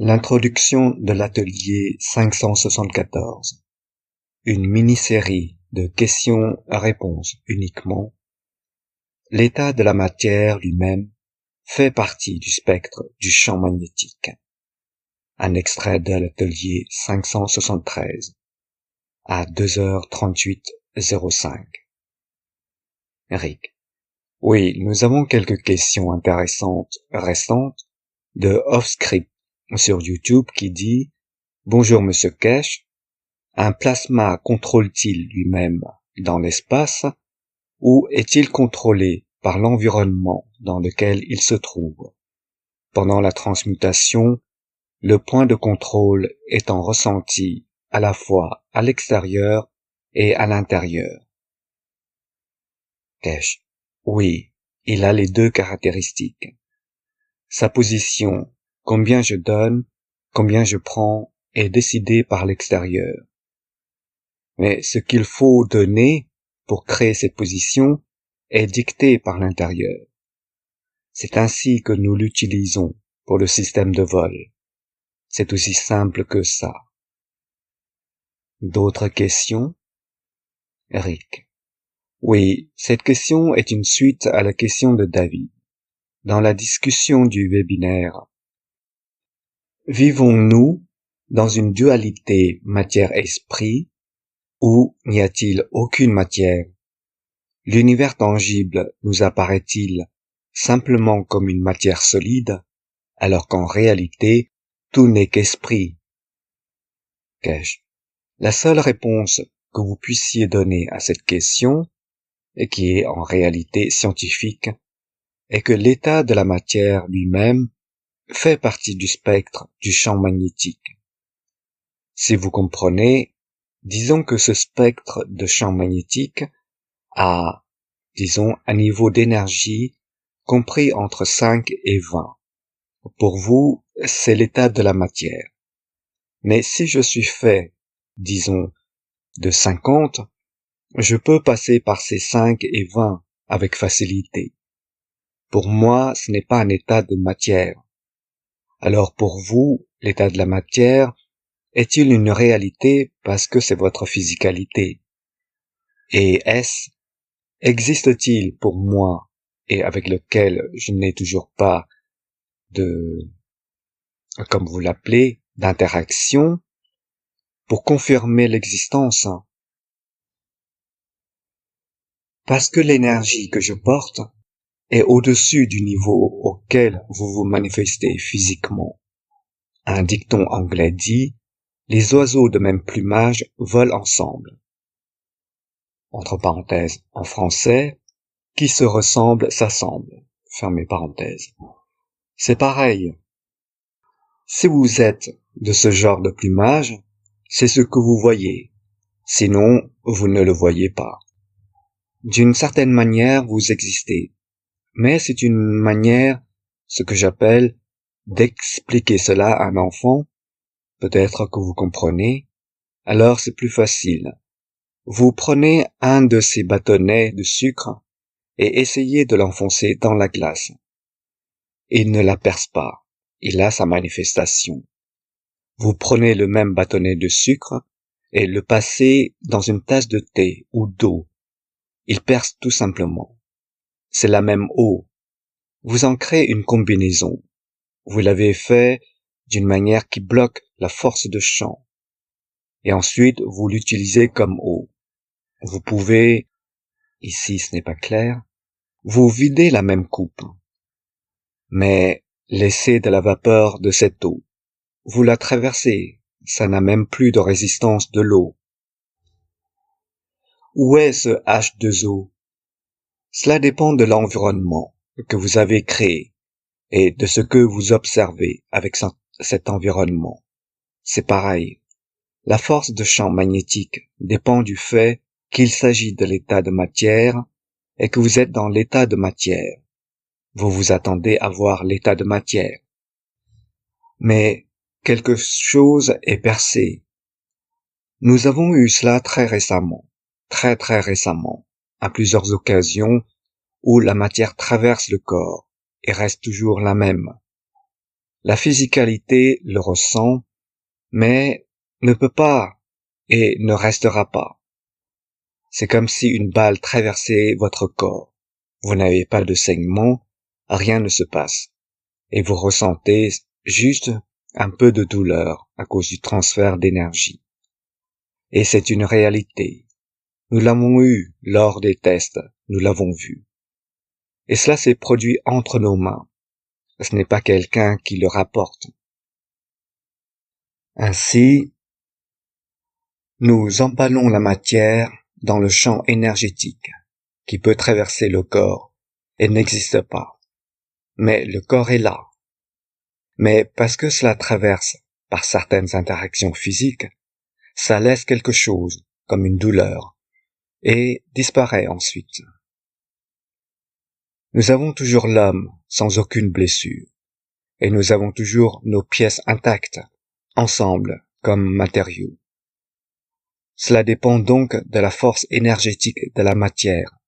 L'introduction de l'atelier 574, une mini-série de questions-réponses uniquement. L'état de la matière lui-même fait partie du spectre du champ magnétique. Un extrait de l'atelier 573 à 2h38:05. Eric. Oui, nous avons quelques questions intéressantes restantes de Offscript sur YouTube qui dit « Bonjour Monsieur Cash, un plasma contrôle-t-il lui-même dans l'espace ou est-il contrôlé par l'environnement dans lequel il se trouve? Pendant la transmutation, le point de contrôle étant ressenti à la fois à l'extérieur et à l'intérieur. » Cash. Oui, il a les deux caractéristiques. Sa position, combien je donne, combien je prends, est décidée par l'extérieur. Mais ce qu'il faut donner pour créer cette position est dicté par l'intérieur. C'est ainsi que nous l'utilisons pour le système de vol. C'est aussi simple que ça. D'autres questions? Eric. Oui, cette question est une suite à la question de David. Dans la discussion du webinaire, vivons-nous dans une dualité matière-esprit ou n'y a-t-il aucune matière? L'univers tangible nous apparaît-il simplement comme une matière solide, alors qu'en réalité, tout n'est qu'esprit? Cash. La seule réponse que vous puissiez donner à cette question, et qui est en réalité scientifique, est que l'état de la matière lui-même fait partie du spectre du champ magnétique. Si vous comprenez, disons que ce spectre de champ magnétique a, disons, un niveau d'énergie compris entre 5 et 20. Pour vous, c'est l'état de la matière. Mais si je suis fait, disons, de 50, je peux passer par ces 5 et 20 avec facilité. Pour moi, ce n'est pas un état de matière. Alors pour vous, l'état de la matière est-il une réalité parce que c'est votre physicalité? Et existe-t-il pour moi, et avec lequel je n'ai toujours pas de, comme vous l'appelez, d'interaction, pour confirmer l'existence? Parce que l'énergie que je porte est au-dessus du niveau auquel vous vous manifestez physiquement. Un dicton anglais dit « Les oiseaux de même plumage volent ensemble ». Entre parenthèses, en français, « Qui se ressemble s'assemble ». Fermez parenthèses. C'est pareil. Si vous êtes de ce genre de plumage, c'est ce que vous voyez. Sinon, vous ne le voyez pas. D'une certaine manière, vous existez. Mais c'est une manière, ce que j'appelle, d'expliquer cela à un enfant. Peut-être que vous comprenez. Alors c'est plus facile. Vous prenez un de ces bâtonnets de sucre et essayez de l'enfoncer dans la glace. Il ne la perce pas. Il a sa manifestation. Vous prenez le même bâtonnet de sucre et le passez dans une tasse de thé ou d'eau. Il perce tout simplement. C'est la même eau. Vous en créez une combinaison. Vous l'avez fait d'une manière qui bloque la force de champ. Et ensuite, vous l'utilisez comme eau. Vous pouvez, ici ce n'est pas clair, vous videz la même coupe. Mais laissez de la vapeur de cette eau. Vous la traversez, ça n'a même plus de résistance de l'eau. Où est ce H2O? Cela dépend de l'environnement que vous avez créé et de ce que vous observez avec cet environnement. C'est pareil. La force de champ magnétique dépend du fait qu'il s'agit de l'état de matière et que vous êtes dans l'état de matière. Vous vous attendez à voir l'état de matière. Mais quelque chose est percé. Nous avons eu cela très récemment, très récemment, à plusieurs occasions où la matière traverse le corps et reste toujours la même. La physicalité le ressent, mais ne peut pas et ne restera pas. C'est comme si une balle traversait votre corps. Vous n'avez pas de saignement, rien ne se passe. Et vous ressentez juste un peu de douleur à cause du transfert d'énergie. Et c'est une réalité. Nous l'avons eu lors des tests, nous l'avons vu. Et cela s'est produit entre nos mains. Ce n'est pas quelqu'un qui le rapporte. Ainsi, nous emballons la matière dans le champ énergétique qui peut traverser le corps et n'existe pas. Mais le corps est là. Mais parce que cela traverse par certaines interactions physiques, ça laisse quelque chose, comme une douleur, et disparaît ensuite. Nous avons toujours l'homme sans aucune blessure, et nous avons toujours nos pièces intactes, ensemble, comme matériaux. Cela dépend donc de la force énergétique de la matière.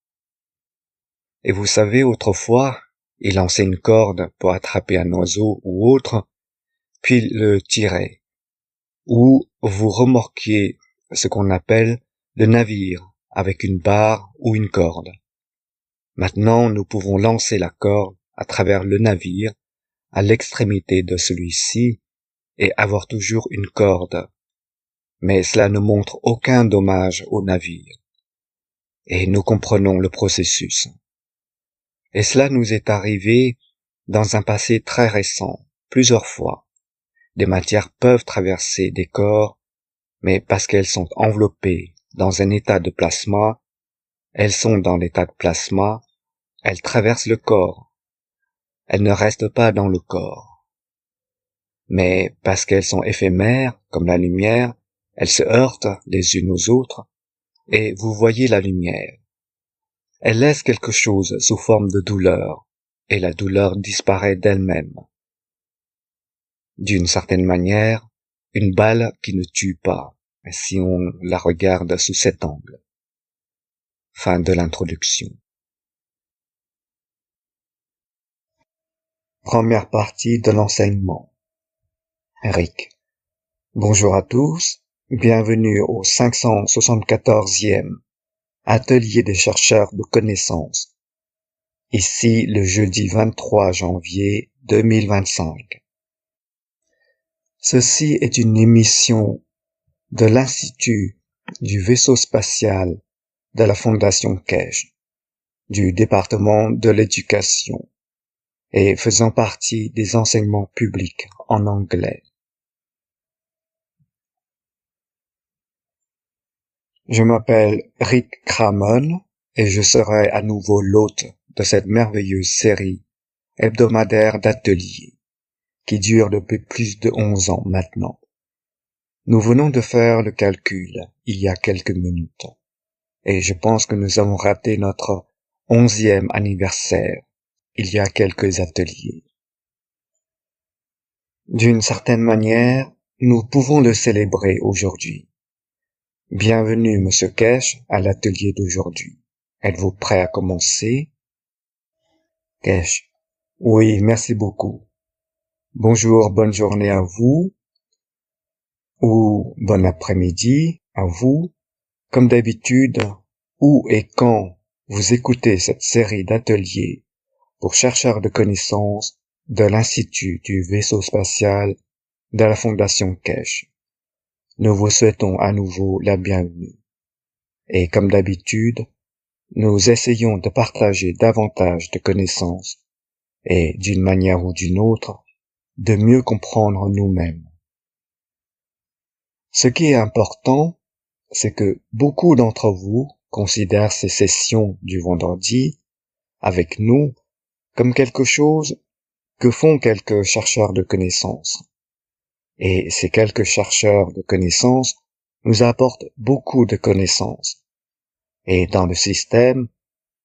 Et vous savez, autrefois, il lançait une corde pour attraper un oiseau ou autre, puis le tirait. Ou vous remorquiez ce qu'on appelle le navire avec une barre ou une corde. Maintenant, nous pouvons lancer la corde à travers le navire à l'extrémité de celui-ci et avoir toujours une corde. Mais cela ne montre aucun dommage au navire. Et nous comprenons le processus. Et cela nous est arrivé dans un passé très récent, plusieurs fois. Des matières peuvent traverser des corps, mais parce qu'elles sont enveloppées dans un état de plasma, elles sont dans l'état de plasma, elles traversent le corps. Elles ne restent pas dans le corps. Mais parce qu'elles sont éphémères, comme la lumière, elles se heurtent les unes aux autres, et vous voyez la lumière. Elle laisse quelque chose sous forme de douleur, et la douleur disparaît d'elle-même. D'une certaine manière, une balle qui ne tue pas, si on la regarde sous cet angle. Fin de l'introduction. Première partie de l'enseignement. Eric. Bonjour à tous, bienvenue au 574e Atelier des chercheurs de connaissances. Ici le jeudi 23 janvier 2025. Ceci est une émission de l'Institut du vaisseau spatial de la Fondation Keshe, du département de l'éducation, et faisant partie des enseignements publics en anglais. Je m'appelle Rick Cramon et je serai à nouveau l'hôte de cette merveilleuse série hebdomadaire d'ateliers qui dure depuis plus de 11 ans maintenant. Nous venons de faire le calcul il y a quelques minutes et je pense que nous avons raté notre 11e anniversaire il y a quelques ateliers. D'une certaine manière, nous pouvons le célébrer aujourd'hui. Bienvenue, Monsieur Keshe, à l'atelier d'aujourd'hui. Êtes-vous prêt à commencer? Keshe. Oui, merci beaucoup. Bonjour, bonne journée à vous. Ou bon après-midi à vous. Comme d'habitude, où et quand vous écoutez cette série d'ateliers pour chercheurs de connaissances de l'Institut du vaisseau spatial de la Fondation Keshe. Nous vous souhaitons à nouveau la bienvenue. Et comme d'habitude, nous essayons de partager davantage de connaissances et, d'une manière ou d'une autre, de mieux comprendre nous-mêmes. Ce qui est important, c'est que beaucoup d'entre vous considèrent ces sessions du vendredi avec nous comme quelque chose que font quelques chercheurs de connaissances. Et ces quelques chercheurs de connaissances nous apportent beaucoup de connaissances. Et dans le système,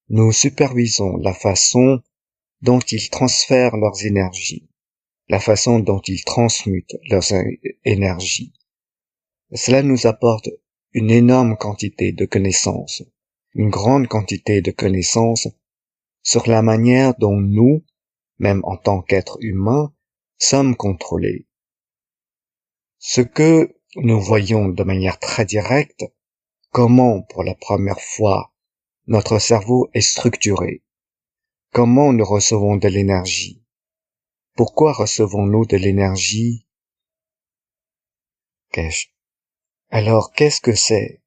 nous supervisons la façon dont ils transfèrent leurs énergies, la façon dont ils transmutent leurs énergies. Cela nous apporte une énorme quantité de connaissances, une grande quantité de connaissances sur la manière dont nous, même en tant qu'êtres humains, sommes contrôlés. Ce que nous voyons de manière très directe, comment pour la première fois notre cerveau est structuré, comment nous recevons de l'énergie, pourquoi recevons-nous de l'énergie, alors qu'est-ce que c'est?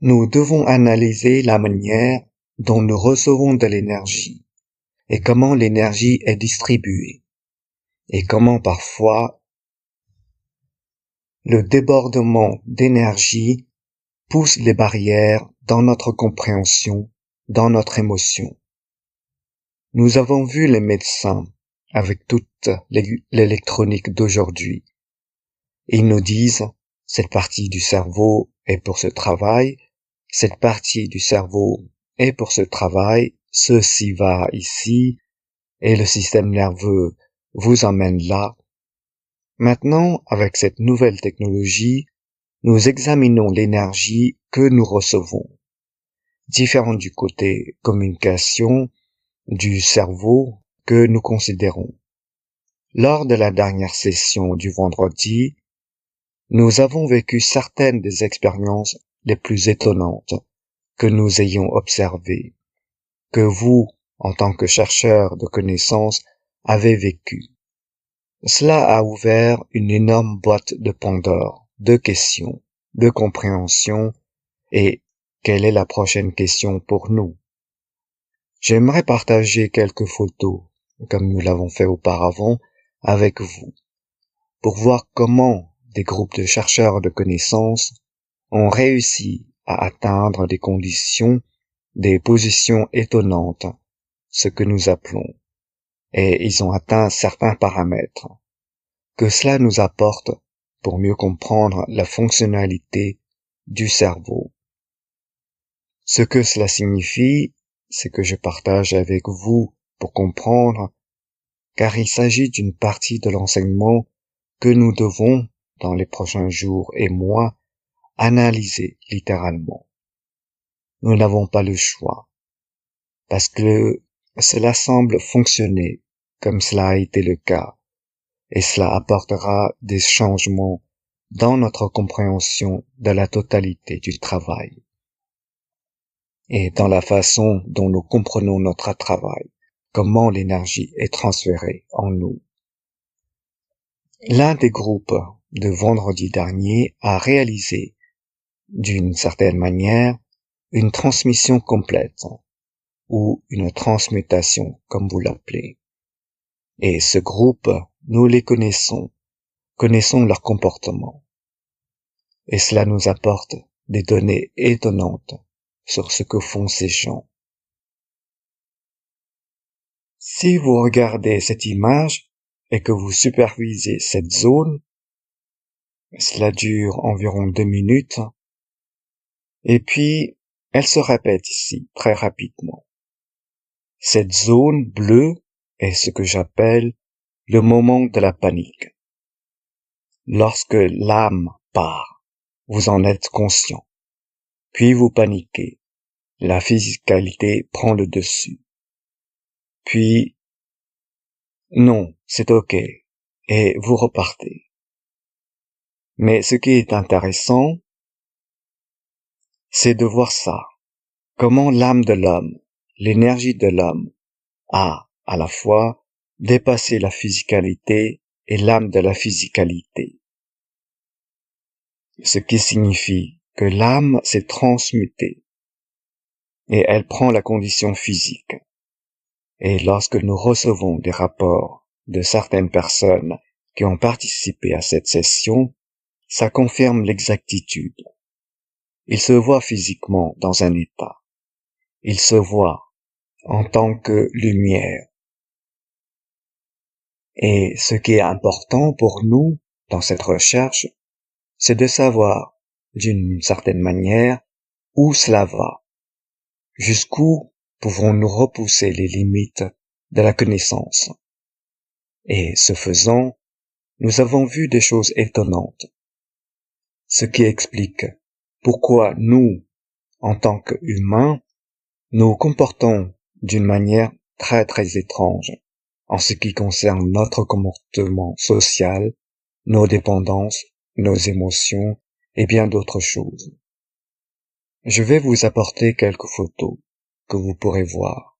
Nous devons analyser la manière dont nous recevons de l'énergie et comment l'énergie est distribuée et comment parfois le débordement d'énergie pousse les barrières dans notre compréhension, dans notre émotion. Nous avons vu les médecins avec toute l'électronique d'aujourd'hui. Ils nous disent, cette partie du cerveau est pour ce travail, cette partie du cerveau est pour ce travail, ceci va ici, et le système nerveux vous emmène là. Maintenant, avec cette nouvelle technologie, nous examinons l'énergie que nous recevons, différente du côté communication du cerveau que nous considérons. Lors de la dernière session du vendredi, nous avons vécu certaines des expériences les plus étonnantes que nous ayons observées, que vous, en tant que chercheurs de connaissances, avez vécues. Cela a ouvert une énorme boîte de Pandore, de questions, de compréhension, et quelle est la prochaine question pour nous? J'aimerais partager quelques photos, comme nous l'avons fait auparavant, avec vous, pour voir comment des groupes de chercheurs de connaissances ont réussi à atteindre des conditions, des positions étonnantes, ce que nous appelons, et ils ont atteint certains paramètres, que cela nous apporte pour mieux comprendre la fonctionnalité du cerveau. Ce que cela signifie, c'est que je partage avec vous pour comprendre, car il s'agit d'une partie de l'enseignement que nous devons, dans les prochains jours et mois, analyser littéralement. Nous n'avons pas le choix, parce que cela semble fonctionner comme cela a été le cas, et cela apportera des changements dans notre compréhension de la totalité du travail et dans la façon dont nous comprenons notre travail, comment l'énergie est transférée en nous. L'un des groupes de vendredi dernier a réalisé, d'une certaine manière, une transmission complète, ou une transmutation, comme vous l'appelez. Et ce groupe, nous les connaissons leur comportement. Et cela nous apporte des données étonnantes sur ce que font ces gens. Si vous regardez cette image et que vous supervisez cette zone, cela dure environ 2 minutes, et puis elle se répète ici très rapidement. Cette zone bleue est ce que j'appelle le moment de la panique. Lorsque l'âme part, vous en êtes conscient, puis vous paniquez, la physicalité prend le dessus. Puis, non, c'est ok, et vous repartez. Mais ce qui est intéressant, c'est de voir ça, comment l'âme de l'homme, l'énergie de l'homme, a, à la fois, dépassé la physicalité et l'âme de la physicalité. Ce qui signifie que l'âme s'est transmutée, et elle prend la condition physique. Et lorsque nous recevons des rapports de certaines personnes qui ont participé à cette session, ça confirme l'exactitude. Ils se voient physiquement dans un état. Ils se voient en tant que lumière. Et ce qui est important pour nous dans cette recherche, c'est de savoir, d'une certaine manière, où cela va. Jusqu'où pouvons-nous repousser les limites de la connaissance? Et ce faisant, nous avons vu des choses étonnantes. Ce qui explique pourquoi nous, en tant qu'humains, nous comportons d'une manière très très étrange. en ce qui concerne notre comportement social, nos dépendances, nos émotions et bien d'autres choses. Je vais vous apporter quelques photos que vous pourrez voir.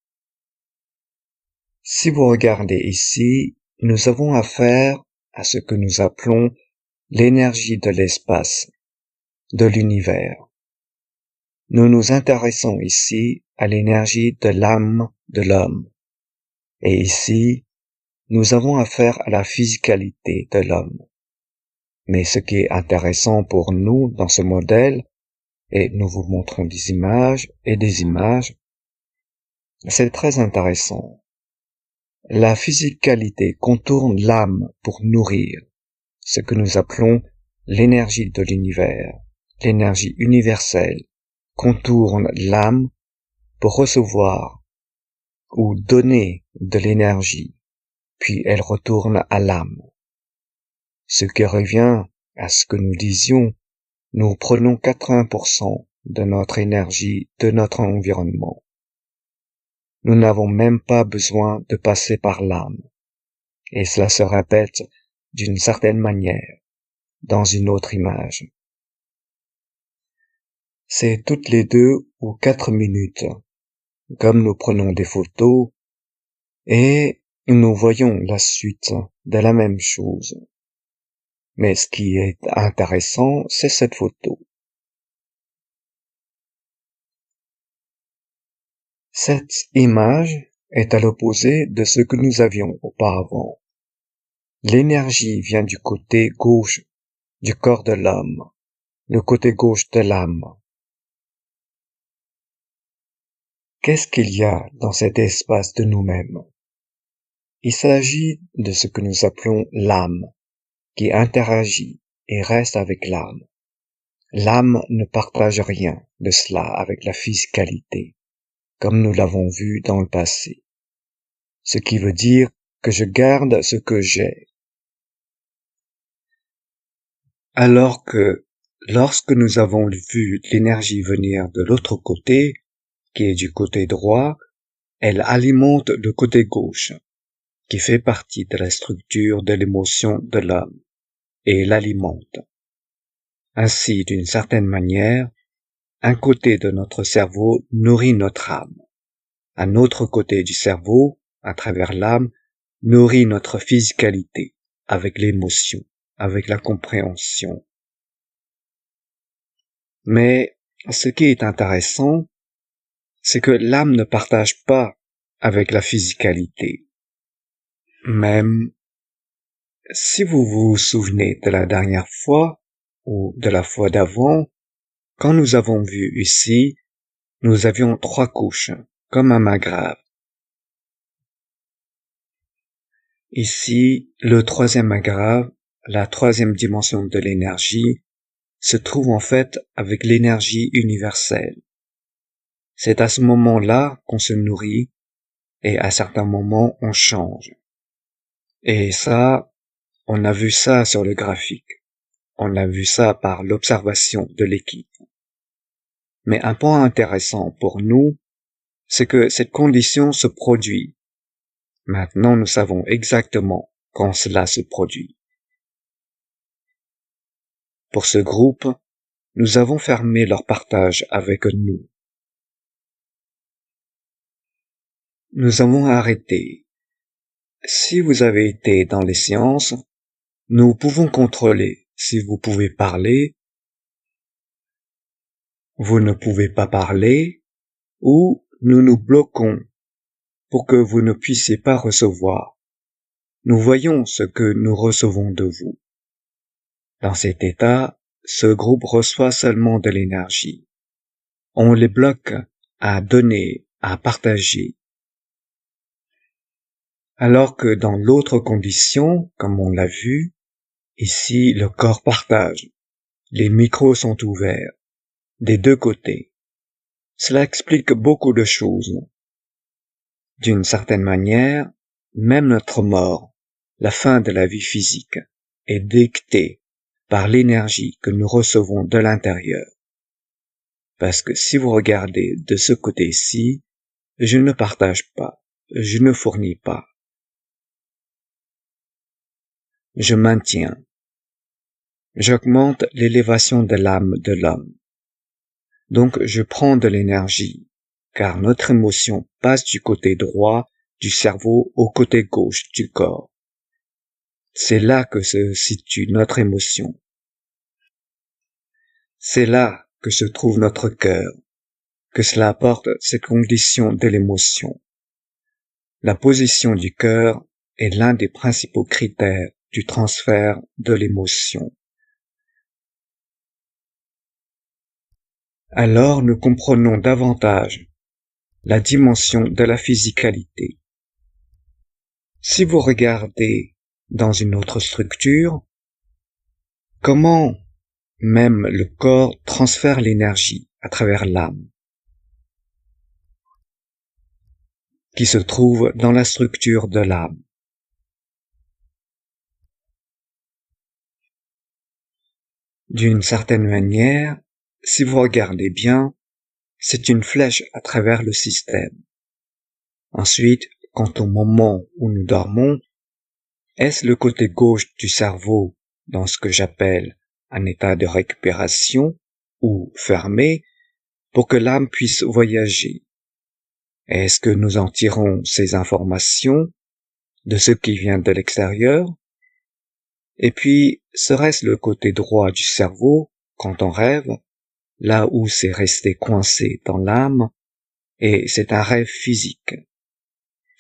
Si vous regardez ici, nous avons affaire à ce que nous appelons l'énergie de l'espace, de l'univers. Nous nous intéressons ici à l'énergie de l'âme de l'homme. Et ici, nous avons affaire à la physicalité de l'homme. Mais ce qui est intéressant pour nous dans ce modèle, et nous vous montrons des images et des images, c'est très intéressant. La physicalité contourne l'âme pour nourrir ce que nous appelons l'énergie de l'univers, l'énergie universelle, contourne l'âme pour recevoir ou donner de l'énergie, puis elle retourne à l'âme. Ce qui revient à ce que nous disions, nous prenons 80% de notre énergie de notre environnement. Nous n'avons même pas besoin de passer par l'âme, et cela se répète d'une certaine manière, dans une autre image. C'est toutes les 2 ou 4 minutes, comme nous prenons des photos, et nous voyons la suite de la même chose. Mais ce qui est intéressant, c'est cette photo. Cette image est à l'opposé de ce que nous avions auparavant. L'énergie vient du côté gauche du corps de l'homme, le côté gauche de l'âme. Qu'est-ce qu'il y a dans cet espace de nous-mêmes? Il s'agit de ce que nous appelons l'âme, qui interagit et reste avec l'âme. L'âme ne partage rien de cela avec la physicalité, comme nous l'avons vu dans le passé. Ce qui veut dire que je garde ce que j'ai. Alors que, lorsque nous avons vu l'énergie venir de l'autre côté, qui est du côté droit, elle alimente le côté gauche, qui fait partie de la structure de l'émotion de l'homme, et l'alimente. Ainsi, d'une certaine manière, un côté de notre cerveau nourrit notre âme. Un autre côté du cerveau, à travers l'âme, nourrit notre physicalité, avec l'émotion, avec la compréhension. Mais ce qui est intéressant, c'est que l'âme ne partage pas avec la physicalité. Même si vous vous souvenez de la dernière fois, ou de la fois d'avant, quand nous avons vu ici, nous avions 3 couches, comme un magrave. Ici, le 3e magrave, la 3e dimension de l'énergie, se trouve en fait avec l'énergie universelle. C'est à ce moment-là qu'on se nourrit, et à certains moments on change. Et ça, on a vu ça sur le graphique. On a vu ça par l'observation de l'équipe. Mais un point intéressant pour nous, c'est que cette condition se produit. Maintenant, nous savons exactement quand cela se produit. Pour ce groupe, nous avons fermé leur partage avec nous. Nous avons arrêté. Si vous avez été dans les séances, nous pouvons contrôler si vous pouvez parler, vous ne pouvez pas parler, ou nous nous bloquons pour que vous ne puissiez pas recevoir. Nous voyons ce que nous recevons de vous. Dans cet état, ce groupe reçoit seulement de l'énergie. On les bloque à donner, à partager. Alors que dans l'autre condition, comme on l'a vu, ici le corps partage. Les micros sont ouverts, des 2 côtés. Cela explique beaucoup de choses. D'une certaine manière, même notre mort, la fin de la vie physique, est dictée par l'énergie que nous recevons de l'intérieur. Parce que si vous regardez de ce côté-ci, je ne partage pas, je ne fournis pas. Je maintiens. J'augmente l'élévation de l'âme de l'homme. Donc je prends de l'énergie, car notre émotion passe du côté droit du cerveau au côté gauche du corps. C'est là que se situe notre émotion. C'est là que se trouve notre cœur, que cela apporte cette condition de l'émotion. La position du cœur est l'un des principaux critères du transfert de l'émotion. Alors nous comprenons davantage la dimension de la physicalité. Si vous regardez dans une autre structure, comment même le corps transfère l'énergie à travers l'âme, qui se trouve dans la structure de l'âme. D'une certaine manière, si vous regardez bien, c'est une flèche à travers le système. Ensuite, quant au moment où nous dormons, est-ce le côté gauche du cerveau dans ce que j'appelle un état de récupération ou fermé pour que l'âme puisse voyager? Est-ce que nous en tirons ces informations de ce qui vient de l'extérieur? Et puis, serait-ce le côté droit du cerveau quand on rêve, là où c'est resté coincé dans l'âme, et c'est un rêve physique.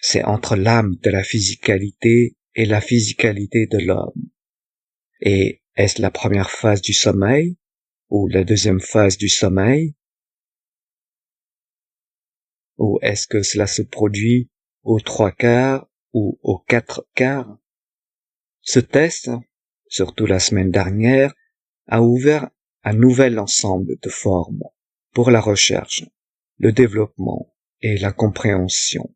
C'est entre l'âme de la physicalité et la physicalité de l'homme. Et est-ce la première phase du sommeil ou la deuxième phase du sommeil? Ou est-ce que cela se produit aux 3/4 ou aux 4/4? Ce test, surtout la semaine dernière, a ouvert un nouvel ensemble de formes pour la recherche, le développement et la compréhension.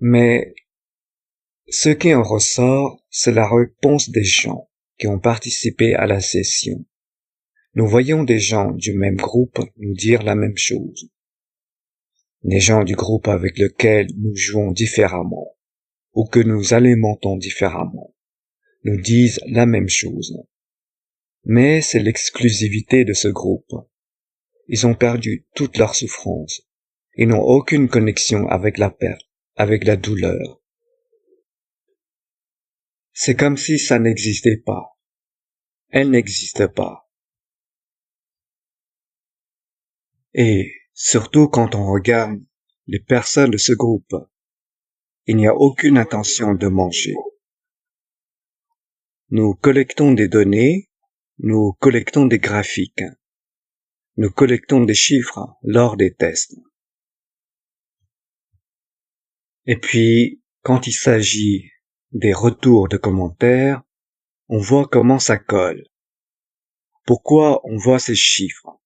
Mais ce qui en ressort, c'est la réponse des gens qui ont participé à la session. Nous voyons des gens du même groupe nous dire la même chose. Les gens du groupe avec lequel nous jouons différemment ou que nous alimentons différemment nous disent la même chose. Mais c'est l'exclusivité de ce groupe. Ils ont perdu toute leur souffrance. Ils n'ont aucune connexion avec la perte, avec la douleur. C'est comme si ça n'existait pas. Elle n'existe pas. Et surtout quand on regarde les personnes de ce groupe, il n'y a aucune intention de manger. Nous collectons des données, nous collectons des graphiques, nous collectons des chiffres lors des tests. Et puis, quand il s'agit des retours de commentaires, on voit comment ça colle. Pourquoi on voit ces chiffres?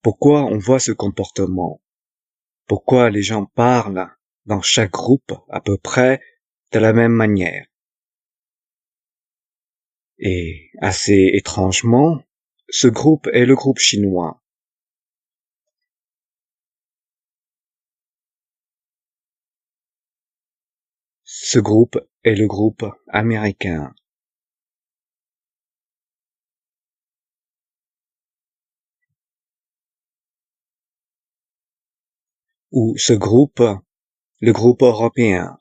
Pourquoi on voit ce comportement? Pourquoi les gens parlent dans chaque groupe à peu près de la même manière? Et assez étrangement, ce groupe est le groupe chinois. Ce groupe est le groupe américain. Ou ce groupe, le groupe européen.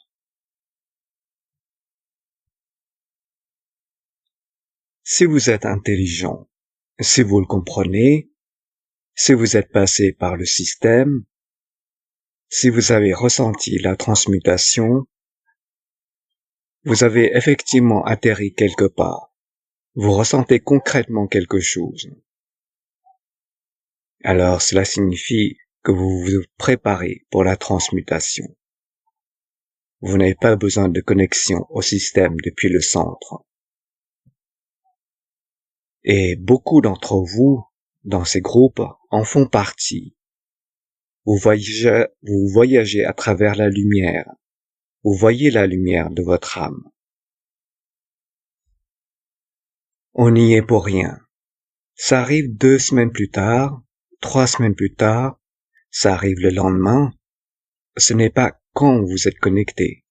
Si vous êtes intelligent, si vous le comprenez, si vous êtes passé par le système, si vous avez ressenti la transmutation, vous avez effectivement atterri quelque part. Vous ressentez concrètement quelque chose. Alors cela signifie que vous vous préparez pour la transmutation. Vous n'avez pas besoin de connexion au système depuis le centre. Et beaucoup d'entre vous, dans ces groupes, en font partie. Vous voyagez à travers la lumière. Vous voyez la lumière de votre âme. On n'y est pour rien. Ça arrive 2 semaines plus tard, 3 semaines plus tard, ça arrive le lendemain. Ce n'est pas quand vous êtes connecté,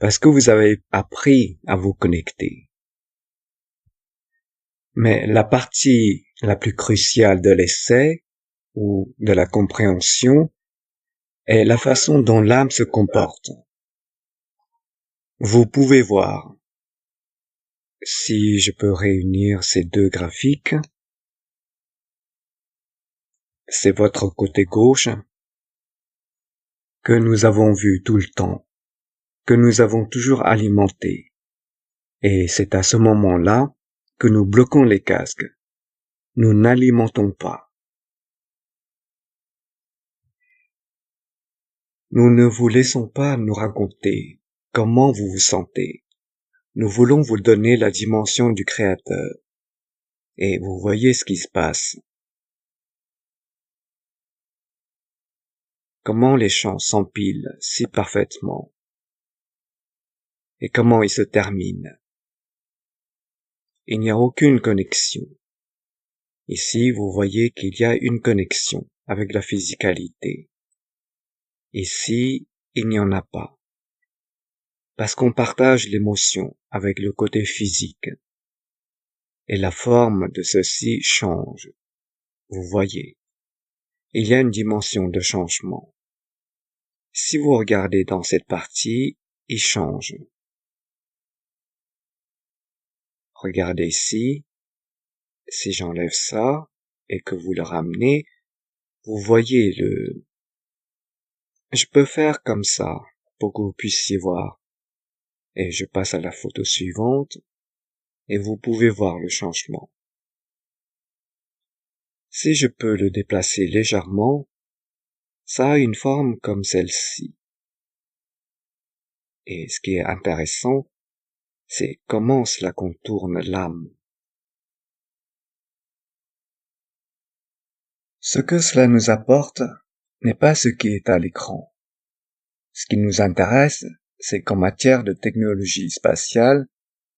parce que vous avez appris à vous connecter. Mais la partie la plus cruciale de l'essai ou de la compréhension est la façon dont l'âme se comporte. Vous pouvez voir, si je peux réunir ces deux graphiques, c'est votre côté gauche que nous avons vu tout le temps, que nous avons toujours alimenté. Et c'est à ce moment-là que nous bloquons les casques. Nous n'alimentons pas. Nous ne vous laissons pas nous raconter comment vous vous sentez. Nous voulons vous donner la dimension du Créateur. Et vous voyez ce qui se passe. Comment les chants s'empilent si parfaitement. Et comment ils se terminent. Il n'y a aucune connexion. Ici, vous voyez qu'il y a une connexion avec la physicalité. Ici, il n'y en a pas. Parce qu'on partage l'émotion avec le côté physique. Et la forme de ceci change. Vous voyez. Il y a une dimension de changement. Si vous regardez dans cette partie, il change. Regardez ici. Si j'enlève ça et que vous le ramenez, vous voyez le... Je peux faire comme ça pour que vous puissiez voir. Et je passe à la photo suivante et vous pouvez voir le changement. Si je peux le déplacer légèrement, ça a une forme comme celle-ci. Et ce qui est intéressant, c'est comment cela contourne l'âme. Ce que cela nous apporte n'est pas ce qui est à l'écran. Ce qui nous intéresse, c'est qu'en matière de technologie spatiale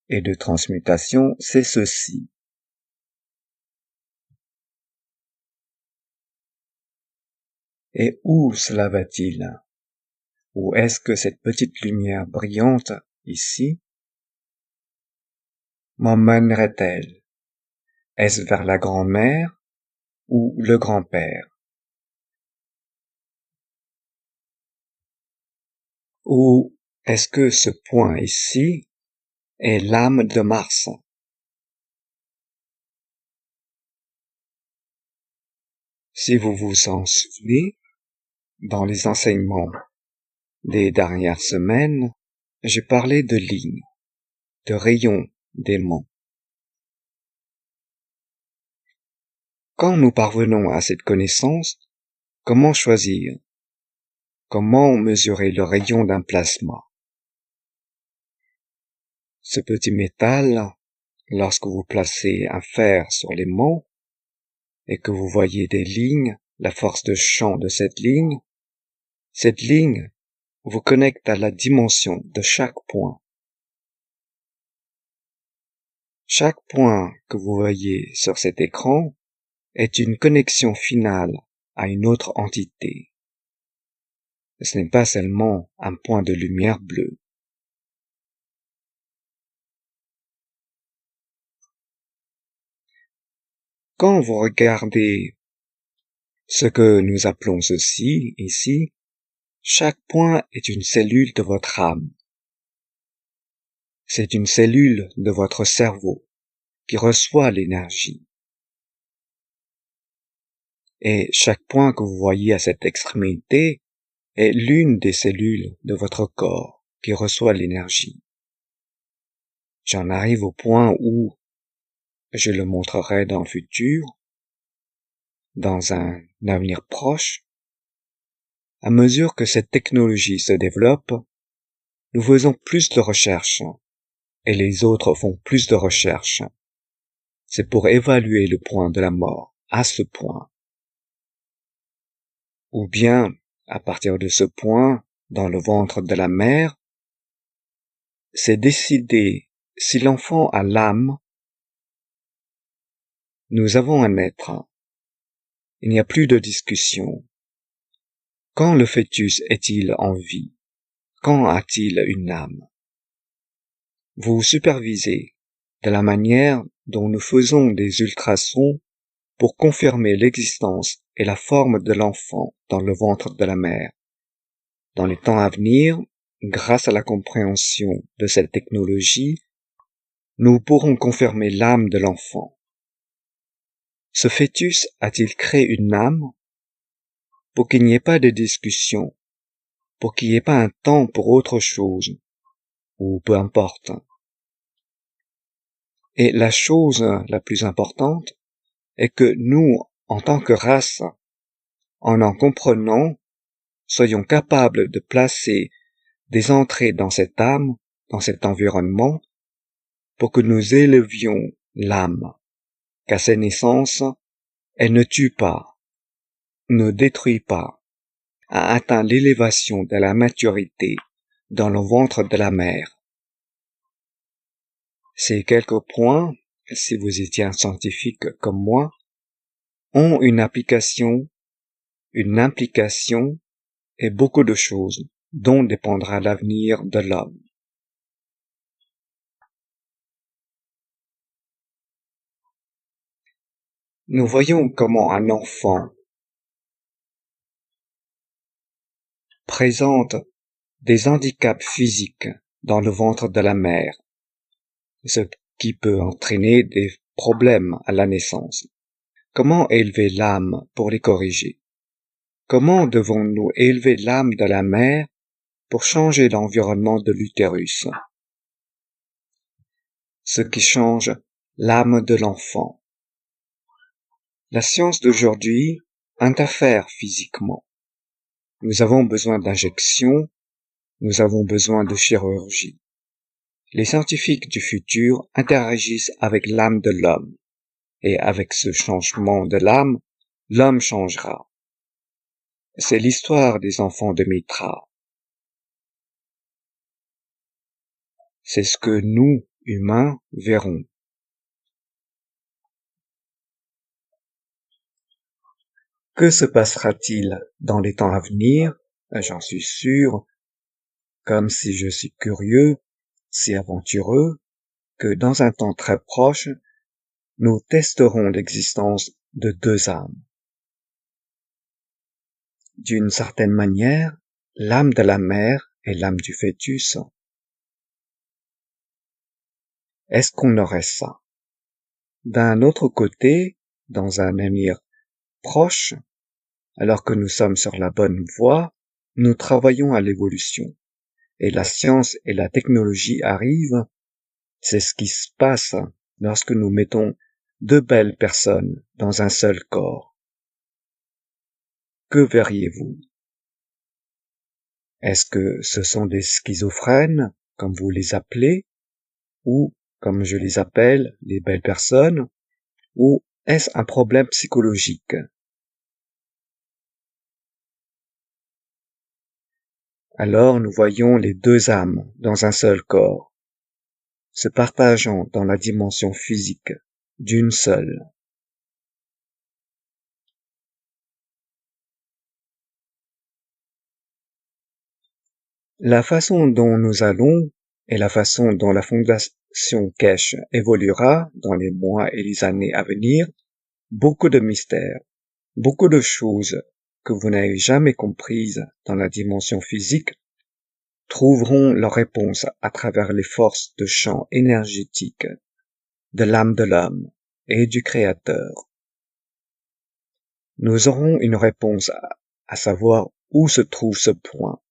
et de transmutation, c'est ceci. Et où cela va-t-il? Où est-ce que cette petite lumière brillante, ici, m'emmènerait-elle? Est-ce vers la grand-mère ou le grand-père? Ou est-ce que ce point ici est l'âme de Mars? Si vous vous en souvenez, dans les enseignements des dernières semaines, j'ai parlé de lignes, de rayons d'aimant. Quand nous parvenons à cette connaissance, comment choisir? Comment mesurer le rayon d'un plasma? Ce petit métal, lorsque vous placez un fer sur l'aimant et que vous voyez des lignes, la force de champ de cette ligne vous connecte à la dimension de chaque point. Chaque point que vous voyez sur cet écran est une connexion finale à une autre entité. Ce n'est pas seulement un point de lumière bleue. Quand vous regardez ce que nous appelons ceci, ici, chaque point est une cellule de votre âme. C'est une cellule de votre cerveau qui reçoit l'énergie. Et chaque point que vous voyez à cette extrémité est l'une des cellules de votre corps qui reçoit l'énergie. J'en arrive au point où je le montrerai dans le futur, dans un avenir proche. À mesure que cette technologie se développe, nous faisons plus de recherches et les autres font plus de recherches. C'est pour évaluer le point de la mort à ce point. Ou bien, à partir de ce point, dans le ventre de la mère, c'est décider si l'enfant a l'âme. Nous avons un être. Il n'y a plus de discussion. Quand le fœtus est-il en vie? Quand a-t-il une âme? vous supervisez de la manière dont nous faisons des ultrasons pour confirmer l'existence et la forme de l'enfant dans le ventre de la mère. Dans les temps à venir, grâce à la compréhension de cette technologie, nous pourrons confirmer l'âme de l'enfant. Ce fœtus a-t-il créé une âme? Pour qu'il n'y ait pas de discussion, pour qu'il n'y ait pas un temps pour autre chose, ou peu importe. Et la chose la plus importante est que nous, en tant que race, en comprenant, soyons capables de placer des entrées dans cette âme, dans cet environnement, pour que nous élevions l'âme, qu'à sa naissance, elle ne tue pas, ne détruit pas, a atteint l'élévation de la maturité dans le ventre de la mère. Ces quelques points, si vous étiez un scientifique comme moi, ont une application, une implication et beaucoup de choses dont dépendra l'avenir de l'homme. Nous voyons comment un enfant présente des handicaps physiques dans le ventre de la mère, ce qui peut entraîner des problèmes à la naissance. Comment élever l'âme pour les corriger? Comment devons-nous élever l'âme de la mère pour changer l'environnement de l'utérus? Ce qui change l'âme de l'enfant. La science d'aujourd'hui interfère physiquement. Nous avons besoin d'injections, nous avons besoin de chirurgie. Les scientifiques du futur interagissent avec l'âme de l'homme, et avec ce changement de l'âme, l'homme changera. C'est l'histoire des enfants de Mitra. C'est ce que nous, humains, verrons. Que se passera-t-il dans les temps à venir? J'en suis sûr, comme si je suis curieux, si aventureux, que dans un temps très proche, nous testerons l'existence de deux âmes. D'une certaine manière, l'âme de la mère et l'âme du fœtus. Est-ce qu'on aurait ça? D'un autre côté, dans un avenir proche, alors que nous sommes sur la bonne voie, nous travaillons à l'évolution. Et la science et la technologie arrivent. C'est ce qui se passe lorsque nous mettons deux belles personnes dans un seul corps. Que verriez-vous? Est-ce que ce sont des schizophrènes, comme vous les appelez, ou, comme je les appelle, les belles personnes, ou est-ce un problème psychologique? Alors nous voyons les deux âmes dans un seul corps, se partageant dans la dimension physique d'une seule. La façon dont nous allons et la façon dont la Fondation Keshe évoluera dans les mois et les années à venir, beaucoup de mystères, beaucoup de choses que vous n'avez jamais comprises dans la dimension physique trouveront leur réponse à travers les forces de champ énergétique de l'âme de l'homme et du Créateur. Nous aurons une réponse à savoir où se trouve ce point.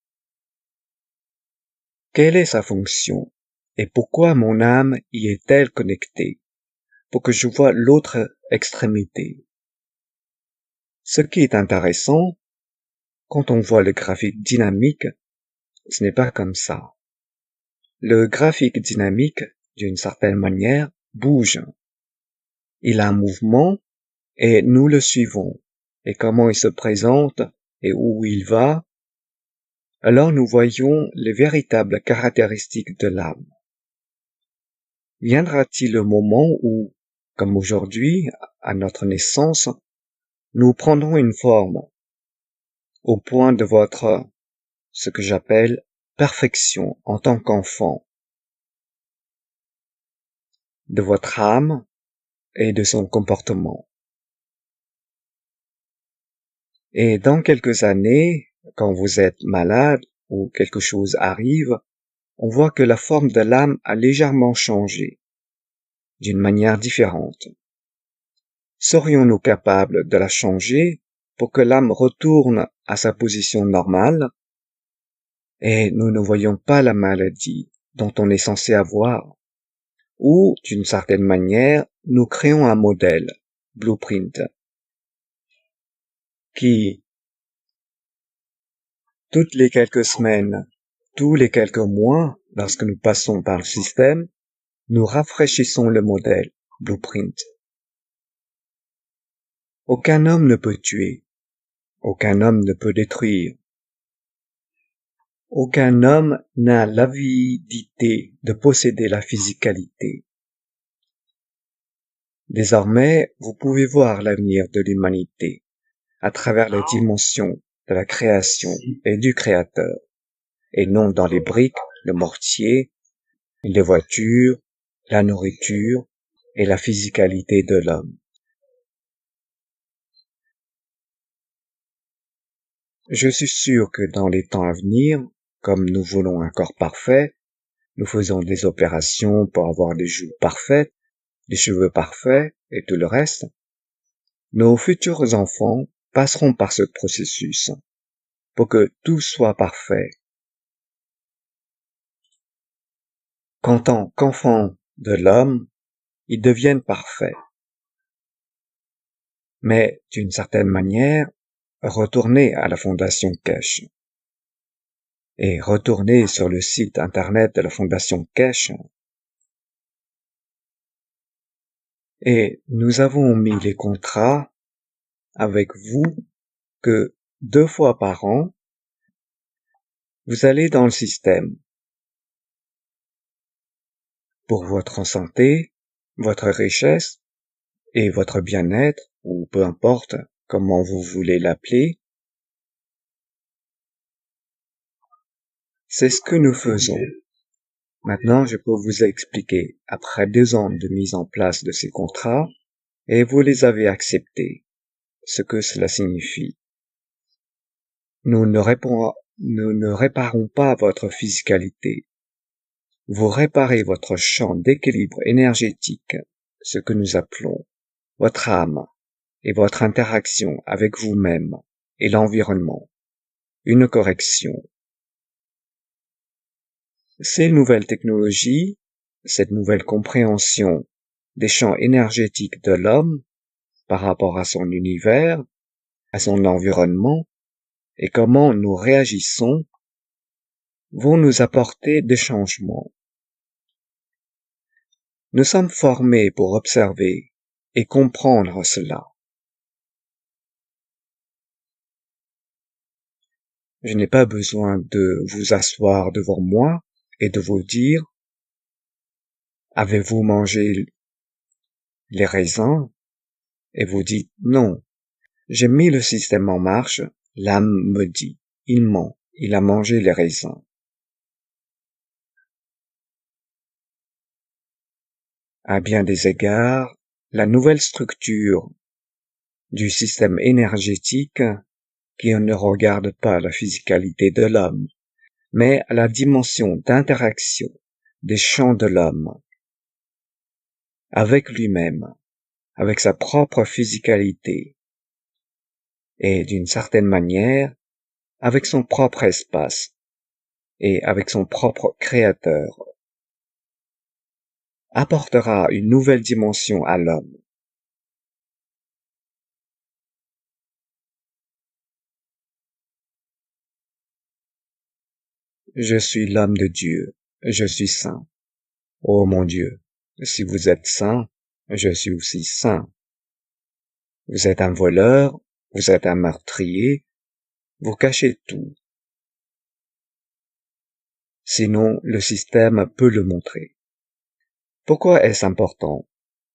Quelle est sa fonction et pourquoi mon âme y est-elle connectée pour que je voie l'autre extrémité? Ce qui est intéressant, quand on voit le graphique dynamique, ce n'est pas comme ça. Le graphique dynamique, d'une certaine manière, bouge. Il a un mouvement et nous le suivons. Et comment il se présente et où il va, alors nous voyons les véritables caractéristiques de l'âme. Viendra-t-il le moment où, comme aujourd'hui, à notre naissance, nous prendrons une forme au point de votre, ce que j'appelle, perfection en tant qu'enfant, de votre âme et de son comportement. Et dans quelques années, quand vous êtes malade ou quelque chose arrive, on voit que la forme de l'âme a légèrement changé, d'une manière différente. Serions-nous capables de la changer pour que l'âme retourne à sa position normale? Et nous ne voyons pas la maladie dont on est censé avoir. Ou, d'une certaine manière, nous créons un modèle, blueprint, qui, toutes les quelques semaines, tous les quelques mois, lorsque nous passons par le système, nous rafraîchissons le modèle, blueprint. Aucun homme ne peut tuer. Aucun homme ne peut détruire. Aucun homme n'a l'avidité de posséder la physicalité. Désormais, vous pouvez voir l'avenir de l'humanité à travers les dimensions de la création et du créateur, et non dans les briques, le mortier, les voitures, la nourriture et la physicalité de l'homme. Je suis sûr que dans les temps à venir, comme nous voulons un corps parfait, nous faisons des opérations pour avoir des joues parfaites, des cheveux parfaits et tout le reste. Nos futurs enfants passeront par ce processus pour que tout soit parfait. Qu'en tant qu'enfants de l'homme, ils deviennent parfaits. Mais d'une certaine manière, retournez à la Fondation Keshe et retournez sur le site internet de la Fondation Keshe. Et nous avons mis les contrats avec vous que 2 fois par an, vous allez dans le système pour votre santé, votre richesse et votre bien-être, ou peu importe comment vous voulez l'appeler. C'est ce que nous faisons. Maintenant, je peux vous expliquer, après 2 ans de mise en place de ces contrats, et vous les avez acceptés, ce que cela signifie. Nous ne réparons pas votre physicalité. Vous réparez votre champ d'équilibre énergétique, ce que nous appelons votre âme, et votre interaction avec vous-même et l'environnement. Une correction. Ces nouvelles technologies, cette nouvelle compréhension des champs énergétiques de l'homme par rapport à son univers, à son environnement, et comment nous réagissons, vont nous apporter des changements. Nous sommes formés pour observer et comprendre cela. Je n'ai pas besoin de vous asseoir devant moi et de vous dire « Avez-vous mangé les raisins ?» et vous dites « Non, j'ai mis le système en marche, l'âme me dit « Il ment, il a mangé les raisins. » À bien des égards, la nouvelle structure du système énergétique qui ne regarde pas la physicalité de l'homme, mais à la dimension d'interaction des champs de l'homme avec lui-même, avec sa propre physicalité, et d'une certaine manière, avec son propre espace, et avec son propre créateur, apportera une nouvelle dimension à l'homme. Je suis l'homme de Dieu, je suis saint. Oh mon Dieu, si vous êtes saint, je suis aussi saint. Vous êtes un voleur, vous êtes un meurtrier, vous cachez tout. Sinon, le système peut le montrer. Pourquoi est-ce important?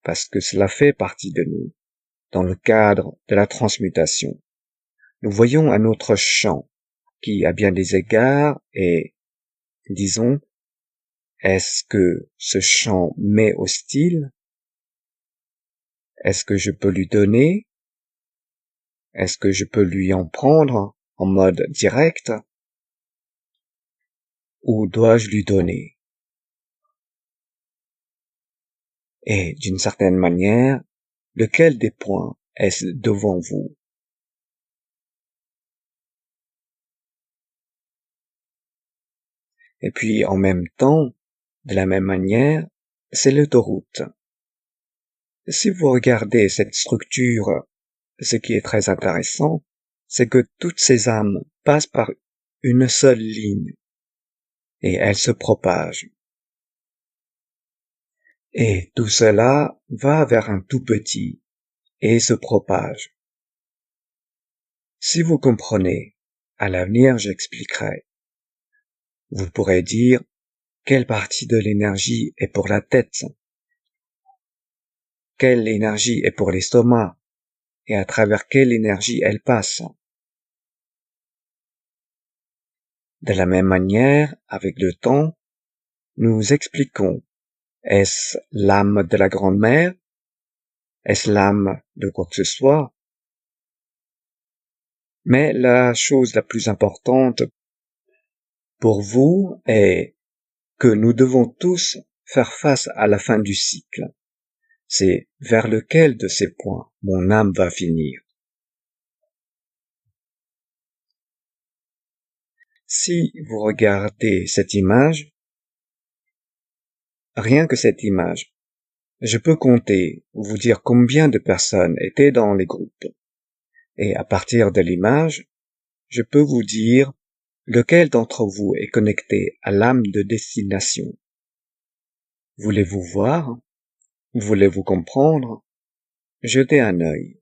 Parce que cela fait partie de nous, dans le cadre de la transmutation. Nous voyons un autre champ qui, à bien des égards, est, disons, Est-ce que ce champ m'est hostile? Est-ce que je peux lui donner? Est-ce que je peux lui en prendre en mode direct? Ou dois-je lui donner? Et d'une certaine manière, lequel des points est-ce devant vous? Et puis en même temps, de la même manière, c'est l'autoroute. Si vous regardez cette structure, ce qui est très intéressant, c'est que toutes ces âmes passent par une seule ligne et elles se propagent. Et tout cela va vers un tout petit et se propage. Si vous comprenez, à l'avenir j'expliquerai. Vous pourrez dire quelle partie de l'énergie est pour la tête, quelle énergie est pour l'estomac et à travers quelle énergie elle passe. De la même manière, avec le temps, nous expliquons: est-ce l'âme de la grand-mère? Est-ce l'âme de quoi que ce soit? Mais la chose la plus importante pour vous est que nous devons tous faire face à la fin du cycle. C'est vers lequel de ces points mon âme va finir. Si vous regardez cette image, rien que cette image, je peux compter, vous dire combien de personnes étaient dans les groupes. Et à partir de l'image, je peux vous dire lequel d'entre vous est connecté à l'âme de destination. Voulez-vous voir? Voulez-vous comprendre? Jetez un œil.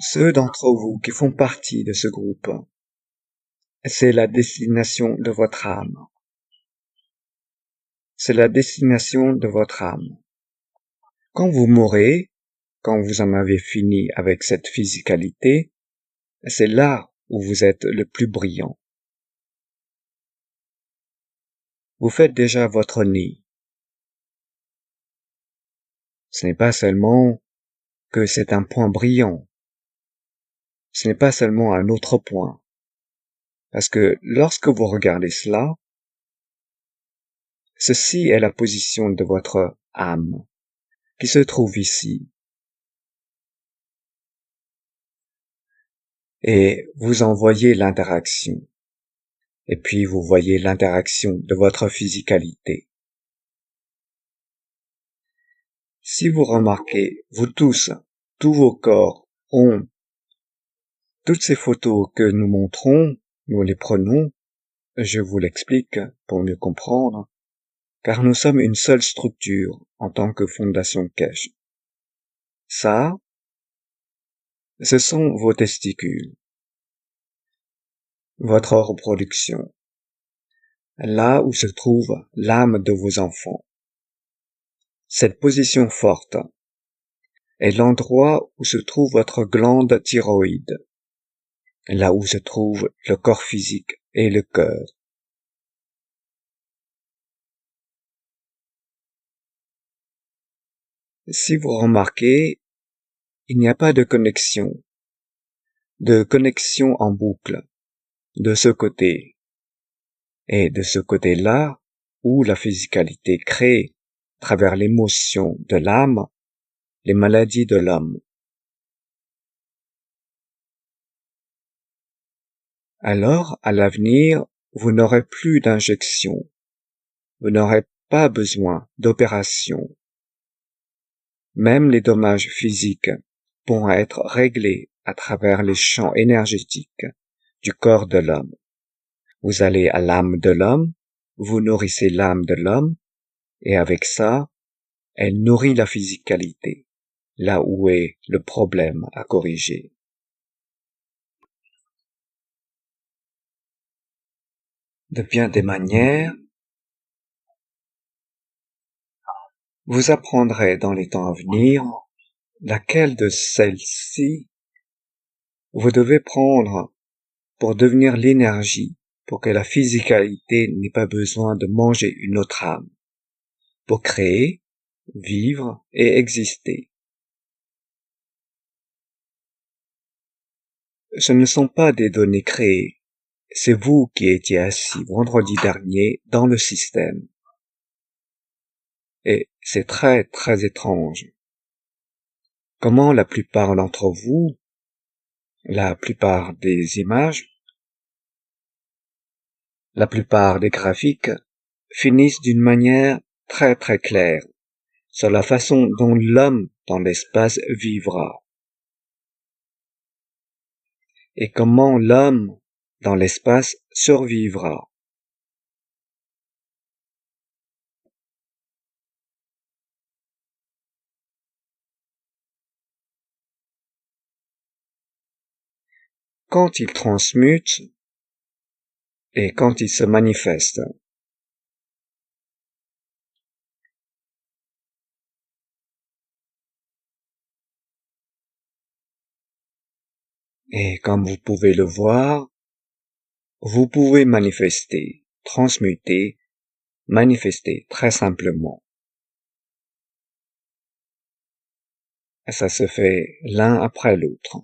Ceux d'entre vous qui font partie de ce groupe, c'est la destination de votre âme. C'est la destination de votre âme. Quand vous mourrez, quand vous en avez fini avec cette physicalité, c'est là où vous êtes le plus brillant. Vous faites déjà votre nid. Ce n'est pas seulement que c'est un point brillant. Ce n'est pas seulement un autre point. Parce que lorsque vous regardez cela, ceci est la position de votre âme qui se trouve ici. Et vous en voyez l'interaction. Et puis vous voyez l'interaction de votre physicalité. Si vous remarquez, vous tous vos corps ont toutes ces photos que nous montrons, nous les prenons, je vous l'explique pour mieux comprendre, car nous sommes une seule structure en tant que Fondation Keshe. Ça, ce sont vos testicules, votre reproduction, là où se trouve l'âme de vos enfants. Cette position forte est l'endroit où se trouve votre glande thyroïde, là où se trouve le corps physique et le cœur. Si vous remarquez, il n'y a pas de connexion en boucle, de ce côté. Et de ce côté-là, où la physicalité crée, à travers l'émotion de l'âme, les maladies de l'homme. Alors, à l'avenir, vous n'aurez plus d'injection. Vous n'aurez pas besoin d'opération. Même les dommages physiques pourront être réglés à travers les champs énergétiques du corps de l'homme. Vous allez à l'âme de l'homme, vous nourrissez l'âme de l'homme, et avec ça, elle nourrit la physicalité, là où est le problème à corriger. De bien des manières, vous apprendrez dans les temps à venir laquelle de celles-ci Vous devez prendre pour devenir l'énergie, pour que la physicalité n'ait pas besoin de manger une autre âme, pour créer, vivre et exister. Ce ne sont pas des données créées, c'est vous qui étiez assis vendredi dernier dans le système. Et c'est très très étrange. Comment la plupart d'entre vous, la plupart des images, la plupart des graphiques finissent d'une manière très très claire sur la façon dont l'homme dans l'espace vivra et comment l'homme dans l'espace survivra. Quand il transmute et quand il se manifeste. Et comme vous pouvez le voir, vous pouvez manifester, transmuter, manifester très simplement. Et ça se fait l'un après l'autre.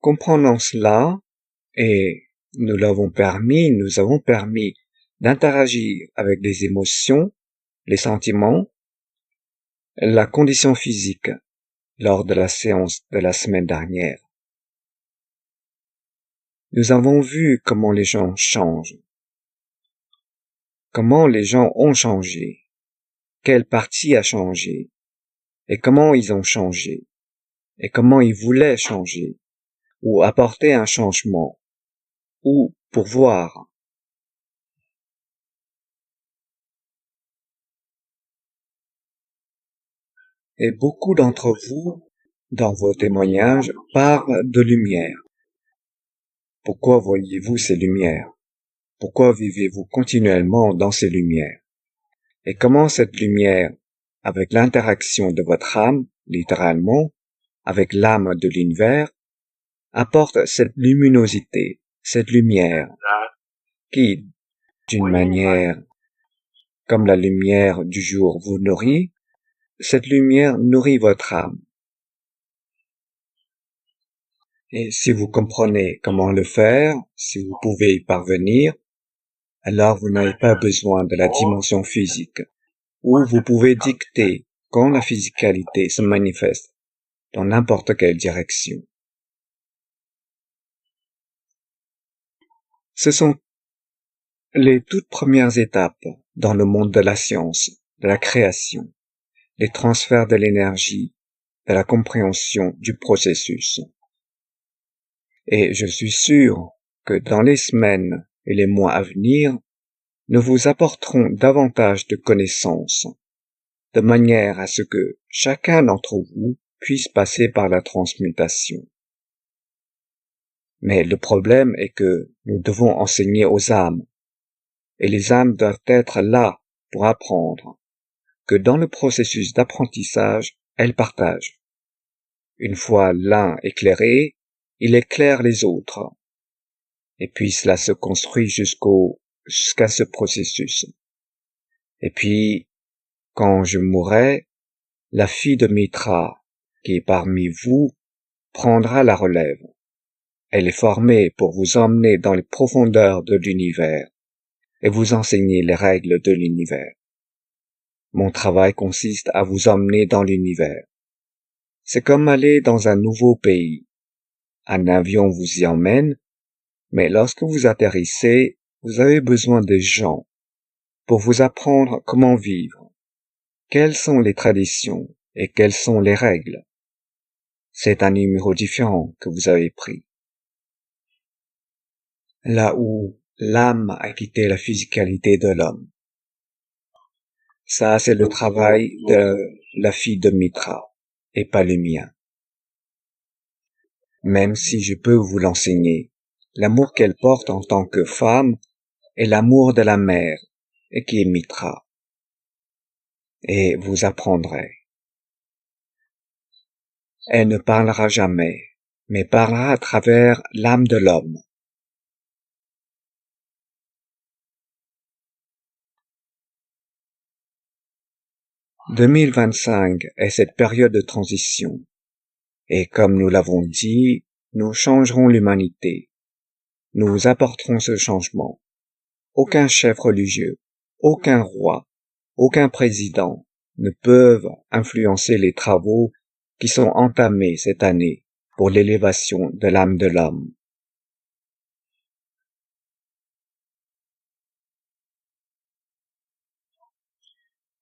Comprenant cela, et nous avons permis d'interagir avec les émotions, les sentiments, la condition physique lors de la séance de la semaine dernière. Nous avons vu comment les gens changent, comment les gens ont changé, quelle partie a changé, et comment ils ont changé, et comment ils voulaient changer, ou apporter un changement, ou pourvoir. Et beaucoup d'entre vous, dans vos témoignages, parlent de lumière. Pourquoi voyez-vous ces lumières? Pourquoi vivez-vous continuellement dans ces lumières? Et comment cette lumière, avec l'interaction de votre âme, littéralement, avec l'âme de l'univers, apporte cette luminosité, cette lumière, qui, d'une manière comme la lumière du jour vous nourrit, cette lumière nourrit votre âme. Et si vous comprenez comment le faire, si vous pouvez y parvenir, alors vous n'avez pas besoin de la dimension physique, où vous pouvez dicter quand la physicalité se manifeste dans n'importe quelle direction. Ce sont les toutes premières étapes dans le monde de la science, de la création, les transferts de l'énergie, de la compréhension du processus. Et je suis sûr que dans les semaines et les mois à venir, nous vous apporterons davantage de connaissances, de manière à ce que chacun d'entre vous puisse passer par la transmutation. Mais le problème est que nous devons enseigner aux âmes, et les âmes doivent être là pour apprendre, que dans le processus d'apprentissage, elles partagent. Une fois l'un éclairé, il éclaire les autres. Et puis cela se construit jusqu'à ce processus. Et puis, quand je mourrai, la fille de Mitra, qui est parmi vous, prendra la relève. Elle est formée pour vous emmener dans les profondeurs de l'univers et vous enseigner les règles de l'univers. Mon travail consiste à vous emmener dans l'univers. C'est comme aller dans un nouveau pays. Un avion vous y emmène, mais lorsque vous atterrissez, vous avez besoin des gens pour vous apprendre comment vivre, quelles sont les traditions et quelles sont les règles. C'est un numéro différent que vous avez pris. Là où l'âme a quitté la physicalité de l'homme. Ça, c'est le travail de la fille de Mitra, et pas le mien. Même si je peux vous l'enseigner, l'amour qu'elle porte en tant que femme est l'amour de la mère, et qui imitera. Et vous apprendrez. Elle ne parlera jamais, mais parlera à travers l'âme de l'homme. « 2025 est cette période de transition. Et comme nous l'avons dit, nous changerons l'humanité. Nous apporterons ce changement. Aucun chef religieux, aucun roi, aucun président ne peuvent influencer les travaux qui sont entamés cette année pour l'élévation de l'âme de l'homme.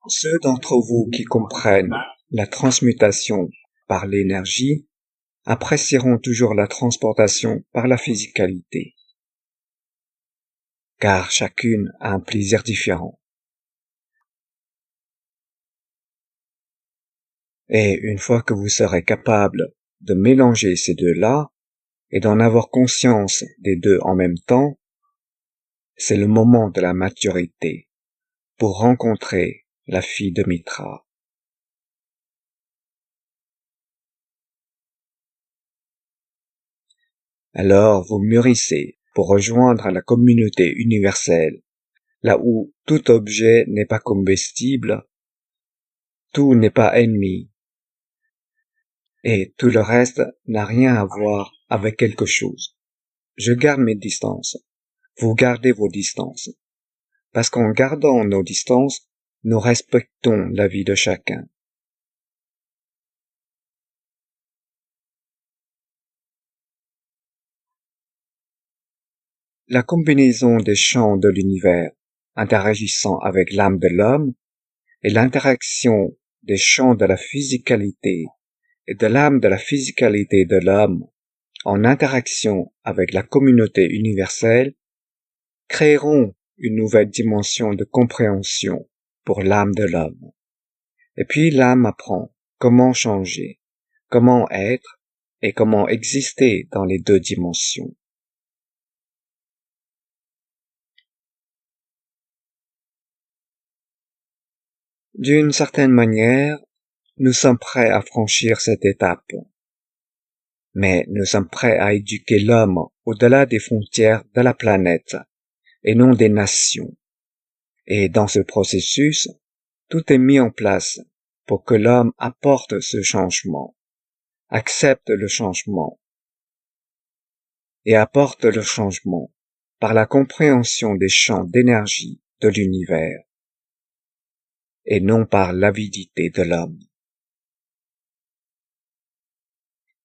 Ceux d'entre vous qui comprennent la transmutation par l'énergie apprécieront toujours la transportation par la physicalité, car chacune a un plaisir différent. Et une fois que vous serez capable de mélanger ces deux-là et d'en avoir conscience des deux en même temps, c'est le moment de la maturité pour rencontrer la fille de Mitra. Alors vous mûrissez pour rejoindre la communauté universelle, là où tout objet n'est pas combustible, tout n'est pas ennemi, et tout le reste n'a rien à voir avec quelque chose. Je garde mes distances, vous gardez vos distances, parce qu'en gardant nos distances, nous respectons la vie de chacun. La combinaison des champs de l'univers interagissant avec l'âme de l'homme et l'interaction des champs de la physicalité et de l'âme de la physicalité de l'homme en interaction avec la communauté universelle créeront une nouvelle dimension de compréhension pour l'âme de l'homme. Et puis l'âme apprend comment changer, comment être et comment exister dans les deux dimensions. D'une certaine manière, nous sommes prêts à franchir cette étape. Mais nous sommes prêts à éduquer l'homme au-delà des frontières de la planète et non des nations. Et dans ce processus, tout est mis en place pour que l'homme apporte ce changement, accepte le changement et apporte le changement par la compréhension des champs d'énergie de l'univers et non par l'avidité de l'homme.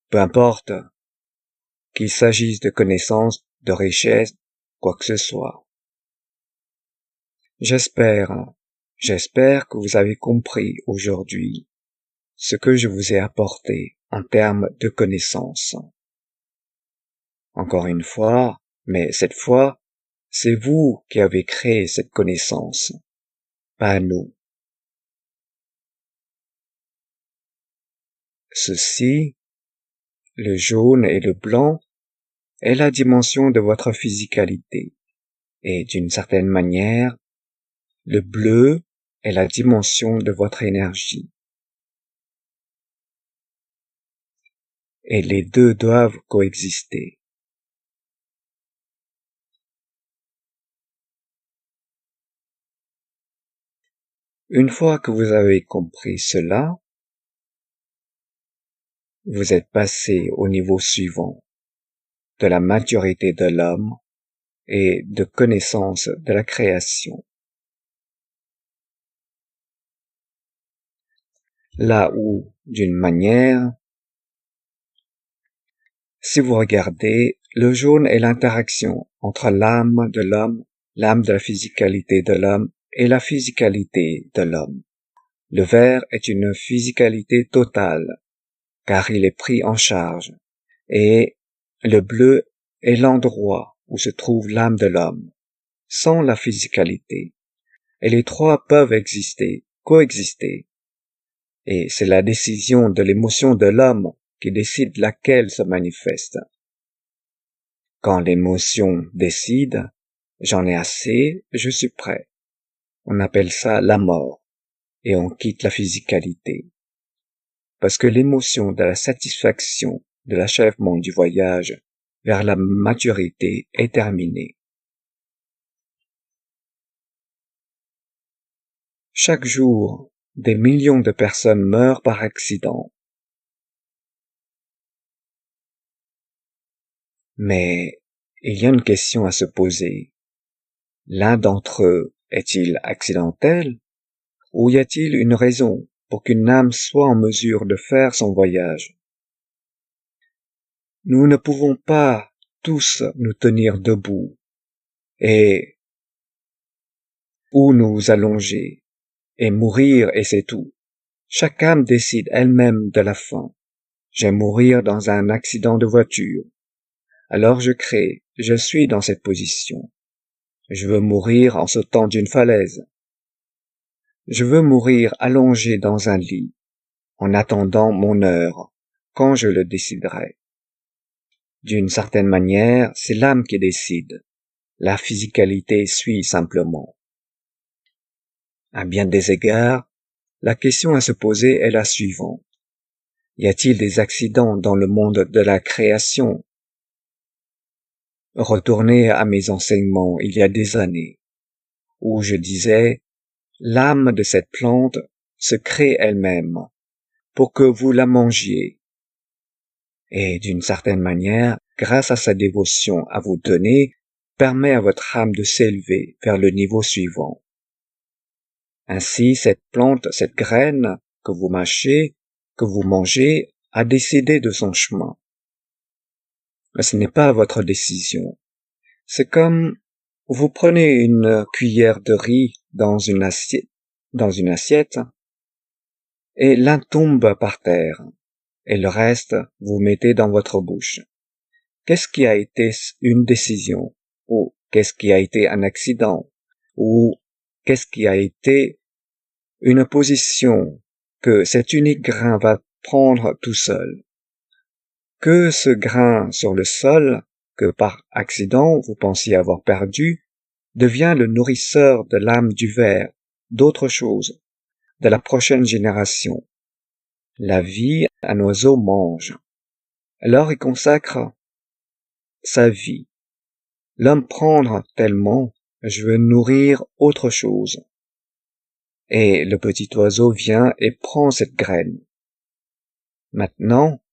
Peu importe qu'il s'agisse de connaissances, de richesses, quoi que ce soit. J'espère que vous avez compris aujourd'hui ce que je vous ai apporté en termes de connaissances. Encore une fois, mais cette fois, c'est vous qui avez créé cette connaissance, pas nous. Ceci, le jaune et le blanc, est la dimension de votre physicalité. Et d'une certaine manière, le bleu est la dimension de votre énergie. Et les deux doivent coexister. Une fois que vous avez compris cela, vous êtes passé au niveau suivant de la maturité de l'homme et de connaissance de la création. Là où, d'une manière, si vous regardez, le jaune est l'interaction entre l'âme de l'homme, l'âme de la physicalité de l'homme et la physicalité de l'homme. Le vert est une physicalité totale, car il est pris en charge, et le bleu est l'endroit où se trouve l'âme de l'homme, sans la physicalité. Et les trois peuvent exister, coexister. Et c'est la décision de l'émotion de l'homme qui décide laquelle se manifeste. Quand l'émotion décide, j'en ai assez, je suis prêt. on appelle ça la mort, et on quitte la physicalité. Parce que l'émotion de la satisfaction de l'achèvement du voyage vers la maturité est terminée. Chaque jour, des millions de personnes meurent par accident. Mais il y a une question à se poser. L'un d'entre eux est-il accidentel ou y a-t-il une raison pour qu'une âme soit en mesure de faire son voyage? Nous ne pouvons pas tous nous tenir debout et ou nous allonger et mourir et c'est tout. Chaque âme décide elle-même de la fin. J'aime mourir dans un accident de voiture. Alors je crée, je suis dans cette position. Je veux mourir en sautant d'une falaise. Je veux mourir allongé dans un lit, en attendant mon heure, quand je le déciderai. D'une certaine manière, c'est l'âme qui décide. La physicalité suit simplement. À bien des égards, la question à se poser est la suivante. Y a-t-il des accidents dans le monde de la création? Retournez à mes enseignements il y a des années, où je disais, l'âme de cette plante se crée elle-même pour que vous la mangiez. Et d'une certaine manière, grâce à sa dévotion à vous donner, permet à votre âme de s'élever vers le niveau suivant. Ainsi, cette plante, cette graine que vous mâchez, que vous mangez, a décidé de son chemin. Mais ce n'est pas votre décision. C'est comme vous prenez une cuillère de riz dans une assiette, et l'un tombe par terre, et le reste vous mettez dans votre bouche. Qu'est-ce qui a été une décision? Ou qu'est-ce qui a été un accident? Ou qu'est-ce qui a été une position que cet unique grain va prendre tout seul? Que ce grain sur le sol, que par accident vous pensiez avoir perdu, devient le nourrisseur de l'âme du ver, d'autre chose, de la prochaine génération. La vie, un oiseau mange. Alors il consacre sa vie. L'homme prendre tellement, je veux nourrir autre chose. Et le petit oiseau vient et prend cette graine. Maintenant,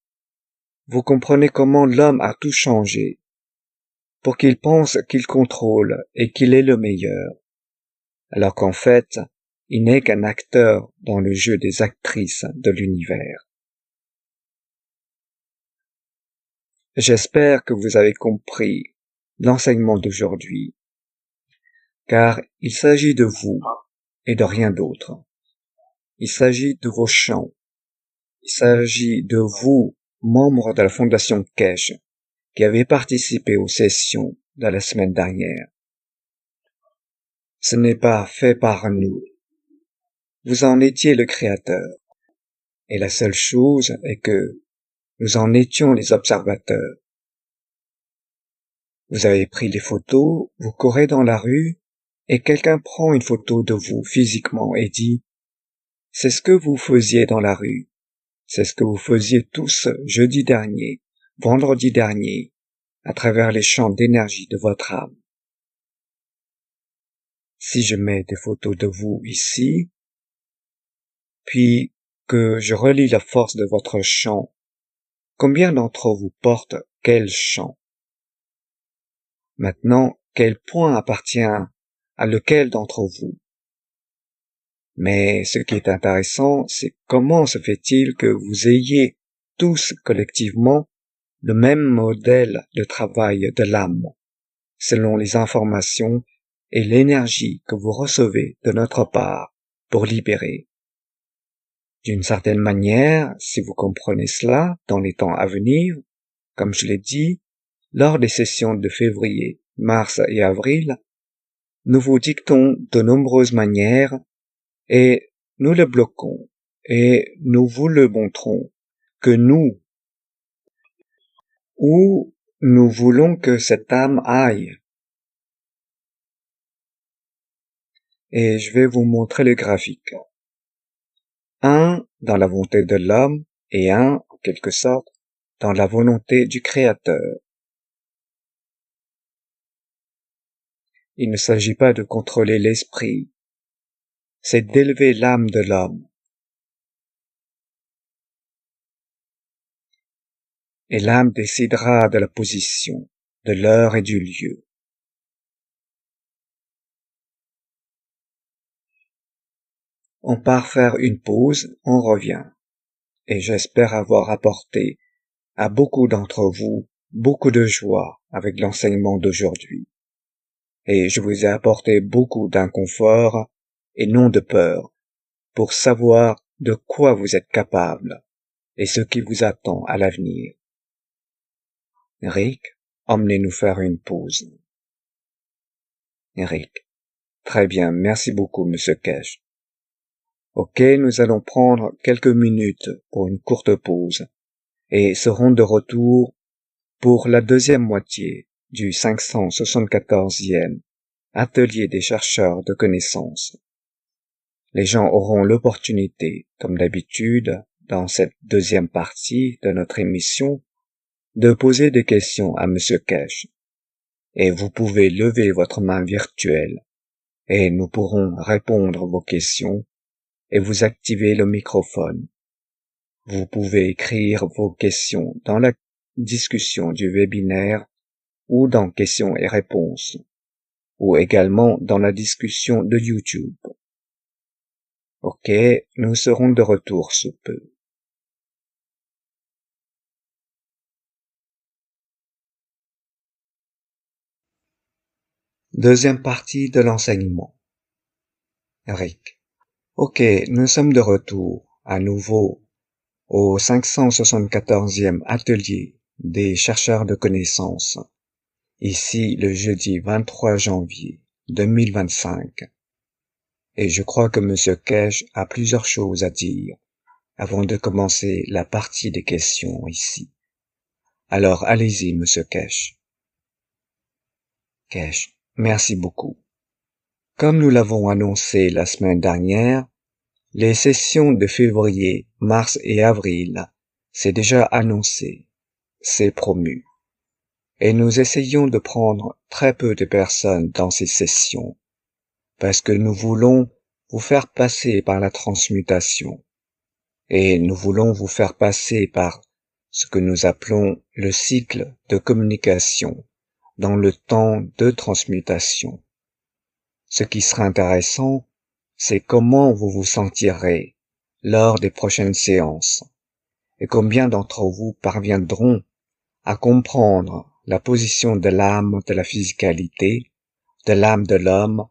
vous comprenez comment l'homme a tout changé, pour qu'il pense qu'il contrôle et qu'il est le meilleur, alors qu'en fait, il n'est qu'un acteur dans le jeu des actrices de l'univers. J'espère que vous avez compris l'enseignement d'aujourd'hui, car il s'agit de vous et de rien d'autre. Il s'agit de vos chants. Il s'agit de vous, membres de la Fondation Kesh, qui avez participé aux sessions de la semaine dernière. Ce n'est pas fait par nous. Vous en étiez le créateur. Et la seule chose est que nous en étions les observateurs. Vous avez pris des photos, vous courez dans la rue, et quelqu'un prend une photo de vous physiquement et dit « C'est ce que vous faisiez dans la rue. C'est ce que vous faisiez tous jeudi dernier, vendredi dernier, à travers les champs d'énergie de votre âme. » Si je mets des photos de vous ici, puis que je relis la force de votre chant, combien d'entre vous portent quel chant? Maintenant, quel point appartient à lequel d'entre vous? Mais ce qui est intéressant, c'est comment se fait-il que vous ayez tous collectivement le même modèle de travail de l'âme, selon les informations et l'énergie que vous recevez de notre part pour libérer. D'une certaine manière, si vous comprenez cela dans les temps à venir, comme je l'ai dit, lors des sessions de février, mars et avril, nous vous dictons de nombreuses manières et nous le bloquons et nous vous le montrons que où nous voulons que cette âme aille. et je vais vous montrer le graphique. Un dans la volonté de l'homme et un, en quelque sorte, dans la volonté du Créateur. Il ne s'agit pas de contrôler l'esprit, c'est d'élever l'âme de l'homme. Et l'âme décidera de la position, de l'heure et du lieu. On part faire une pause, on revient. Et j'espère avoir apporté à beaucoup d'entre vous beaucoup de joie avec l'enseignement d'aujourd'hui. Et je vous ai apporté beaucoup d'inconfort et non de peur pour savoir de quoi vous êtes capable et ce qui vous attend à l'avenir. Rick, emmenez-nous faire une pause. Rick, très bien, merci beaucoup, Monsieur Cash. Ok, nous allons prendre quelques minutes pour une courte pause et serons de retour pour la deuxième moitié du 574e Atelier des chercheurs de connaissances. Les gens auront l'opportunité, comme d'habitude, dans cette deuxième partie de notre émission, de poser des questions à Monsieur Cash. Et vous pouvez lever votre main virtuelle et nous pourrons répondre vos questions et vous activer le microphone. Vous pouvez écrire vos questions dans la discussion du webinaire ou dans questions et réponses, ou également dans la discussion de YouTube. Ok, nous serons de retour sous peu. Deuxième partie de l'enseignement. Rick. Ok, nous sommes de retour, à nouveau, au 574e atelier des chercheurs de connaissances, ici le jeudi 23 janvier 2025. Et je crois que Monsieur Cash a plusieurs choses à dire avant de commencer la partie des questions ici. Alors allez-y, Monsieur Cash. Cash, merci beaucoup. Comme nous l'avons annoncé la semaine dernière, les sessions de février, mars et avril, c'est déjà annoncé, c'est promu. Et nous essayons de prendre très peu de personnes dans ces sessions, parce que nous voulons vous faire passer par la transmutation, et nous voulons vous faire passer par ce que nous appelons le cycle de communication dans le temps de transmutation. Ce qui sera intéressant, c'est comment vous vous sentirez lors des prochaines séances et combien d'entre vous parviendront à comprendre la position de l'âme de la physicalité, de l'âme de l'homme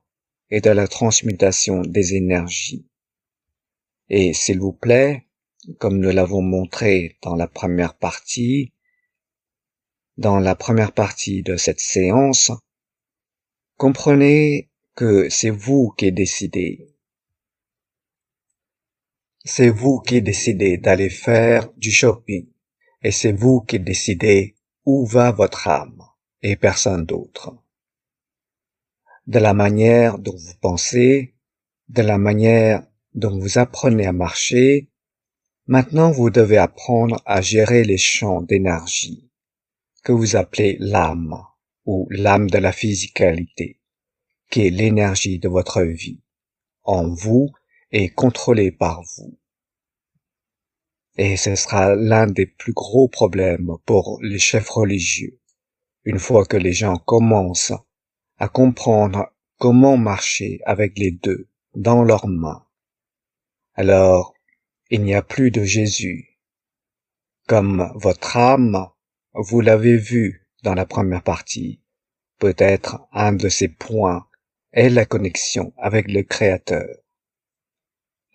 et de la transmutation des énergies. Et s'il vous plaît, comme nous l'avons montré dans la première partie de cette séance, comprenez que c'est vous qui décidez. C'est vous qui décidez d'aller faire du shopping et c'est vous qui décidez où va votre âme et personne d'autre. De la manière dont vous pensez, de la manière dont vous apprenez à marcher, maintenant vous devez apprendre à gérer les champs d'énergie que vous appelez l'âme ou l'âme de la physicalité, qui est l'énergie de votre vie, en vous et contrôlée par vous. Et ce sera l'un des plus gros problèmes pour les chefs religieux, une fois que les gens commencent à comprendre comment marcher avec les deux dans leurs mains. Alors, il n'y a plus de Jésus. Comme votre âme, vous l'avez vu dans la première partie, peut-être un de ces points est la connexion avec le Créateur.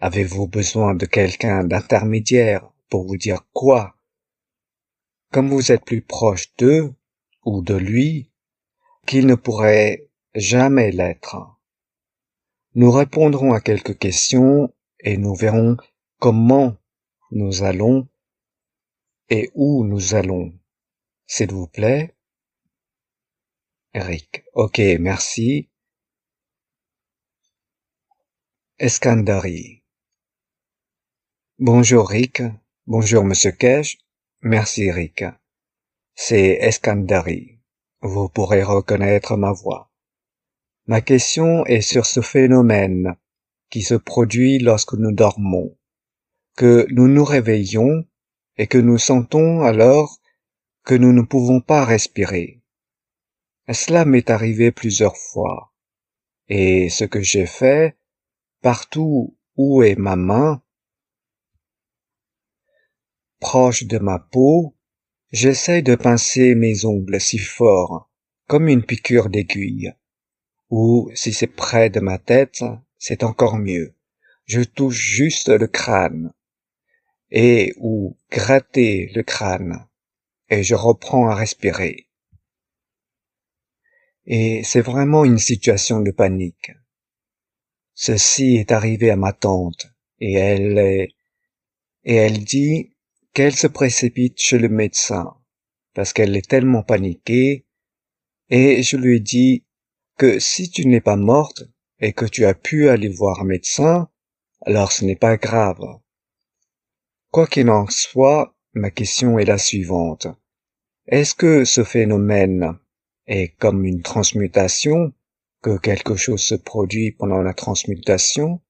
Avez-vous besoin de quelqu'un d'intermédiaire pour vous dire quoi? Comme vous êtes plus proche d'eux ou de lui, qu'il ne pourrait jamais l'être. Nous répondrons à quelques questions et nous verrons comment nous allons et où nous allons. S'il vous plaît. Eric. Ok, merci. Eskandari. Bonjour Rick. Bonjour Monsieur Kesh. Merci Rick. C'est Eskandari. Vous pourrez reconnaître ma voix. Ma question est sur ce phénomène qui se produit lorsque nous dormons, que nous nous réveillons et que nous sentons alors que nous ne pouvons pas respirer. Cela m'est arrivé plusieurs fois, et ce que j'ai fait, partout où est ma main, proche de ma peau, j'essaie de pincer mes ongles si fort, comme une piqûre d'aiguille, ou si c'est près de ma tête, c'est encore mieux. Je touche juste le crâne, et ou gratter le crâne, et je reprends à respirer. Et c'est vraiment une situation de panique. Ceci est arrivé à ma tante, et elle dit qu'elle se précipite chez le médecin, parce qu'elle est tellement paniquée, et je lui dis que si tu n'es pas morte, et que tu as pu aller voir un médecin, alors ce n'est pas grave. Quoi qu'il en soit, ma question est la suivante. Est-ce que ce phénomène est comme une transmutation, que quelque chose se produit pendant la transmutation?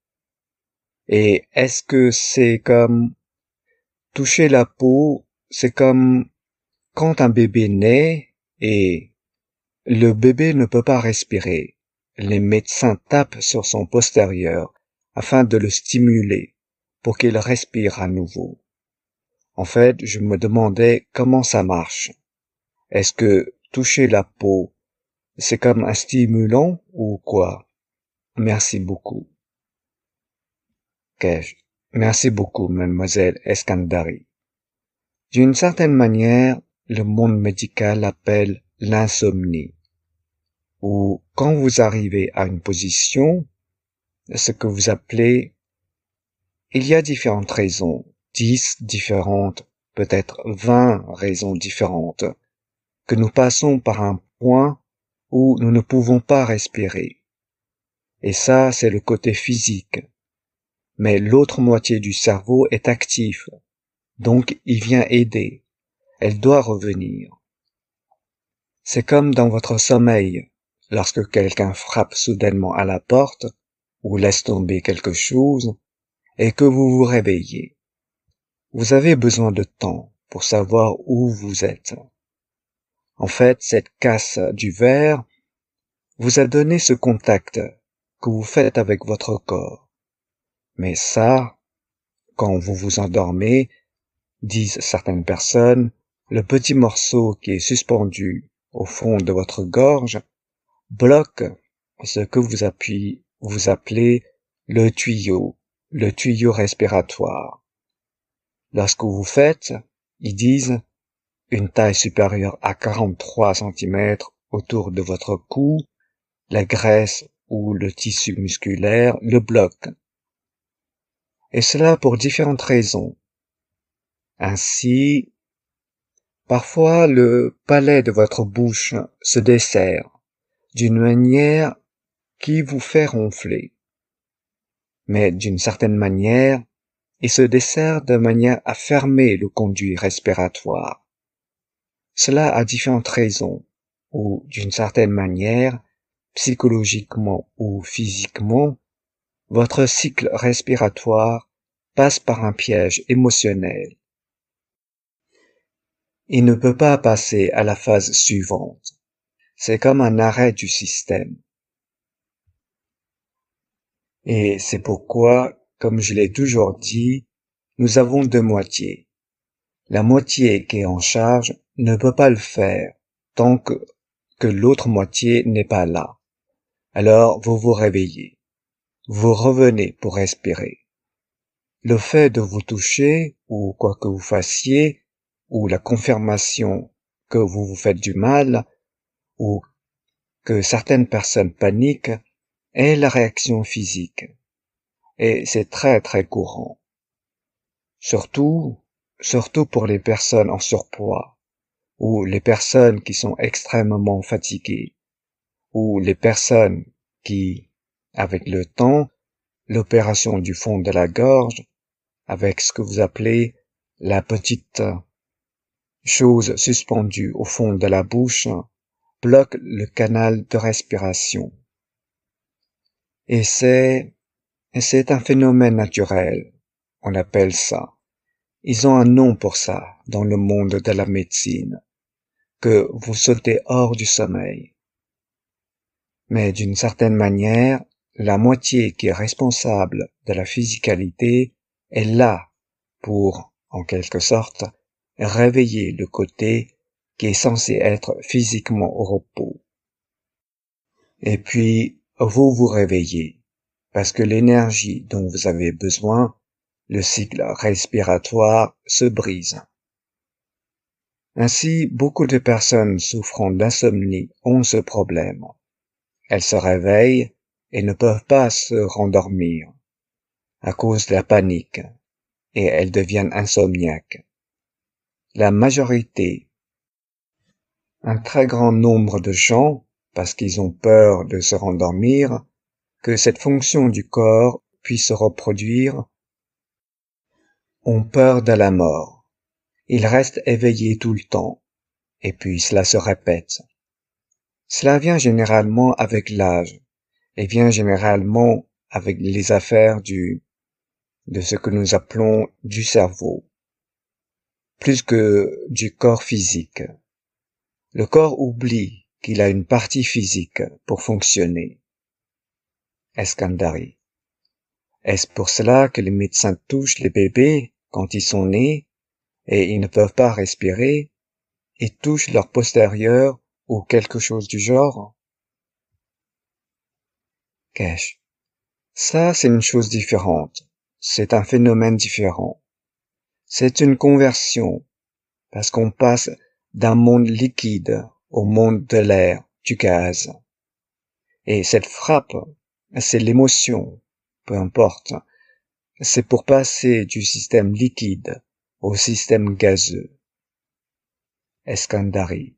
Et est-ce que c'est comme toucher la peau, c'est comme quand un bébé naît et le bébé ne peut pas respirer. Les médecins tapent sur son postérieur afin de le stimuler pour qu'il respire à nouveau. En fait, je me demandais comment ça marche. Est-ce que toucher la peau, c'est comme un stimulant ou quoi? Merci beaucoup. Merci beaucoup, mademoiselle Eskandari. D'une certaine manière, le monde médical l'appelle l'insomnie, ou quand vous arrivez à une position, ce que vous appelez, il y a différentes raisons, 10 différentes, peut-être 20 raisons différentes, que nous passons par un point où nous ne pouvons pas respirer. Et ça, c'est le côté physique. Mais l'autre moitié du cerveau est actif, donc il vient aider. Elle doit revenir. C'est comme dans votre sommeil, lorsque quelqu'un frappe soudainement à la porte, ou laisse tomber quelque chose, et que vous vous réveillez. Vous avez besoin de temps pour savoir où vous êtes. En fait, cette casse du verre vous a donné ce contact que vous faites avec votre corps. Mais ça, quand vous vous endormez, disent certaines personnes, le petit morceau qui est suspendu au fond de votre gorge bloque ce que vous appelez le tuyau respiratoire. Lorsque vous faites, ils disent, une taille supérieure à 43 cm autour de votre cou, la graisse ou le tissu musculaire le bloque. Et cela pour différentes raisons. Ainsi, parfois le palais de votre bouche se desserre d'une manière qui vous fait ronfler. Mais d'une certaine manière, il se desserre de manière à fermer le conduit respiratoire. Cela a différentes raisons, ou d'une certaine manière, psychologiquement ou physiquement, votre cycle respiratoire passe par un piège émotionnel. Il ne peut pas passer à la phase suivante. C'est comme un arrêt du système. Et c'est pourquoi, comme je l'ai toujours dit, nous avons deux moitiés. La moitié qui est en charge ne peut pas le faire tant que l'autre moitié n'est pas là. Alors vous vous réveillez. Vous revenez pour respirer. Le fait de vous toucher, ou quoi que vous fassiez, ou la confirmation que vous vous faites du mal, ou que certaines personnes paniquent, est la réaction physique. Et c'est très très courant. Surtout pour les personnes en surpoids, ou les personnes qui sont extrêmement fatiguées, ou les personnes qui, avec le temps, l'opération du fond de la gorge, avec ce que vous appelez la petite chose suspendue au fond de la bouche, bloque le canal de respiration. Et c'est un phénomène naturel, on appelle ça. Ils ont un nom pour ça dans le monde de la médecine, que vous sautez hors du sommeil. Mais d'une certaine manière, la moitié qui est responsable de la physicalité est là pour, en quelque sorte, réveiller le côté qui est censé être physiquement au repos. Et puis, vous vous réveillez, parce que l'énergie dont vous avez besoin, le cycle respiratoire, se brise. Ainsi, beaucoup de personnes souffrant d'insomnie ont ce problème. Elles se réveillent et ne peuvent pas se rendormir à cause de la panique, et elles deviennent insomniaques. La majorité, un très grand nombre de gens, parce qu'ils ont peur de se rendormir, que cette fonction du corps puisse se reproduire, ont peur de la mort. Ils restent éveillés tout le temps, et puis cela se répète. Cela vient généralement avec l'âge, et vient généralement avec les affaires de ce que nous appelons du cerveau, plus que du corps physique. Le corps oublie qu'il a une partie physique pour fonctionner. Eskandari. Est-ce pour cela que les médecins touchent les bébés quand ils sont nés et ils ne peuvent pas respirer et touchent leur postérieur ou quelque chose du genre? Kesh. Ça, c'est une chose différente. C'est un phénomène différent. C'est une conversion, parce qu'on passe d'un monde liquide au monde de l'air, du gaz. Et cette frappe, c'est l'émotion, peu importe. C'est pour passer du système liquide au système gazeux. Eskandari.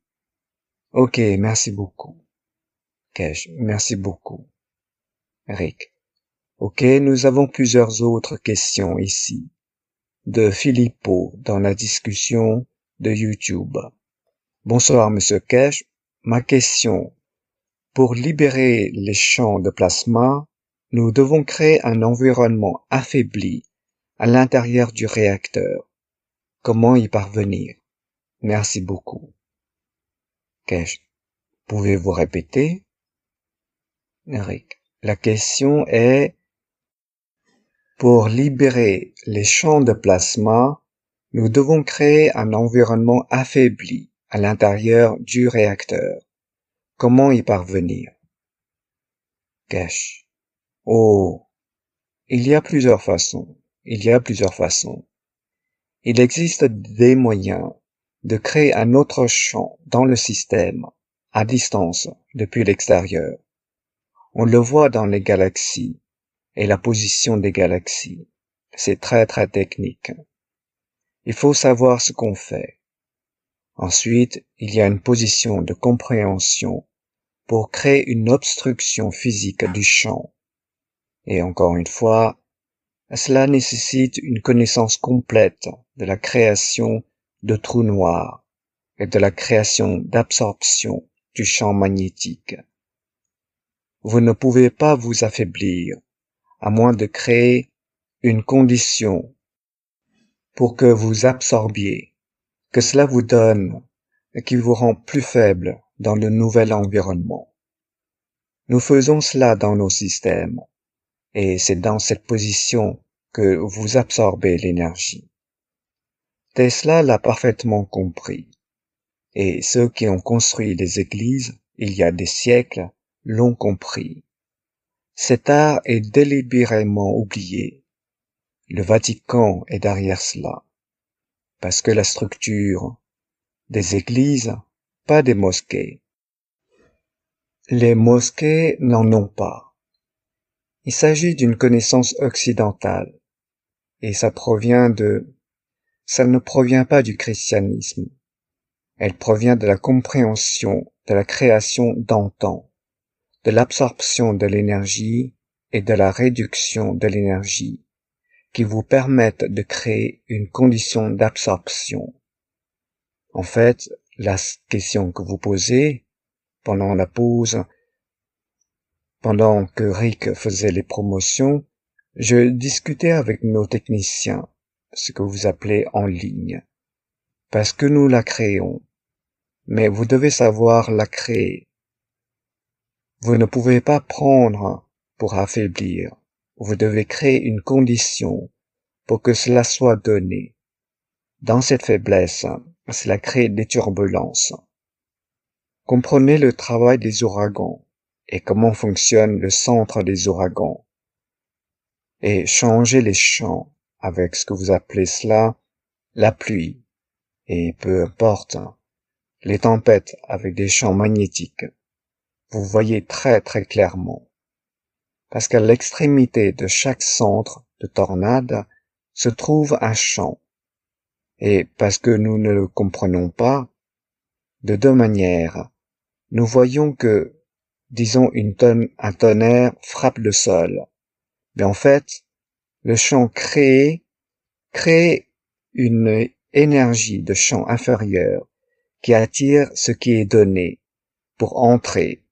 Ok, merci beaucoup. Kesh, merci beaucoup. Rick. Ok, nous avons plusieurs autres questions ici. De Filippo dans la discussion de YouTube. Bonsoir, Monsieur Kesh. Ma question. Pour libérer les champs de plasma, nous devons créer un environnement affaibli à l'intérieur du réacteur. Comment y parvenir? Merci beaucoup. Kesh. Pouvez-vous répéter? Eric. La question est, pour libérer les champs de plasma, nous devons créer un environnement affaibli à l'intérieur du réacteur. Comment y parvenir? Kesh. Oh, il y a plusieurs façons. Il existe des moyens de créer un autre champ dans le système, à distance, depuis l'extérieur. On le voit dans les galaxies et la position des galaxies. C'est très très technique. Il faut savoir ce qu'on fait. Ensuite, il y a une position de compréhension pour créer une obstruction physique du champ. Et encore une fois, cela nécessite une connaissance complète de la création de trous noirs et de la création d'absorption du champ magnétique. Vous ne pouvez pas vous affaiblir, à moins de créer une condition pour que vous absorbiez, que cela vous donne et qui vous rend plus faible dans le nouvel environnement. Nous faisons cela dans nos systèmes, et c'est dans cette position que vous absorbez l'énergie. Tesla l'a parfaitement compris, et ceux qui ont construit les églises il y a des siècles l'ont compris. Cet art est délibérément oublié. Le Vatican est derrière cela, parce que la structure des églises, pas des mosquées. Les mosquées n'en ont pas. Il s'agit d'une connaissance occidentale, et ça ne provient pas du christianisme. Elle provient de la compréhension de la création d'antan, de l'absorption de l'énergie et de la réduction de l'énergie qui vous permettent de créer une condition d'absorption. En fait, la question que vous posez pendant la pause, pendant que Rick faisait les promotions, je discutais avec nos techniciens, ce que vous appelez en ligne, parce que nous la créons. Mais vous devez savoir la créer. Vous ne pouvez pas prendre pour affaiblir. Vous devez créer une condition pour que cela soit donné. Dans cette faiblesse, cela crée des turbulences. Comprenez le travail des ouragans et comment fonctionne le centre des ouragans. Et changez les champs avec ce que vous appelez cela la pluie. Et peu importe, les tempêtes avec des champs magnétiques. Vous voyez très très clairement. Parce qu'à l'extrémité de chaque centre de tornade se trouve un champ. Et parce que nous ne le comprenons pas, de deux manières, nous voyons que, disons, un tonnerre frappe le sol. Mais en fait, le champ crée une énergie de champ inférieur qui attire ce qui est donné pour entrer.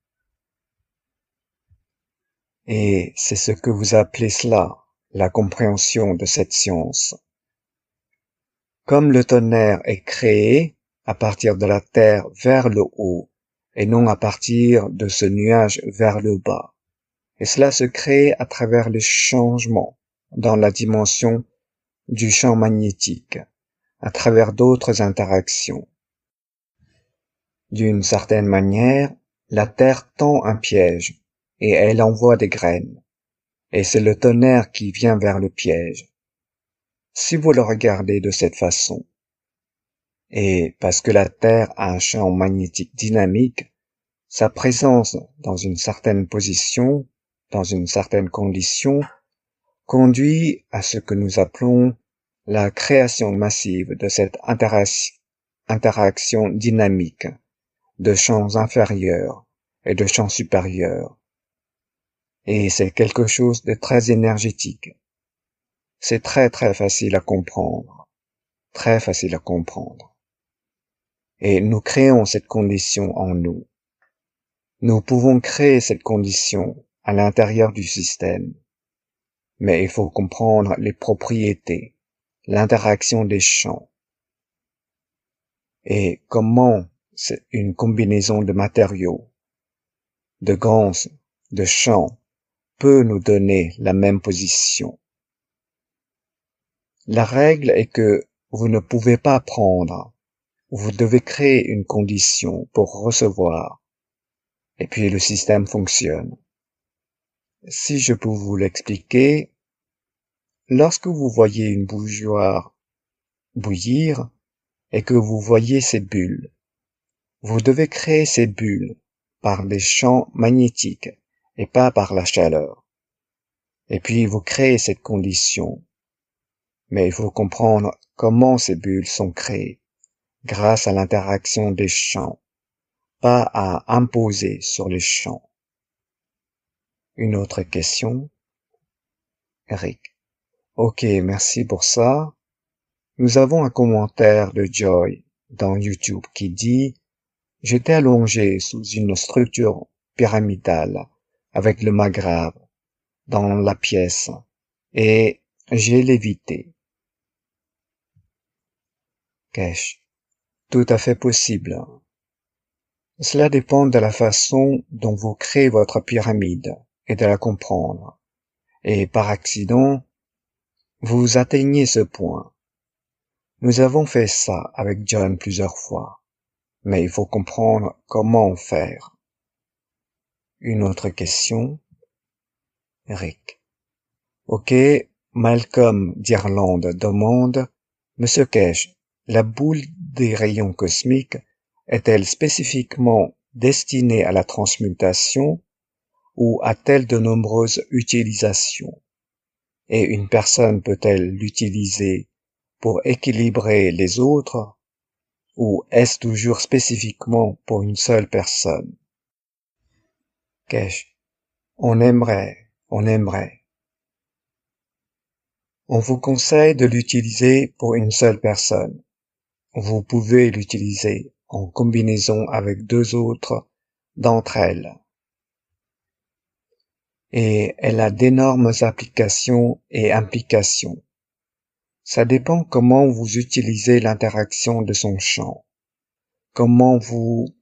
Et c'est ce que vous appelez cela, la compréhension de cette science. Comme le tonnerre est créé à partir de la terre vers le haut, et non à partir de ce nuage vers le bas. Et cela se crée à travers les changements dans la dimension du champ magnétique, à travers d'autres interactions. D'une certaine manière, la Terre tend un piège, et elle envoie des graines. Et c'est le tonnerre qui vient vers le piège. Si vous le regardez de cette façon, et parce que la Terre a un champ magnétique dynamique, sa présence dans une certaine position, dans une certaine condition, conduit à ce que nous appelons la création massive de cette interaction dynamique de champs inférieurs et de champs supérieurs. Et c'est quelque chose de très énergétique. C'est très très facile à comprendre. Très facile à comprendre. Et nous créons cette condition en nous. Nous pouvons créer cette condition à l'intérieur du système. Mais il faut comprendre les propriétés, l'interaction des champs. Et comment une combinaison de matériaux, de ganses, de champs peut nous donner la même position. La règle est que vous ne pouvez pas prendre. Vous devez créer une condition pour recevoir. Et puis le système fonctionne. Si je peux vous l'expliquer, lorsque vous voyez une bouilloire bouillir et que vous voyez ces bulles, vous devez créer ces bulles par des champs magnétiques et pas par la chaleur. Et puis vous créez cette condition. Mais il faut comprendre comment ces bulles sont créées, grâce à l'interaction des champs, pas à imposer sur les champs. Une autre question? Eric. Ok, merci pour ça. Nous avons un commentaire de Joy dans YouTube qui dit « J'étais allongé sous une structure pyramidale avec le Maghreb dans la pièce et j'ai lévité. » Kesh. Tout à fait possible. Cela dépend de la façon dont vous créez votre pyramide et de la comprendre. Et par accident, vous atteignez ce point. Nous avons fait ça avec John plusieurs fois, mais il faut comprendre comment faire. Une autre question? Rick. Ok, Malcolm d'Irlande demande, Monsieur Kesh, la boule des rayons cosmiques est-elle spécifiquement destinée à la transmutation ou a-t-elle de nombreuses utilisations? Et une personne peut-elle l'utiliser pour équilibrer les autres ou est-ce toujours spécifiquement pour une seule personne? Kesh, on aimerait on aimerait. On vous conseille de l'utiliser pour une seule personne. Vous pouvez l'utiliser en combinaison avec deux autres d'entre elles. Et elle a d'énormes applications et implications. Ça dépend comment vous utilisez l'interaction de son champ, comment vous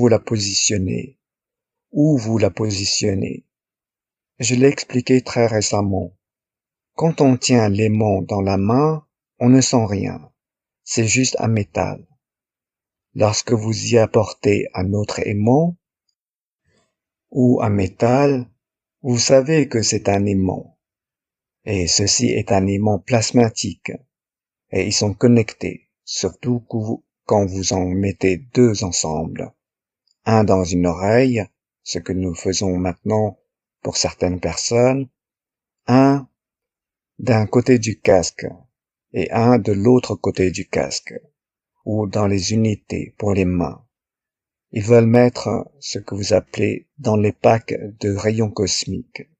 la positionnez, où vous la positionnez. Je l'ai expliqué très récemment. Quand on tient l'aimant dans la main, on ne sent rien. C'est juste un métal. Lorsque vous y apportez un autre aimant ou un métal, vous savez que c'est un aimant. Et ceci est un aimant plasmatique. Et ils sont connectés, surtout quand vous en mettez deux ensemble. Un dans une oreille, ce que nous faisons maintenant pour certaines personnes, un d'un côté du casque et un de l'autre côté du casque, ou dans les unités pour les mains. Ils veulent mettre ce que vous appelez dans les packs de rayons cosmiques.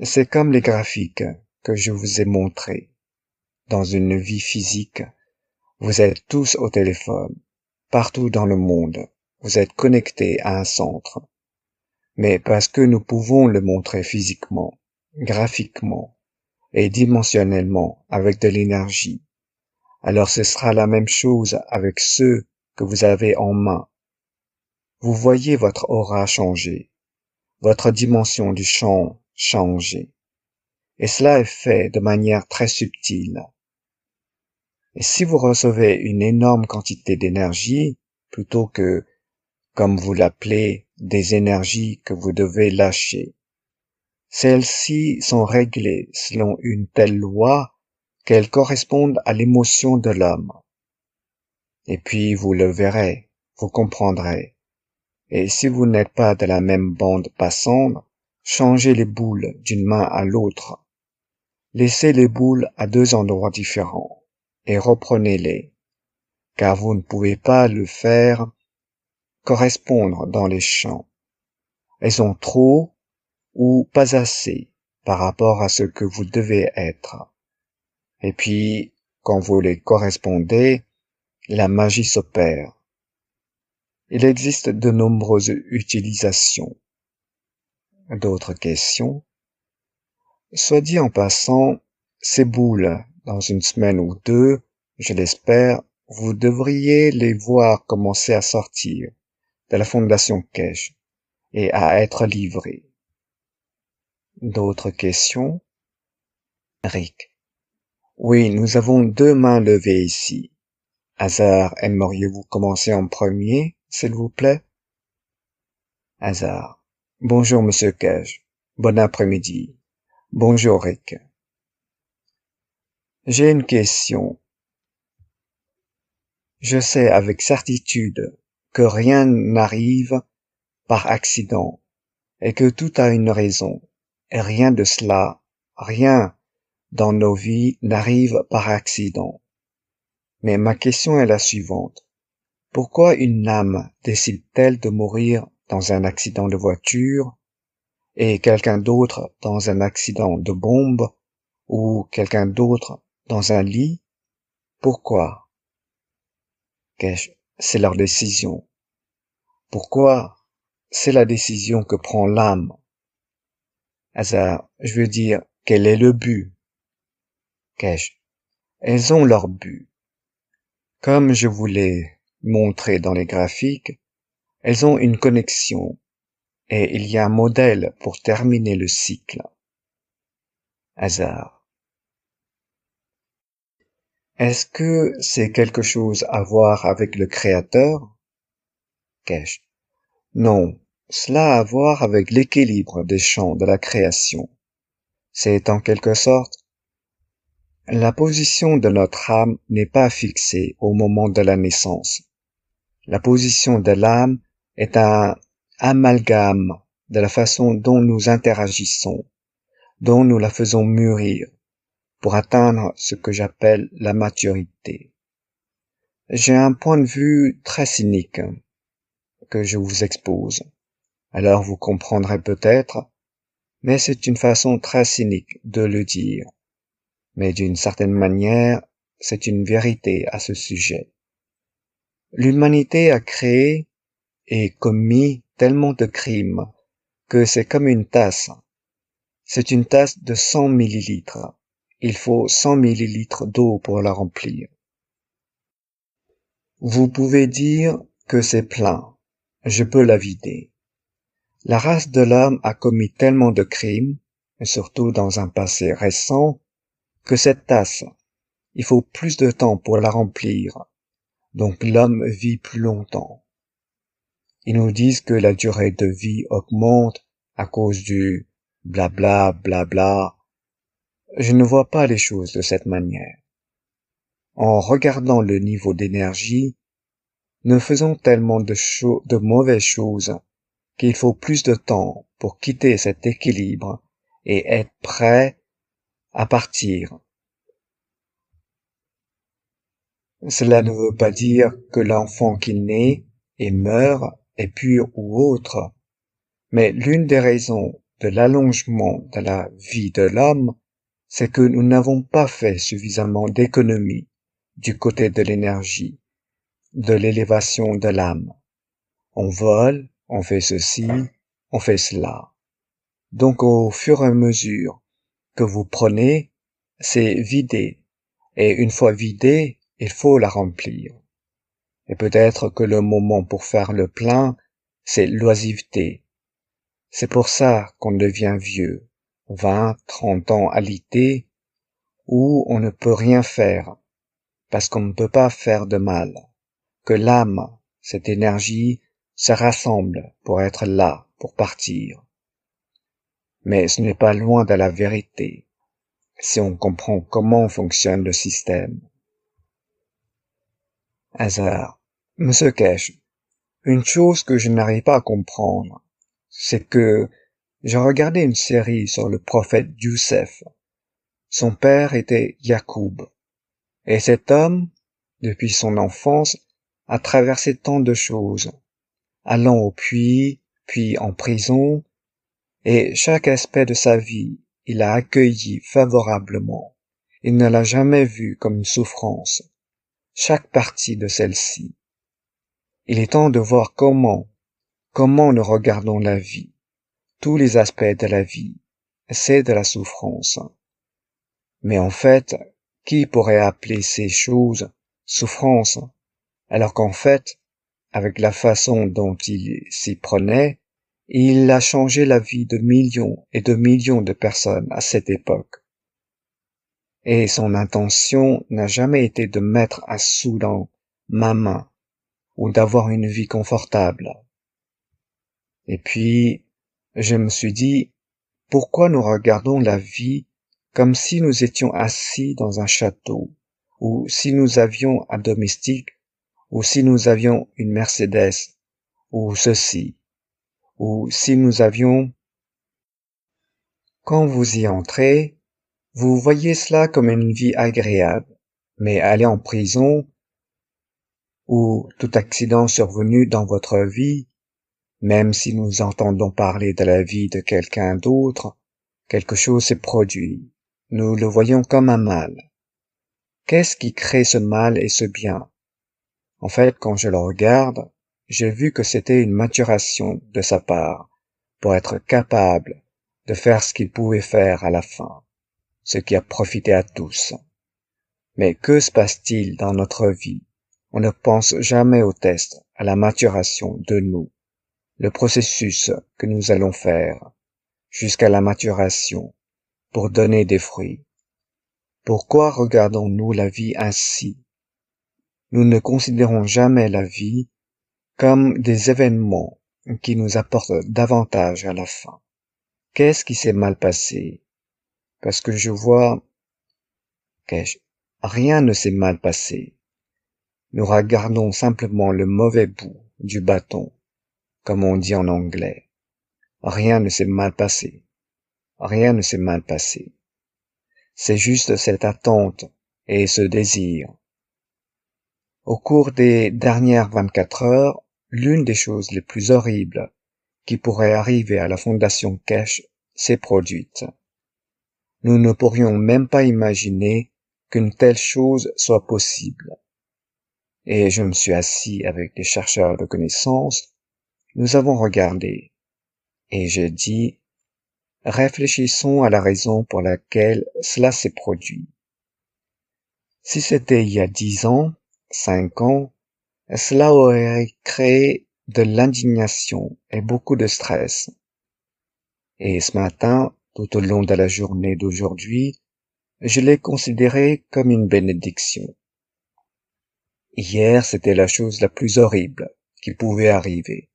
C'est comme les graphiques que je vous ai montrés. Dans une vie physique, vous êtes tous au téléphone, partout dans le monde, vous êtes connectés à un centre. Mais parce que nous pouvons le montrer physiquement, graphiquement et dimensionnellement avec de l'énergie, alors ce sera la même chose avec ceux que vous avez en main. Vous voyez votre aura changer, votre dimension du champ changer. Et cela est fait de manière très subtile. Et si vous recevez une énorme quantité d'énergie, plutôt que, comme vous l'appelez, des énergies que vous devez lâcher, celles-ci sont réglées selon une telle loi qu'elles correspondent à l'émotion de l'homme. Et puis vous le verrez, vous comprendrez. Et si vous n'êtes pas de la même bande passante, changez les boules d'une main à l'autre. Laissez les boules à deux endroits différents et reprenez-les, car vous ne pouvez pas le faire correspondre dans les champs. Elles ont trop ou pas assez par rapport à ce que vous devez être. Et puis, quand vous les correspondez, la magie s'opère. Il existe de nombreuses utilisations. D'autres questions? Soit dit en passant, ces boules, dans une semaine ou deux, je l'espère, vous devriez les voir commencer à sortir de la Fondation Keshe et à être livrées. D'autres questions? Rick. Oui, nous avons deux mains levées ici. Hasard, aimeriez-vous commencer en premier, s'il vous plaît? Hasard. Bonjour, monsieur Keshe. Bon après-midi. Bonjour, Rick. J'ai une question. Je sais avec certitude que rien n'arrive par accident et que tout a une raison. Et rien de cela, rien dans nos vies n'arrive par accident. Mais ma question est la suivante. Pourquoi une âme décide-t-elle de mourir dans un accident de voiture et quelqu'un d'autre dans un accident de bombe ou quelqu'un d'autre dans un lit? Pourquoi? C'est leur décision. Pourquoi? C'est la décision que prend l'âme. Hasard, je veux dire, quel est le but? Elles ont leur but. Comme je vous l'ai montré dans les graphiques, elles ont une connexion et il y a un modèle pour terminer le cycle. Hasard. Est-ce que c'est quelque chose à voir avec le Créateur? Non, cela a à voir avec l'équilibre des champs de la création. C'est en quelque sorte, la position de notre âme n'est pas fixée au moment de la naissance. La position de l'âme est un amalgame de la façon dont nous interagissons, dont nous la faisons mûrir pour atteindre ce que j'appelle la maturité. J'ai un point de vue très cynique que je vous expose. Alors vous comprendrez peut-être, mais c'est une façon très cynique de le dire. Mais d'une certaine manière, c'est une vérité à ce sujet. L'humanité a créé et commis tellement de crimes que c'est comme une tasse. C'est une tasse de 100 millilitres. Il faut 100 millilitres d'eau pour la remplir. Vous pouvez dire que c'est plein. Je peux la vider. La race de l'homme a commis tellement de crimes, et surtout dans un passé récent, que cette tasse, il faut plus de temps pour la remplir. Donc l'homme vit plus longtemps. Ils nous disent que la durée de vie augmente à cause du blabla, blabla. Je ne vois pas les choses de cette manière. En regardant le niveau d'énergie, nous faisons tellement de mauvaises choses qu'il faut plus de temps pour quitter cet équilibre et être prêt à partir. Cela ne veut pas dire que l'enfant qui naît et meurt est pur ou autre, mais l'une des raisons de l'allongement de la vie de l'homme, c'est que nous n'avons pas fait suffisamment d'économies du côté de l'énergie, de l'élévation de l'âme. On vole, on fait ceci, on fait cela. Donc au fur et à mesure que vous prenez, c'est vidé. Et une fois vidé, il faut la remplir. Et peut-être que le moment pour faire le plein, c'est l'oisiveté. C'est pour ça qu'on devient vieux, 20, 30 ans alité, où on ne peut rien faire, parce qu'on ne peut pas faire de mal, que l'âme, cette énergie, se rassemble pour être là, pour partir. Mais ce n'est pas loin de la vérité, si on comprend comment fonctionne le système. Hasard. Monsieur Cash, une chose que je n'arrive pas à comprendre, c'est que j'ai regardé une série sur le prophète Youssef. Son père était Yacoub. Et cet homme, depuis son enfance, a traversé tant de choses, allant au puits, puis en prison, et chaque aspect de sa vie, il a accueilli favorablement. Il ne l'a jamais vu comme une souffrance, chaque partie de celle-ci. Il est temps de voir comment nous regardons la vie. Tous les aspects de la vie, c'est de la souffrance. Mais en fait, qui pourrait appeler ces choses souffrance, alors qu'en fait, avec la façon dont il s'y prenait, il a changé la vie de millions et de millions de personnes à cette époque. Et son intention n'a jamais été de mettre un sou dans ma main ou d'avoir une vie confortable. Et puis, je me suis dit, pourquoi nous regardons la vie comme si nous étions assis dans un château, ou si nous avions un domestique, ou si nous avions une Mercedes, ou ceci, ou si nous avions... Quand vous y entrez, vous voyez cela comme une vie agréable, mais aller en prison, ou tout accident survenu dans votre vie, même si nous entendons parler de la vie de quelqu'un d'autre, quelque chose s'est produit. Nous le voyons comme un mal. Qu'est-ce qui crée ce mal et ce bien? En fait, quand je le regarde, j'ai vu que c'était une maturation de sa part pour être capable de faire ce qu'il pouvait faire à la fin, ce qui a profité à tous. Mais que se passe-t-il dans notre vie? On ne pense jamais au test, à la maturation de nous, le processus que nous allons faire jusqu'à la maturation pour donner des fruits. Pourquoi regardons-nous la vie ainsi? Nous ne considérons jamais la vie comme des événements qui nous apportent davantage à la fin. Qu'est-ce qui s'est mal passé? Parce que je vois que rien ne s'est mal passé. Nous regardons simplement le mauvais bout du bâton, comme on dit en anglais. Rien ne s'est mal passé. Rien ne s'est mal passé. C'est juste cette attente et ce désir. Au cours des dernières 24 heures, l'une des choses les plus horribles qui pourrait arriver à la Fondation Keshe s'est produite. Nous ne pourrions même pas imaginer qu'une telle chose soit possible. Et je me suis assis avec des chercheurs de connaissances, nous avons regardé, et j'ai dit, réfléchissons à la raison pour laquelle cela s'est produit. Si c'était il y a 10 ans, 5 ans, cela aurait créé de l'indignation et beaucoup de stress. Et ce matin, tout au long de la journée d'aujourd'hui, je l'ai considéré comme une bénédiction. Hier, c'était la chose la plus horrible qui pouvait arriver.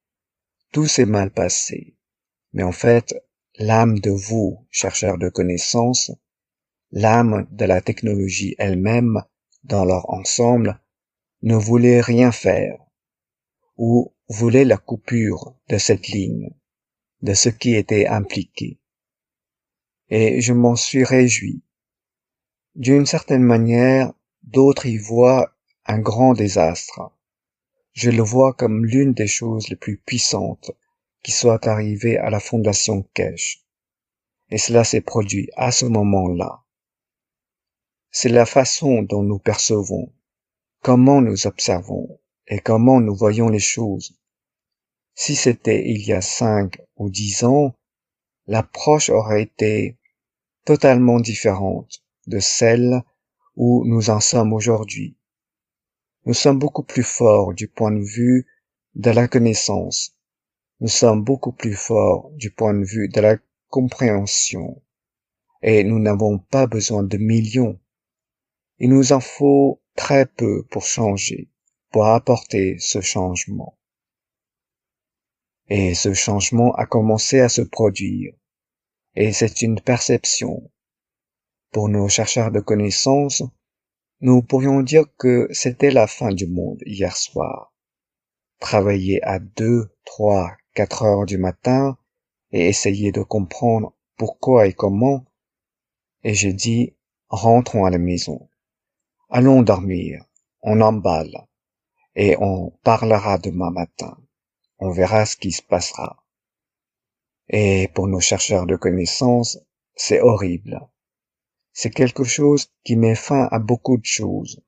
Tout s'est mal passé. Mais en fait, l'âme de vous, chercheurs de connaissances, l'âme de la technologie elle-même, dans leur ensemble, ne voulait rien faire, ou voulait la coupure de cette ligne, de ce qui était impliqué. Et je m'en suis réjoui. D'une certaine manière, d'autres y voient un grand désastre. Je le vois comme l'une des choses les plus puissantes qui soit arrivée à la Fondation Keshe. Et cela s'est produit à ce moment-là. C'est la façon dont nous percevons, comment nous observons et comment nous voyons les choses. Si c'était il y a 5 ou 10 ans, l'approche aurait été totalement différente de celle où nous en sommes aujourd'hui. Nous sommes beaucoup plus forts du point de vue de la connaissance. Nous sommes beaucoup plus forts du point de vue de la compréhension. Et nous n'avons pas besoin de millions. Il nous en faut très peu pour changer, pour apporter ce changement. Et ce changement a commencé à se produire. Et c'est une perception. Pour nos chercheurs de connaissances, nous pourrions dire que c'était la fin du monde hier soir. Travailler à 2, 3, 4 heures du matin et essayer de comprendre pourquoi et comment. Et j'ai dit, rentrons à la maison. Allons dormir, on emballe, et on parlera demain matin. On verra ce qui se passera. Et pour nos chercheurs de connaissances, c'est horrible. C'est quelque chose qui met fin à beaucoup de choses.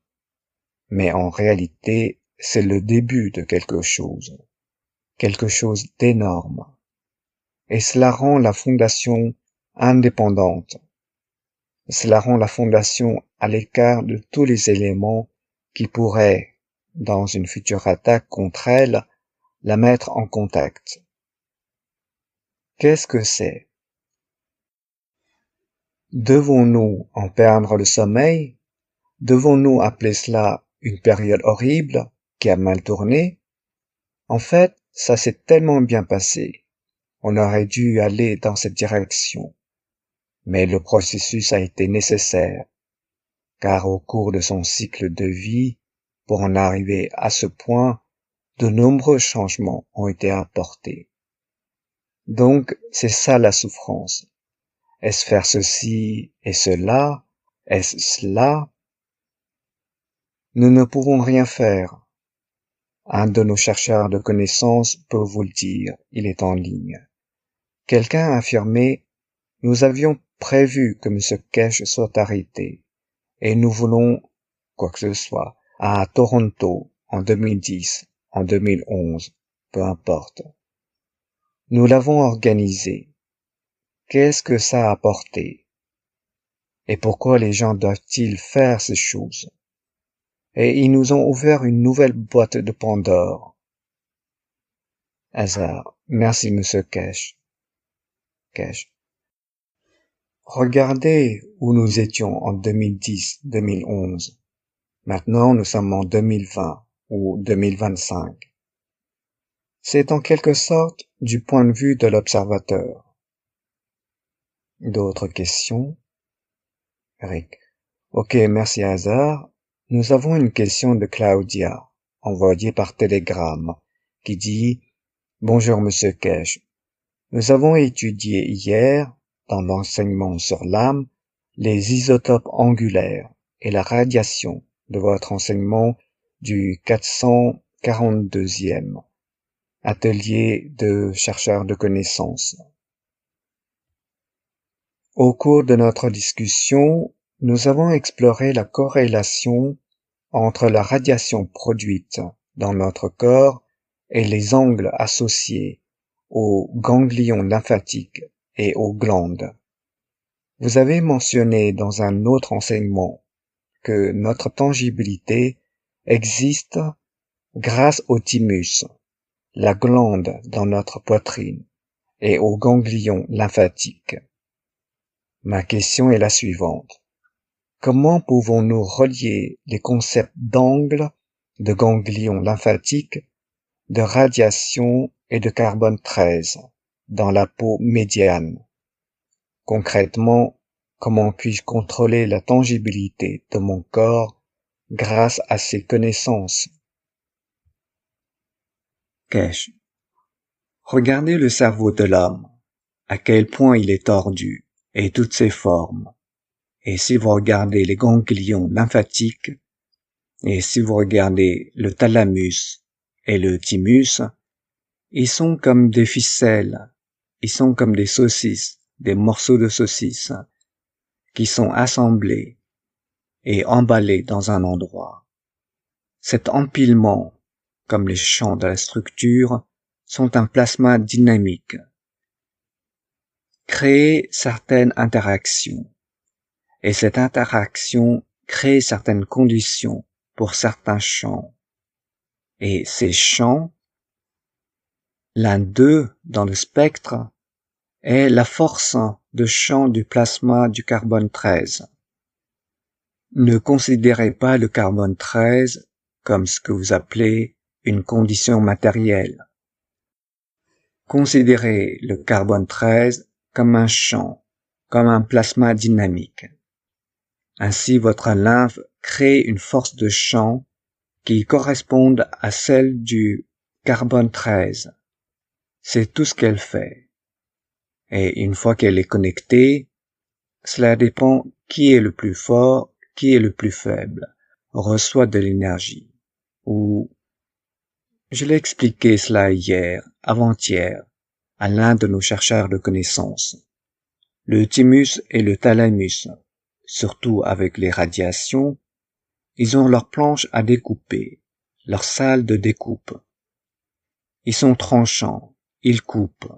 Mais en réalité, c'est le début de quelque chose d'énorme. Et cela rend la fondation indépendante. Cela rend la fondation à l'écart de tous les éléments qui pourraient, dans une future attaque contre elle, la mettre en contact. Qu'est-ce que c'est? Devons-nous en perdre le sommeil? Devons-nous appeler cela une période horrible qui a mal tourné? En fait, ça s'est tellement bien passé. On aurait dû aller dans cette direction. Mais le processus a été nécessaire, car au cours de son cycle de vie, pour en arriver à ce point, de nombreux changements ont été apportés. Donc, c'est ça la souffrance. Est-ce faire ceci et cela? Est-ce cela? Nous ne pouvons rien faire. Un de nos chercheurs de connaissances peut vous le dire, il est en ligne. Quelqu'un a affirmé, nous avions prévu que M. Keshe soit arrêté, et nous voulons, quoi que ce soit, à Toronto, en 2010, en 2011, peu importe. Nous l'avons organisé. Qu'est-ce que ça a apporté? Et pourquoi les gens doivent-ils faire ces choses? Et ils nous ont ouvert une nouvelle boîte de Pandore. Hasard. Merci, Monsieur Keshe. Regardez où nous étions en 2010-2011. Maintenant, nous sommes en 2020 ou 2025. C'est en quelque sorte du point de vue de l'observateur. D'autres questions? Eric. Ok, merci Hazard. Nous avons une question de Claudia, envoyée par télégramme, qui dit « Bonjour Monsieur Keshe. Nous avons étudié hier, dans l'enseignement sur l'âme, les isotopes angulaires et la radiation de votre enseignement du 442e. atelier de chercheurs de connaissances. Au cours de notre discussion, nous avons exploré la corrélation entre la radiation produite dans notre corps et les angles associés aux ganglions lymphatiques et aux glandes. Vous avez mentionné dans un autre enseignement que notre tangibilité existe grâce au thymus, la glande dans notre poitrine, et aux ganglions lymphatiques. Ma question est la suivante. Comment pouvons-nous relier les concepts d'angle, de ganglions lymphatiques, de radiation et de carbone 13 dans la peau médiane? Concrètement, comment puis-je contrôler la tangibilité de mon corps grâce à ces connaissances? Cache. Regardez le cerveau de l'homme, à quel point il est tordu, et toutes ses formes. Et si vous regardez les ganglions lymphatiques, et si vous regardez le thalamus et le thymus, ils sont comme des ficelles, ils sont comme des saucisses, des morceaux de saucisses, qui sont assemblés et emballés dans un endroit. Cet empilement, comme les champs de la structure, sont un plasma dynamique. Créer certaines interactions. Et cette interaction crée certaines conditions pour certains champs. Et ces champs, l'un d'eux dans le spectre, est la force de champ du plasma du carbone 13. Ne considérez pas le carbone 13 comme ce que vous appelez une condition matérielle. Considérez le carbone 13 comme un champ, comme un plasma dynamique. Ainsi, votre lymphe crée une force de champ qui corresponde à celle du carbone 13. C'est tout ce qu'elle fait. Et une fois qu'elle est connectée, cela dépend qui est le plus fort, qui est le plus faible, reçoit de l'énergie. Ou, je l'ai expliqué cela hier, avant-hier, à l'un de nos chercheurs de connaissances. Le thymus et le thalamus, surtout avec les radiations, ils ont leur planche à découper, leur salle de découpe. Ils sont tranchants, ils coupent.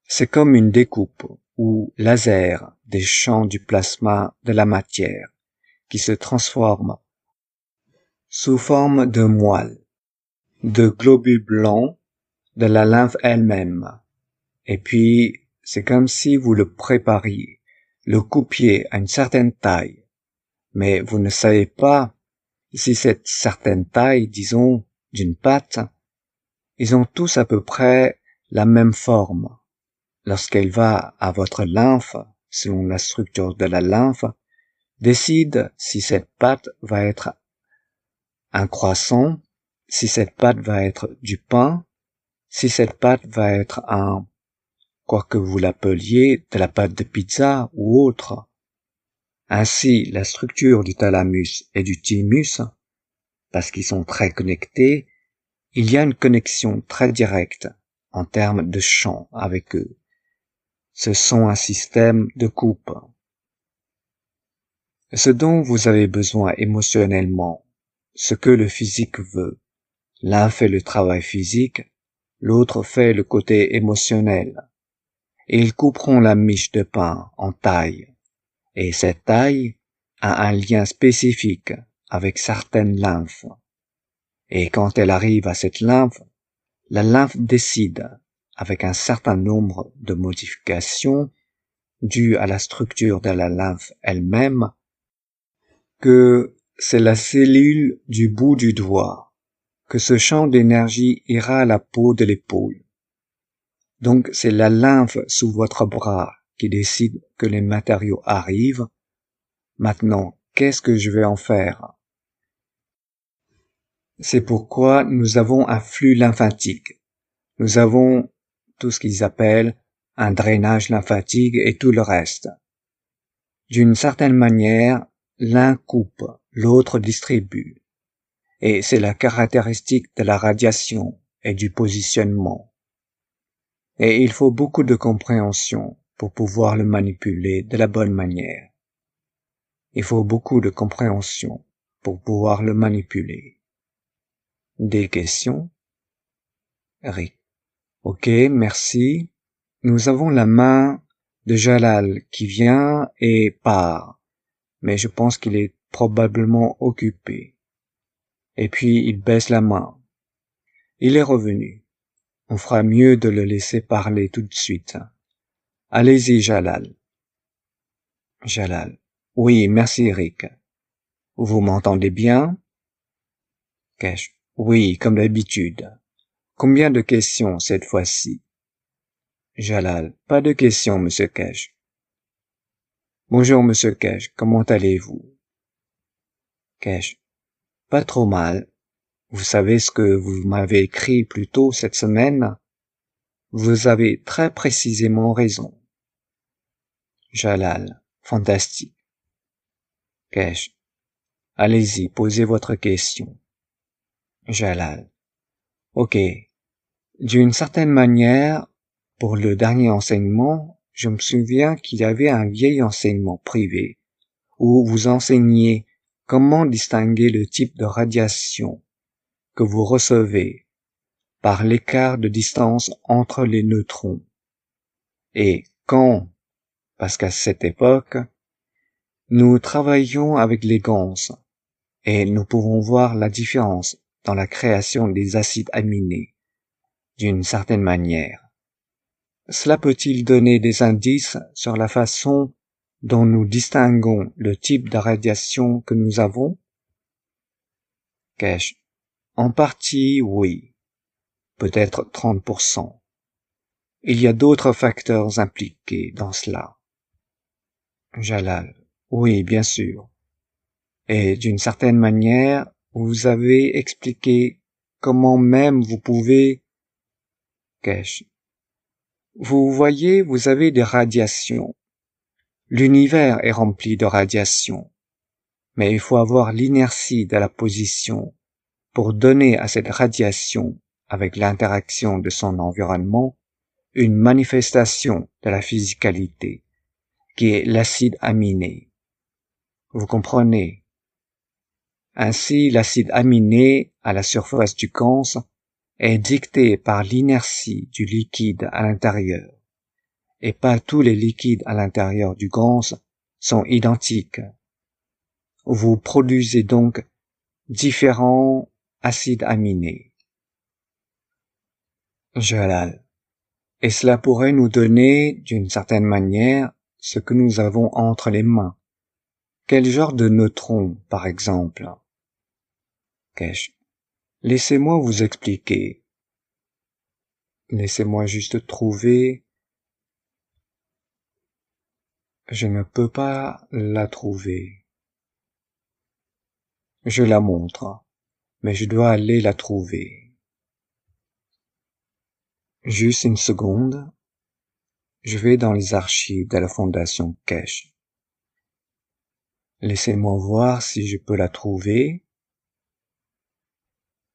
C'est comme une découpe ou laser des champs du plasma de la matière qui se transforme sous forme de moelle, de globules blancs, de la lymphe elle-même. Et puis, c'est comme si vous le prépariez, le coupiez à une certaine taille. Mais vous ne savez pas si cette certaine taille, disons, d'une pâte, ils ont tous à peu près la même forme. Lorsqu'elle va à votre lymphe, selon la structure de la lymphe, décide si cette pâte va être un croissant, si cette pâte va être du pain, si cette pâte va être quoi que vous l'appeliez, de la pâte de pizza ou autre. Ainsi, la structure du thalamus et du thymus, parce qu'ils sont très connectés, il y a une connexion très directe en termes de champ avec eux. Ce sont un système de coupe. Ce dont vous avez besoin émotionnellement, ce que le physique veut. L'un fait le travail physique, l'autre fait le côté émotionnel. Et ils couperont la miche de pain en taille. Et cette taille a un lien spécifique avec certaines lymphes. Et quand elle arrive à cette lymphe, la lymphe décide, avec un certain nombre de modifications dues à la structure de la lymphe elle-même, que c'est la cellule du bout du doigt, que ce champ d'énergie ira à la peau de l'épaule. Donc c'est la lymphe sous votre bras qui décide que les matériaux arrivent. Maintenant, qu'est-ce que je vais en faire? C'est pourquoi nous avons un flux lymphatique. Nous avons tout ce qu'ils appellent un drainage lymphatique et tout le reste. D'une certaine manière, l'un coupe, l'autre distribue. Et c'est la caractéristique de la radiation et du positionnement. Et il faut beaucoup de compréhension pour pouvoir le manipuler de la bonne manière. Il faut beaucoup de compréhension pour pouvoir le manipuler. Des questions? Rick. Ok, merci. Nous avons la main de Jalal qui vient et part, mais je pense qu'il est probablement occupé. Et puis il baisse la main. Il est revenu. On fera mieux de le laisser parler tout de suite. Allez-y, Jalal. Jalal. Oui, merci, Rick. Vous m'entendez bien? Kesh. Oui, comme d'habitude. Combien de questions cette fois-ci? Jalal. Pas de questions, monsieur Kesh. Bonjour, monsieur Kesh. Comment allez-vous? Kesh. Pas trop mal. Vous savez ce que vous m'avez écrit plus tôt cette semaine? Vous avez très précisément raison. Jalal. Fantastique. Kesh. Allez-y, posez votre question. Jalal. Ok. D'une certaine manière, pour le dernier enseignement, je me souviens qu'il y avait un vieil enseignement privé où vous enseigniez comment distinguer le type de radiation que vous recevez par l'écart de distance entre les neutrons. Et quand, parce qu'à cette époque, nous travaillions avec les GANs et nous pouvons voir la différence dans la création des acides aminés, d'une certaine manière. Cela peut-il donner des indices sur la façon dont nous distinguons le type de radiation que nous avons? Kesh. En partie, oui. Peut-être 30%. Il y a d'autres facteurs impliqués dans cela. Jalal. Oui, bien sûr. Et d'une certaine manière, vous avez expliqué comment même vous pouvez... Kesh. Vous voyez, vous avez des radiations. L'univers est rempli de radiations. Mais il faut avoir l'inertie de la position pour donner à cette radiation, avec l'interaction de son environnement, une manifestation de la physicalité, qui est l'acide aminé. Vous comprenez? Ainsi, l'acide aminé à la surface du GANs est dicté par l'inertie du liquide à l'intérieur, et pas tous les liquides à l'intérieur du GANs sont identiques. Vous produisez donc différents acides aminés. Jalal. Et cela pourrait nous donner, d'une certaine manière, ce que nous avons entre les mains. Quel genre de neutrons, par exemple? Kesh. Laissez-moi vous expliquer. Laissez-moi juste trouver. Je ne peux pas la trouver. Je la montre, mais je dois aller la trouver. Juste une seconde. Je vais dans les archives de la Fondation Kesh. Laissez-moi voir si je peux la trouver.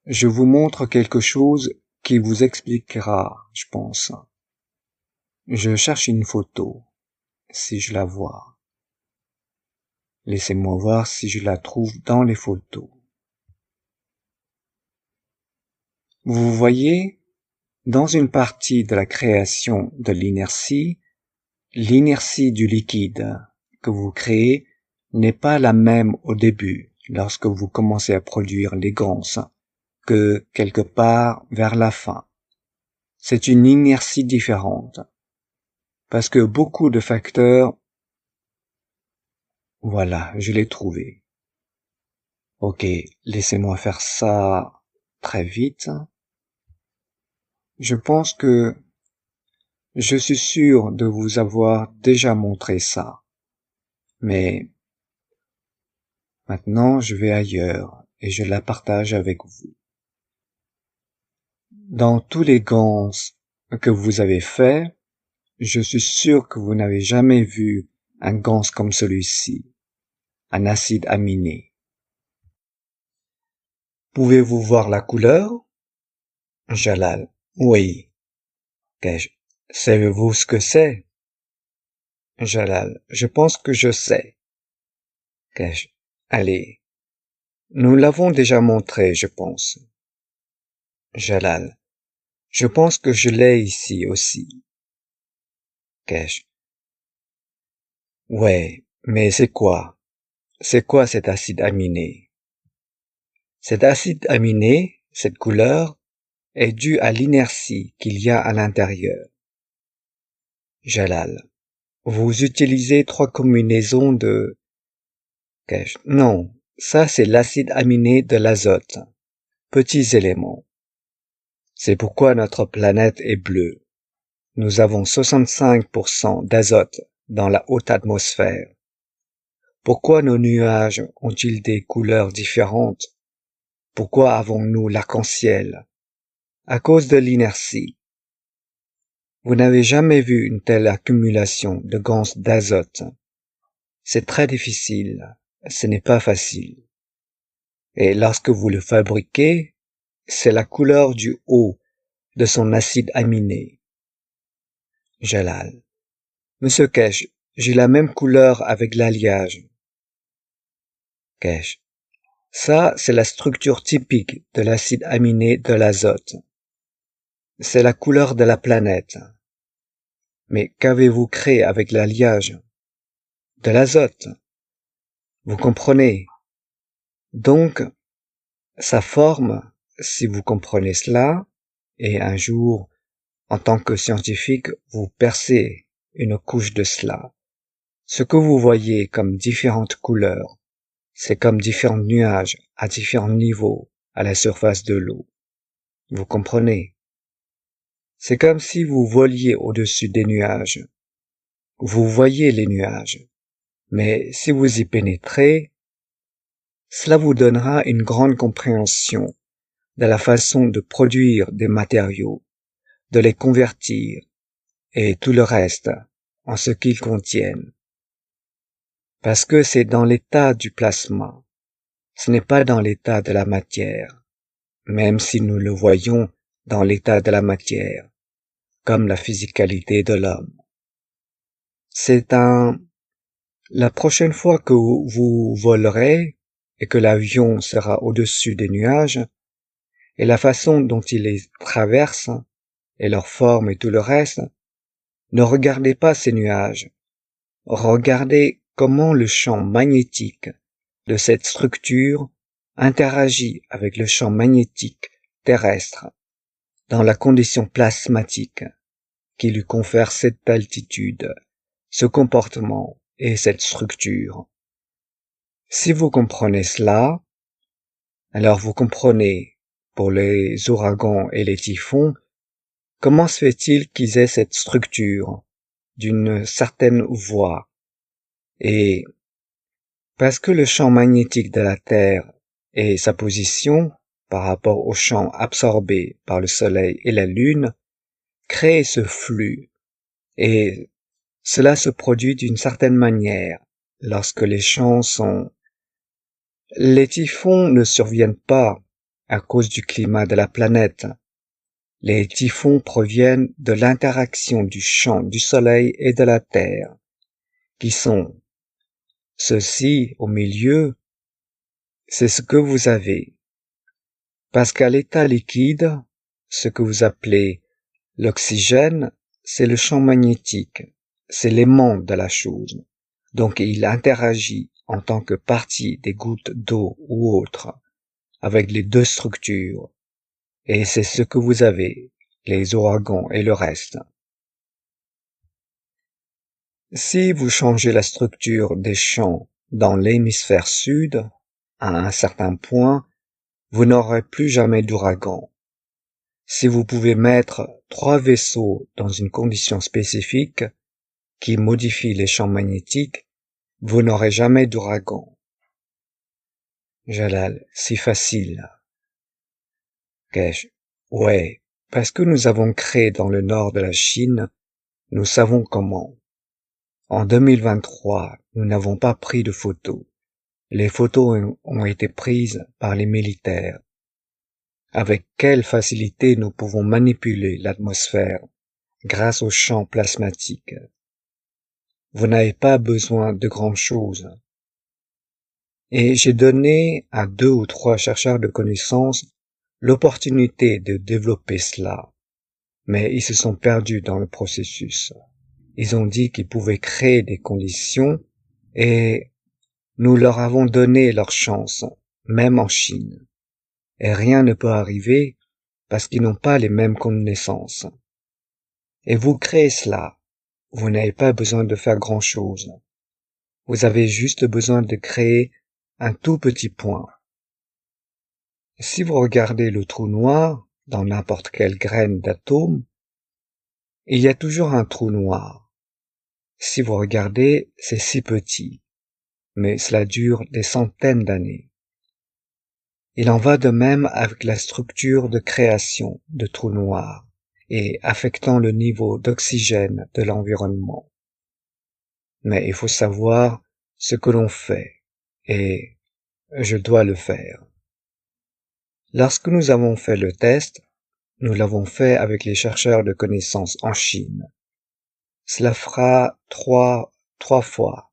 Je vous montre quelque chose qui vous expliquera, je pense. Je cherche une photo, si je la vois. Laissez-moi voir si je la trouve dans les photos. Vous voyez, dans une partie de la création de l'inertie du liquide que vous créez n'est pas la même au début, lorsque vous commencez à produire les GANs, que quelque part vers la fin. C'est une inertie différente, parce que beaucoup de facteurs... Voilà, je l'ai trouvé. Ok, laissez-moi faire ça très vite. Je pense que je suis sûr de vous avoir déjà montré ça, mais maintenant je vais ailleurs et je la partage avec vous. Dans tous les GANs que vous avez faits, je suis sûr que vous n'avez jamais vu un GANs comme celui-ci, un acide aminé. Pouvez-vous voir la couleur? Jalal. Oui. Kesh. Savez-vous ce que c'est? Jalal. Je pense que je sais. Kesh. Allez. Nous l'avons déjà montré, je pense. Jalal. Je pense que je l'ai ici aussi. Kesh. Ouais, mais c'est quoi? C'est quoi cet acide aminé? Cet acide aminé, cette couleur, est due à l'inertie qu'il y a à l'intérieur. Jalal. Vous utilisez 3 combinaisons de... Kesh. Non, ça c'est l'acide aminé de l'azote. Petits éléments. C'est pourquoi notre planète est bleue. Nous avons 65% d'azote dans la haute atmosphère. Pourquoi nos nuages ont-ils des couleurs différentes? Pourquoi avons-nous l'arc-en-ciel? À cause de l'inertie. Vous n'avez jamais vu une telle accumulation de gaz d'azote. C'est très difficile, ce n'est pas facile. Et lorsque vous le fabriquez, c'est la couleur du haut de son acide aminé. Jalal. Monsieur Kesh, j'ai la même couleur avec l'alliage. Kesh. Ça, c'est la structure typique de l'acide aminé de l'azote. C'est la couleur de la planète. Mais qu'avez-vous créé avec l'alliage? De l'azote. Vous comprenez? Donc, sa forme, si vous comprenez cela, et un jour, en tant que scientifique, vous percez une couche de cela. Ce que vous voyez comme différentes couleurs, c'est comme différents nuages à différents niveaux à la surface de l'eau. Vous comprenez? C'est comme si vous voliez au-dessus des nuages. Vous voyez les nuages, mais si vous y pénétrez, cela vous donnera une grande compréhension de la façon de produire des matériaux, de les convertir, et tout le reste en ce qu'ils contiennent. Parce que c'est dans l'état du plasma, ce n'est pas dans l'état de la matière, même si nous le voyons dans l'état de la matière, comme la physicalité de l'homme. La prochaine fois que vous volerez et que l'avion sera au-dessus des nuages, et la façon dont il les traverse, et leur forme et tout le reste, ne regardez pas ces nuages. Regardez comment le champ magnétique de cette structure interagit avec le champ magnétique terrestre dans la condition plasmatique qui lui confère cette altitude, ce comportement et cette structure. Si vous comprenez cela, alors vous comprenez, pour les ouragans et les typhons, comment se fait-il qu'ils aient cette structure d'une certaine voie? Et parce que le champ magnétique de la Terre et sa position par rapport au champ absorbé par le Soleil et la Lune créent ce flux, et cela se produit d'une certaine manière lorsque les champs sont... Les typhons ne surviennent pas à cause du climat de la planète. Les typhons proviennent de l'interaction du champ du Soleil et de la Terre, qui sont ceux-ci au milieu, c'est ce que vous avez. Parce qu'à l'état liquide, ce que vous appelez l'oxygène, c'est le champ magnétique, c'est l'aimant de la chose. Donc il interagit en tant que partie des gouttes d'eau ou autre avec les deux structures. Et c'est ce que vous avez, les ouragans et le reste. Si vous changez la structure des champs dans l'hémisphère sud, à un certain point, vous n'aurez plus jamais d'ouragan. Si vous pouvez mettre 3 vaisseaux dans une condition spécifique qui modifie les champs magnétiques, vous n'aurez jamais d'ouragan. Jalal, si facile. Kesh, ouais, parce que nous avons créé dans le nord de la Chine, nous savons comment. En 2023, nous n'avons pas pris de photos. Les photos ont été prises par les militaires. avec quelle facilité nous pouvons manipuler l'atmosphère grâce aux champs plasmatiques. Vous n'avez pas besoin de grand-chose. Et j'ai donné à 2 ou 3 chercheurs de connaissances l'opportunité de développer cela, mais ils se sont perdus dans le processus. Ils ont dit qu'ils pouvaient créer des conditions et nous leur avons donné leur chance, même en Chine. Et rien ne peut arriver parce qu'ils n'ont pas les mêmes connaissances. Et vous créez cela. Vous n'avez pas besoin de faire grand-chose. Vous avez juste besoin de créer un tout petit point. Si vous regardez le trou noir dans n'importe quelle graine d'atome, il y a toujours un trou noir. Si vous regardez, c'est si petit, mais cela dure des centaines d'années. Il en va de même avec la structure de création de trous noirs et affectant le niveau d'oxygène de l'environnement. Mais il faut savoir ce que l'on fait, et je dois le faire. Lorsque nous avons fait le test, nous l'avons fait avec les chercheurs de connaissances en Chine. Cela fera trois fois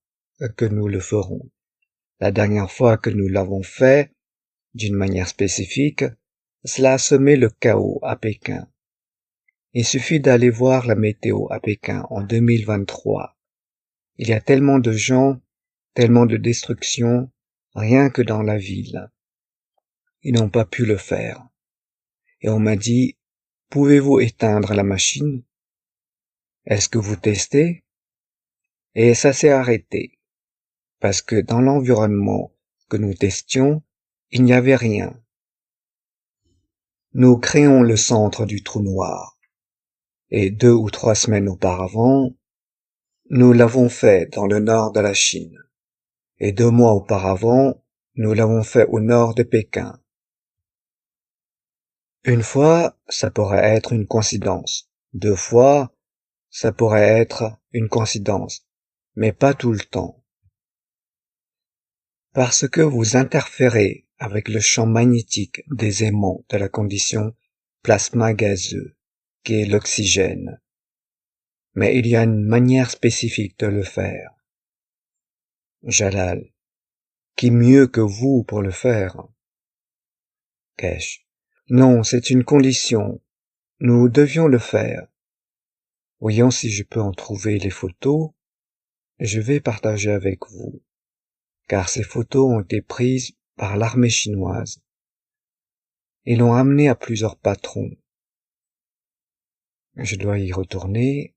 que nous le ferons. La dernière fois que nous l'avons fait, d'une manière spécifique, cela a semé le chaos à Pékin. Il suffit d'aller voir la météo à Pékin en 2023. Il y a tellement de gens, tellement de destruction, rien que dans la ville. Ils n'ont pas pu le faire. Et on m'a dit, pouvez-vous éteindre la machine? Est-ce que vous testez? Et ça s'est arrêté. Parce que dans l'environnement que nous testions, il n'y avait rien. Nous créons le centre du trou noir. Et 2 ou 3 semaines auparavant, nous l'avons fait dans le nord de la Chine. Et 2 mois auparavant, nous l'avons fait au nord de Pékin. Une fois, ça pourrait être une coïncidence. 2 fois, ça pourrait être une coïncidence. Mais pas tout le temps. Parce que vous interférez avec le champ magnétique des aimants de la condition plasma gazeux, qui est l'oxygène. Mais il y a une manière spécifique de le faire. Jalal, qui mieux que vous pour le faire? Kesh, non, c'est une condition. Nous devions le faire. Voyons si je peux en trouver les photos. Je vais partager avec vous, car ces photos ont été prises par l'armée chinoise. Ils l'ont amené à plusieurs patrons. Je dois y retourner.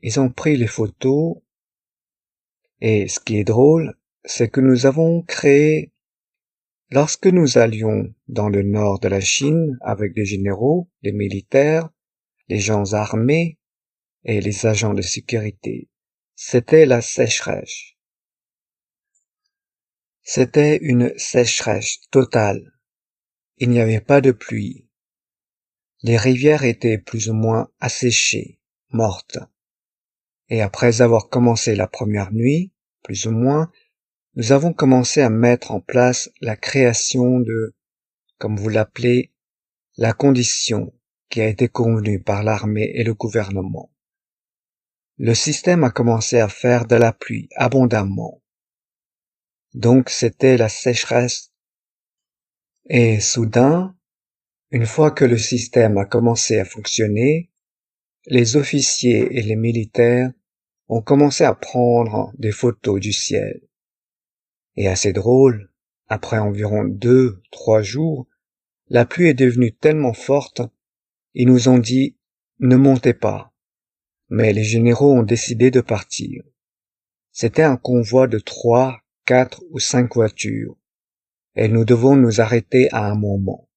Ils ont pris les photos, et ce qui est drôle, c'est que nous avons créé, lorsque nous allions dans le nord de la Chine avec les généraux, les militaires, les gens armés et les agents de sécurité, c'était la sécheresse. C'était une sécheresse totale. Il n'y avait pas de pluie. Les rivières étaient plus ou moins asséchées, mortes. Et après avoir commencé la première nuit, plus ou moins, nous avons commencé à mettre en place la création de, comme vous l'appelez, la condition qui a été convenue par l'armée et le gouvernement. Le système a commencé à faire de la pluie abondamment. Donc c'était la sécheresse. Et soudain, une fois que le système a commencé à fonctionner, les officiers et les militaires ont commencé à prendre des photos du ciel. Et assez drôle, après environ 2-3 jours, la pluie est devenue tellement forte, ils nous ont dit « ne montez pas ». Mais les généraux ont décidé de partir. C'était un convoi de 3, 4 ou 5 voitures, et nous devons nous arrêter à un moment.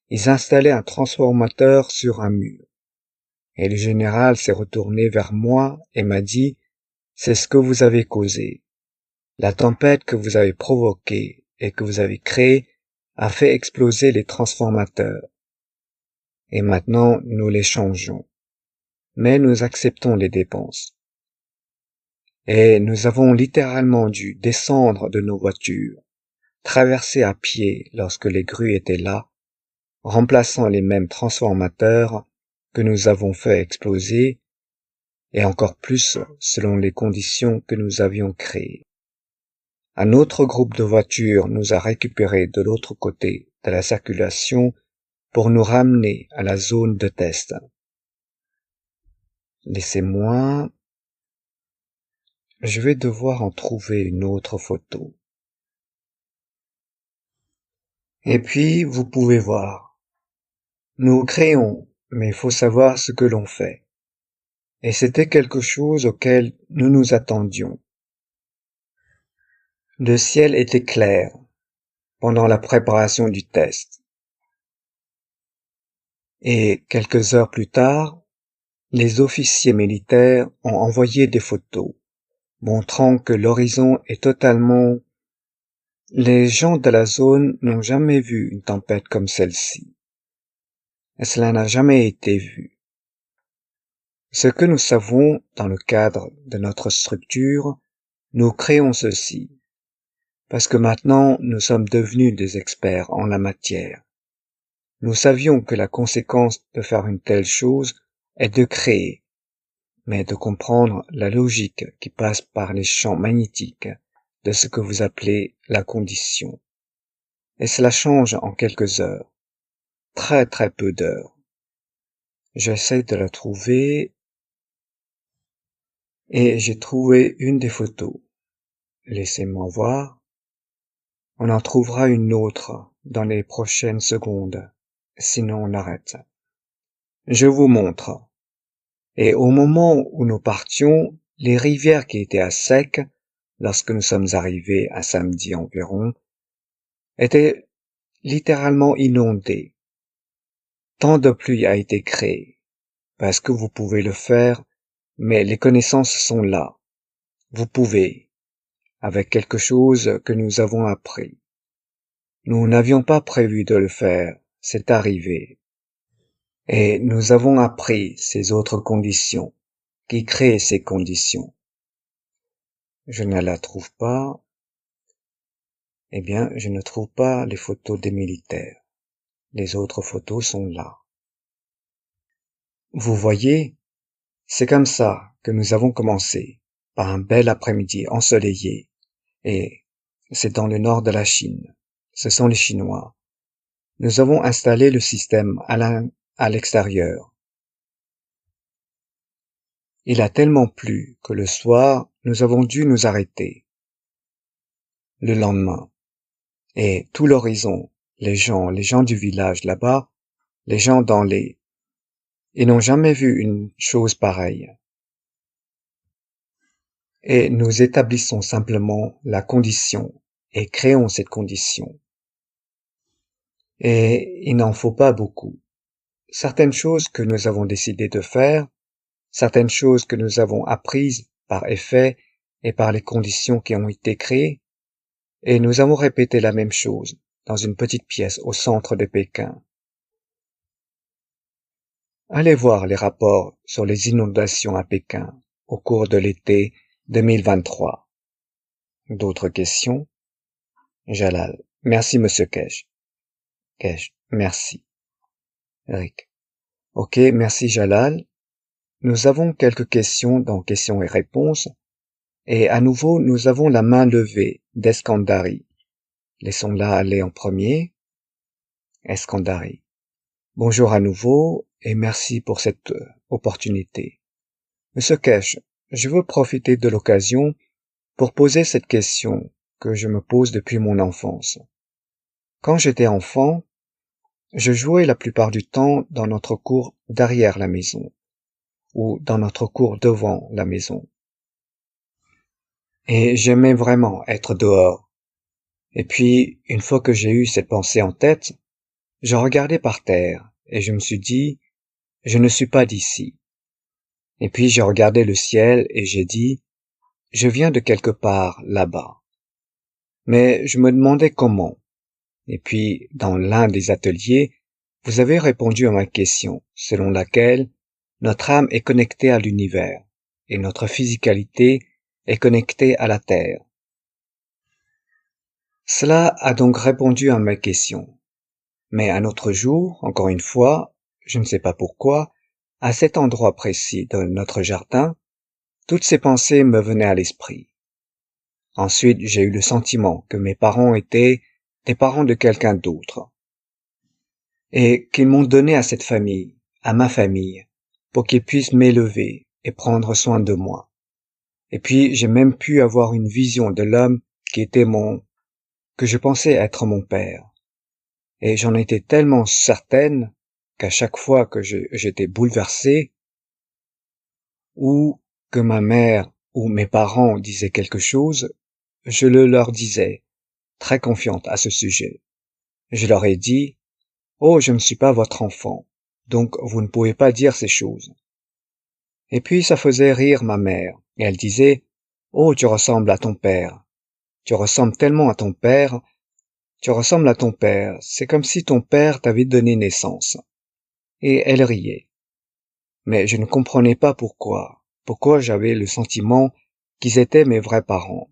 Ils installaient un transformateur sur un mur. Et le général s'est retourné vers moi et m'a dit « C'est ce que vous avez causé. La tempête que vous avez provoquée et que vous avez créée a fait exploser les transformateurs. Et maintenant, nous les changeons. Mais nous acceptons les dépenses. » Et nous avons littéralement dû descendre de nos voitures, traverser à pied lorsque les grues étaient là, remplaçant les mêmes transformateurs que nous avons fait exploser, et encore plus selon les conditions que nous avions créées. Un autre groupe de voitures nous a récupérés de l'autre côté de la circulation pour nous ramener à la zone de test. Laissez-moi... Je vais devoir en trouver une autre photo. Et puis, vous pouvez voir. Nous créons, mais il faut savoir ce que l'on fait. Et c'était quelque chose auquel nous nous attendions. Le ciel était clair pendant la préparation du test. Et quelques heures plus tard, les officiers militaires ont envoyé des photos montrant que l'horizon est totalement... Les gens de la zone n'ont jamais vu une tempête comme celle-ci. Et cela n'a jamais été vu. Ce que nous savons dans le cadre de notre structure, nous créons ceci, parce que maintenant nous sommes devenus des experts en la matière. Nous savions que la conséquence de faire une telle chose est de créer, mais de comprendre la logique qui passe par les champs magnétiques de ce que vous appelez la condition. Et cela change en quelques heures, très très peu d'heures. J'essaie de la trouver et j'ai trouvé une des photos. Laissez-moi voir. On en trouvera une autre dans les prochaines secondes, sinon on arrête. Je vous montre. Et au moment où nous partions, les rivières qui étaient à sec, lorsque nous sommes arrivés à samedi environ, étaient littéralement inondées. Tant de pluie a été créée, parce que vous pouvez le faire, mais les connaissances sont là. Vous pouvez, avec quelque chose que nous avons appris. Nous n'avions pas prévu de le faire, c'est arrivé. Et nous avons appris ces autres conditions, qui créent ces conditions. Je ne la trouve pas. Eh bien, je ne trouve pas les photos des militaires. Les autres photos sont là. Vous voyez, c'est comme ça que nous avons commencé, par un bel après-midi ensoleillé, et c'est dans le nord de la Chine. Ce sont les Chinois. Nous avons installé le système à l'extérieur. Il a tellement plu que le soir, nous avons dû nous arrêter. Le lendemain. Et tout l'horizon, les gens du village là-bas, les gens ils n'ont jamais vu une chose pareille. Et nous établissons simplement la condition et créons cette condition. Et il n'en faut pas beaucoup. Certaines choses que nous avons décidé de faire, certaines choses que nous avons apprises par effet et par les conditions qui ont été créées, et nous avons répété la même chose dans une petite pièce au centre de Pékin. Allez voir les rapports sur les inondations à Pékin au cours de l'été 2023. D'autres questions? Jalal. Merci, monsieur Kesh. Kesh, merci. Eric. Ok, merci Jalal. Nous avons quelques questions dans questions et réponses. Et à nouveau, nous avons la main levée d'Eskandari. Laissons-la aller en premier. Eskandari. Bonjour à nouveau et merci pour cette opportunité. Monsieur Kesh, je veux profiter de l'occasion pour poser cette question que je me pose depuis mon enfance. Quand j'étais enfant, je jouais la plupart du temps dans notre cour derrière la maison ou dans notre cour devant la maison. Et j'aimais vraiment être dehors. Et puis, une fois que j'ai eu cette pensée en tête, je regardais par terre et je me suis dit, je ne suis pas d'ici. Et puis j'ai regardé le ciel et j'ai dit, je viens de quelque part là-bas. Mais je me demandais comment. Et puis, dans l'un des ateliers, vous avez répondu à ma question, selon laquelle notre âme est connectée à l'univers et notre physicalité est connectée à la Terre. Cela a donc répondu à ma question. Mais un autre jour, encore une fois, je ne sais pas pourquoi, à cet endroit précis de notre jardin, toutes ces pensées me venaient à l'esprit. Ensuite, j'ai eu le sentiment que mes parents étaient des parents de quelqu'un d'autre, et qu'ils m'ont donné à cette famille, à ma famille, pour qu'ils puissent m'élever et prendre soin de moi. Et puis, j'ai même pu avoir une vision de l'homme qui était que je pensais être mon père. Et j'en étais tellement certaine qu'à chaque fois que j'étais bouleversé, ou que ma mère ou mes parents disaient quelque chose, je le leur disais, très confiante à ce sujet. Je leur ai dit, oh, je ne suis pas votre enfant, donc vous ne pouvez pas dire ces choses. Et puis ça faisait rire ma mère, et elle disait, oh, tu ressembles à ton père. Tu ressembles tellement à ton père. Tu ressembles à ton père. C'est comme si ton père t'avait donné naissance. Et elle riait. Mais je ne comprenais pas pourquoi. Pourquoi j'avais le sentiment qu'ils étaient mes vrais parents.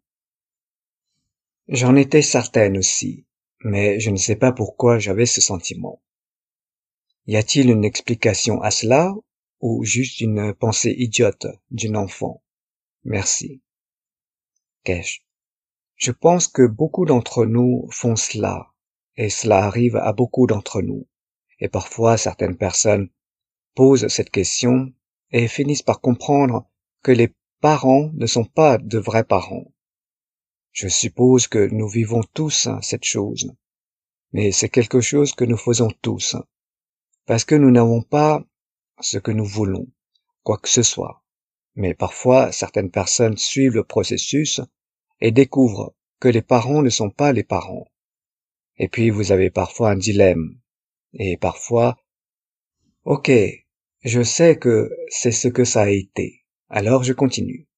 J'en étais certaine aussi, mais je ne sais pas pourquoi j'avais ce sentiment. Y a-t-il une explication à cela, ou juste une pensée idiote d'une enfant? Merci. Cash. Je pense que beaucoup d'entre nous font cela, et cela arrive à beaucoup d'entre nous. Et parfois, certaines personnes posent cette question et finissent par comprendre que les parents ne sont pas de vrais parents. Je suppose que nous vivons tous cette chose, mais c'est quelque chose que nous faisons tous, parce que nous n'avons pas ce que nous voulons, quoi que ce soit. Mais parfois, certaines personnes suivent le processus et découvrent que les parents ne sont pas les parents. Et puis vous avez parfois un dilemme. Et parfois, ok, je sais que c'est ce que ça a été. Alors je continue.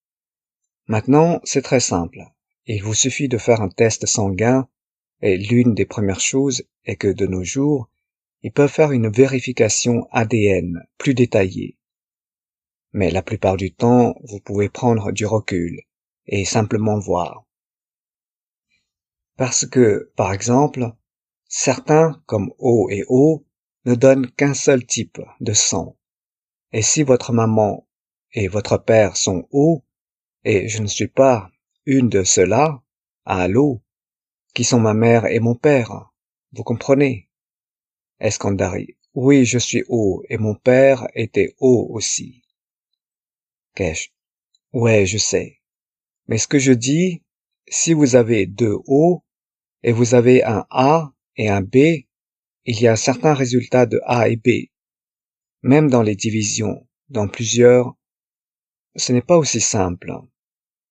Maintenant, c'est très simple. Il vous suffit de faire un test sanguin et l'une des premières choses est que de nos jours, ils peuvent faire une vérification ADN plus détaillée. Mais la plupart du temps, vous pouvez prendre du recul et simplement voir. Parce que, par exemple, certains, comme O et O, ne donnent qu'un seul type de sang. Et si votre maman et votre père sont O, et je ne suis pas une de ceux-là, allô, qui sont ma mère et mon père, vous comprenez? Eskandari. Oui, je suis O, et mon père était O aussi. Kesh. Ouais, je sais. Mais ce que je dis, si vous avez deux O, et vous avez un A et un B, il y a certains résultats de A et B. Même dans les divisions, dans plusieurs, ce n'est pas aussi simple.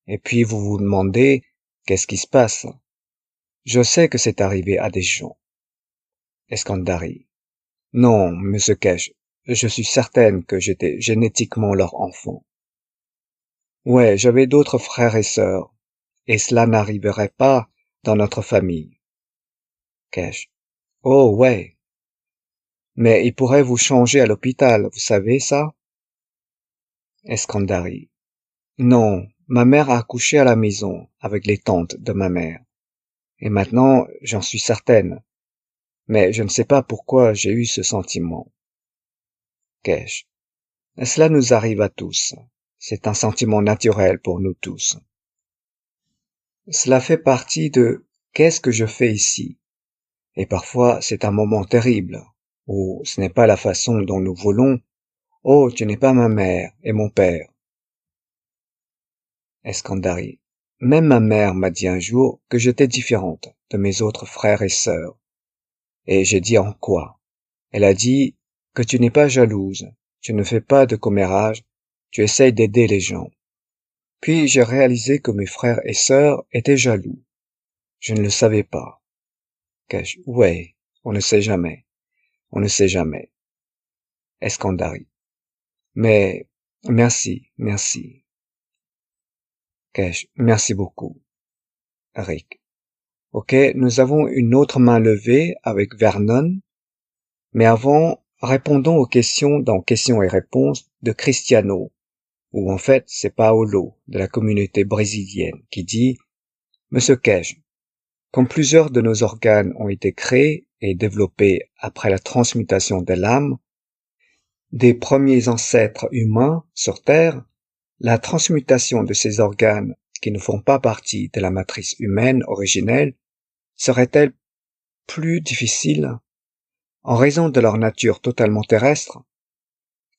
Et puis vous vous demandez, qu'est-ce qui se passe? Je sais que c'est arrivé à des gens. Eskandari. Non, monsieur Kesh, je suis certaine que j'étais génétiquement leur enfant. Ouais, j'avais d'autres frères et sœurs, et cela n'arriverait pas dans notre famille. Kesh. Oh, ouais. Mais ils pourraient vous changer à l'hôpital, vous savez ça? Eskandari. Non, ma mère a accouché à la maison, avec les tantes de ma mère. Et maintenant, j'en suis certaine. Mais je ne sais pas pourquoi j'ai eu ce sentiment. Kesh. Cela nous arrive à tous. C'est un sentiment naturel pour nous tous. Cela fait partie de qu'est-ce que je fais ici? Et parfois, c'est un moment terrible, où ce n'est pas la façon dont nous voulons. Oh, tu n'es pas ma mère et mon père. Eskandari. Même ma mère m'a dit un jour que j'étais différente de mes autres frères et sœurs. Et j'ai dit en quoi? Elle a dit que tu n'es pas jalouse, tu ne fais pas de commérage, tu essayes d'aider les gens. Puis j'ai réalisé que mes frères et sœurs étaient jaloux. Je ne le savais pas. Ouais, on ne sait jamais. On ne sait jamais. Eskandari. Mais, merci. Merci beaucoup. Rick. Ok, nous avons une autre main levée avec Vernon. Mais avant, répondons aux questions dans questions et réponses de Cristiano, ou en fait, c'est Paolo de la communauté brésilienne qui dit: Monsieur Cage, comme plusieurs de nos organes ont été créés et développé après la transmutation de l'âme des premiers ancêtres humains sur Terre, la transmutation de ces organes qui ne font pas partie de la matrice humaine originelle serait-elle plus difficile en raison de leur nature totalement terrestre?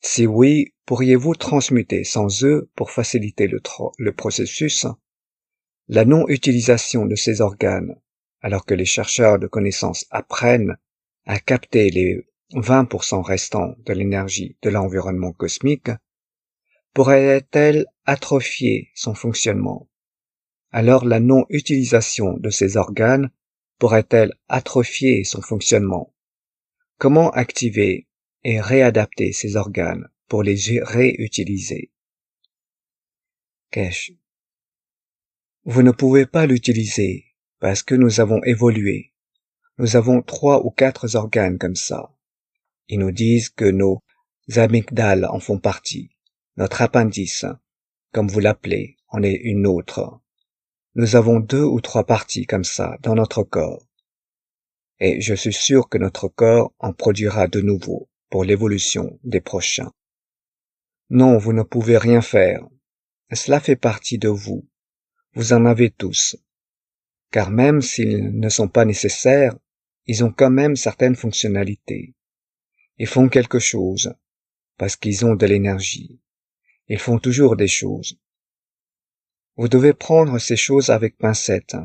Si oui, pourriez-vous transmuter sans eux pour faciliter le processus? La non-utilisation de ces organes, alors que les chercheurs de connaissances apprennent à capter les 20% restants de l'énergie de l'environnement cosmique, pourrait-elle atrophier son fonctionnement? Alors la non-utilisation de ces organes pourrait-elle atrophier son fonctionnement? Comment activer et réadapter ces organes pour les réutiliser? Kesh. Vous ne pouvez pas l'utiliser parce que nous avons évolué. Nous avons 3 ou 4 organes comme ça. Ils nous disent que nos amygdales en font partie. Notre appendice, comme vous l'appelez, en est une autre. Nous avons 2 ou 3 parties comme ça dans notre corps. Et je suis sûr que notre corps en produira de nouveau pour l'évolution des prochains. Non, vous ne pouvez rien faire. Cela fait partie de vous. Vous en avez tous. Car même s'ils ne sont pas nécessaires, ils ont quand même certaines fonctionnalités. Ils font quelque chose, parce qu'ils ont de l'énergie. Ils font toujours des choses. Vous devez prendre ces choses avec pincette,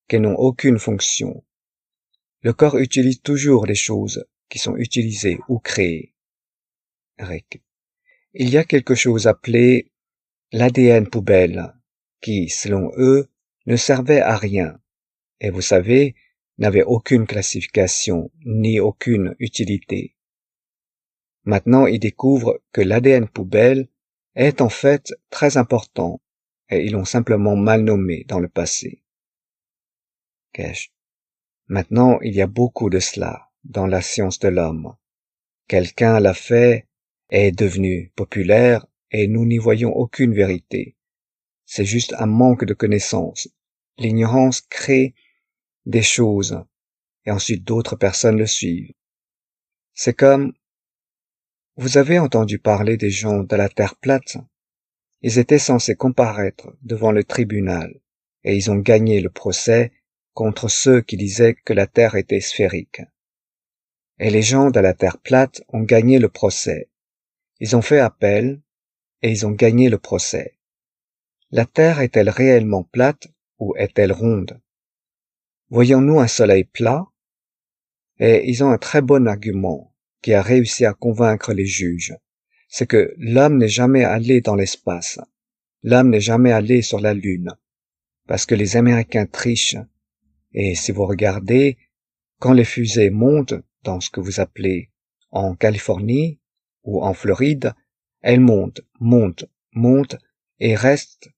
qui n'ont aucune fonction. Le corps utilise toujours les choses qui sont utilisées ou créées. Rick. Il y a quelque chose appelé l'ADN poubelle, qui, selon eux, ne servait à rien, et vous savez, n'avait aucune classification, ni aucune utilité. Maintenant, ils découvrent que l'ADN poubelle est en fait très important, et ils l'ont simplement mal nommé dans le passé. Cash. Maintenant, il y a beaucoup de cela dans la science de l'homme. Quelqu'un l'a fait, est devenu populaire, et nous n'y voyons aucune vérité. C'est juste un manque de connaissances. L'ignorance crée des choses, et ensuite d'autres personnes le suivent. C'est comme, vous avez entendu parler des gens de la Terre plate? Ils étaient censés comparaître devant le tribunal, et ils ont gagné le procès contre ceux qui disaient que la Terre était sphérique. Et les gens de la Terre plate ont gagné le procès. Ils ont fait appel, et ils ont gagné le procès. La Terre est-elle réellement plate ou est-elle ronde? Voyons-nous un soleil plat? Et ils ont un très bon argument qui a réussi à convaincre les juges. C'est que l'homme n'est jamais allé dans l'espace. L'homme n'est jamais allé sur la Lune. Parce que les Américains trichent. Et si vous regardez, quand les fusées montent dans ce que vous appelez en Californie ou en Floride, elles montent et restent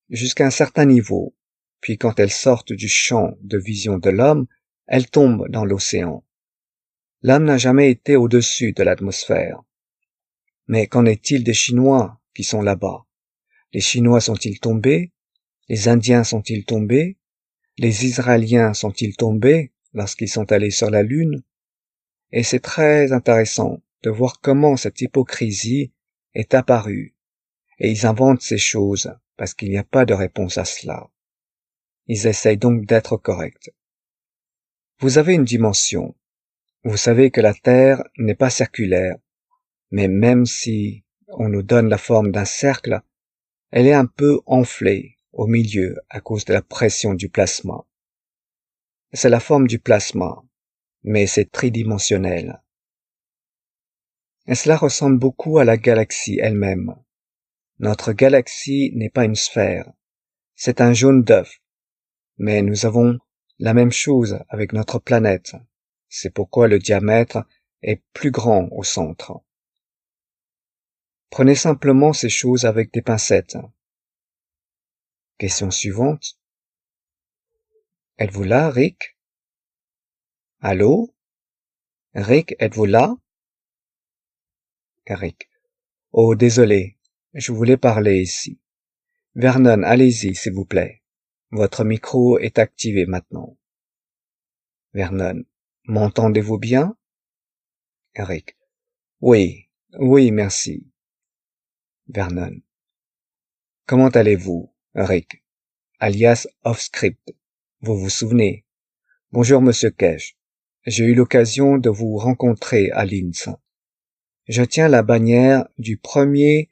jusqu'à un certain niveau. Puis quand elles sortent du champ de vision de l'homme, elles tombent dans l'océan. L'homme n'a jamais été au-dessus de l'atmosphère. Mais qu'en est-il des Chinois qui sont là-bas? Les Chinois sont-ils tombés? Les Indiens sont-ils tombés? Les Israéliens sont-ils tombés lorsqu'ils sont allés sur la Lune? Et c'est très intéressant de voir comment cette hypocrisie est apparue. Et ils inventent ces choses parce qu'il n'y a pas de réponse à cela. Ils essayent donc d'être corrects. Vous avez une dimension. Vous savez que la Terre n'est pas circulaire, mais même si on nous donne la forme d'un cercle, elle est un peu enflée au milieu à cause de la pression du plasma. C'est la forme du plasma, mais c'est tridimensionnel. Et cela ressemble beaucoup à la galaxie elle-même. Notre galaxie n'est pas une sphère, c'est un jaune d'œuf, mais nous avons la même chose avec notre planète. C'est pourquoi le diamètre est plus grand au centre. Prenez simplement ces choses avec des pincettes. Question suivante. Êtes-vous là, Rick? Allô? Rick, êtes-vous là? Rick. Oh, désolé, je voulais parler ici. Vernon, allez-y, s'il vous plaît. Votre micro est activé maintenant. Vernon. M'entendez-vous bien? Eric. Oui, oui, merci. Vernon. Comment allez-vous, Eric? Alias Off-Script. Vous vous souvenez? Bonjour, monsieur Cash. J'ai eu l'occasion de vous rencontrer à Linz. Je tiens la bannière du premier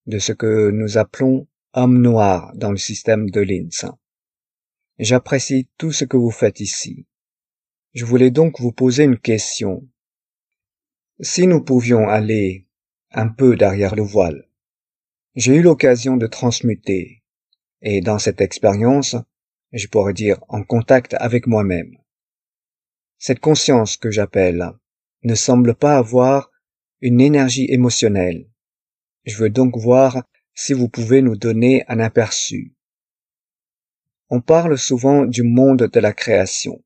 de ce que nous appelons homme noir dans le système de Linz. J'apprécie tout ce que vous faites ici. Je voulais donc vous poser une question. Si nous pouvions aller un peu derrière le voile, j'ai eu l'occasion de transmuter, et dans cette expérience, je pourrais dire en contact avec moi-même. Cette conscience que j'appelle ne semble pas avoir une énergie émotionnelle. Je veux donc voir si vous pouvez nous donner un aperçu. On parle souvent du monde de la création.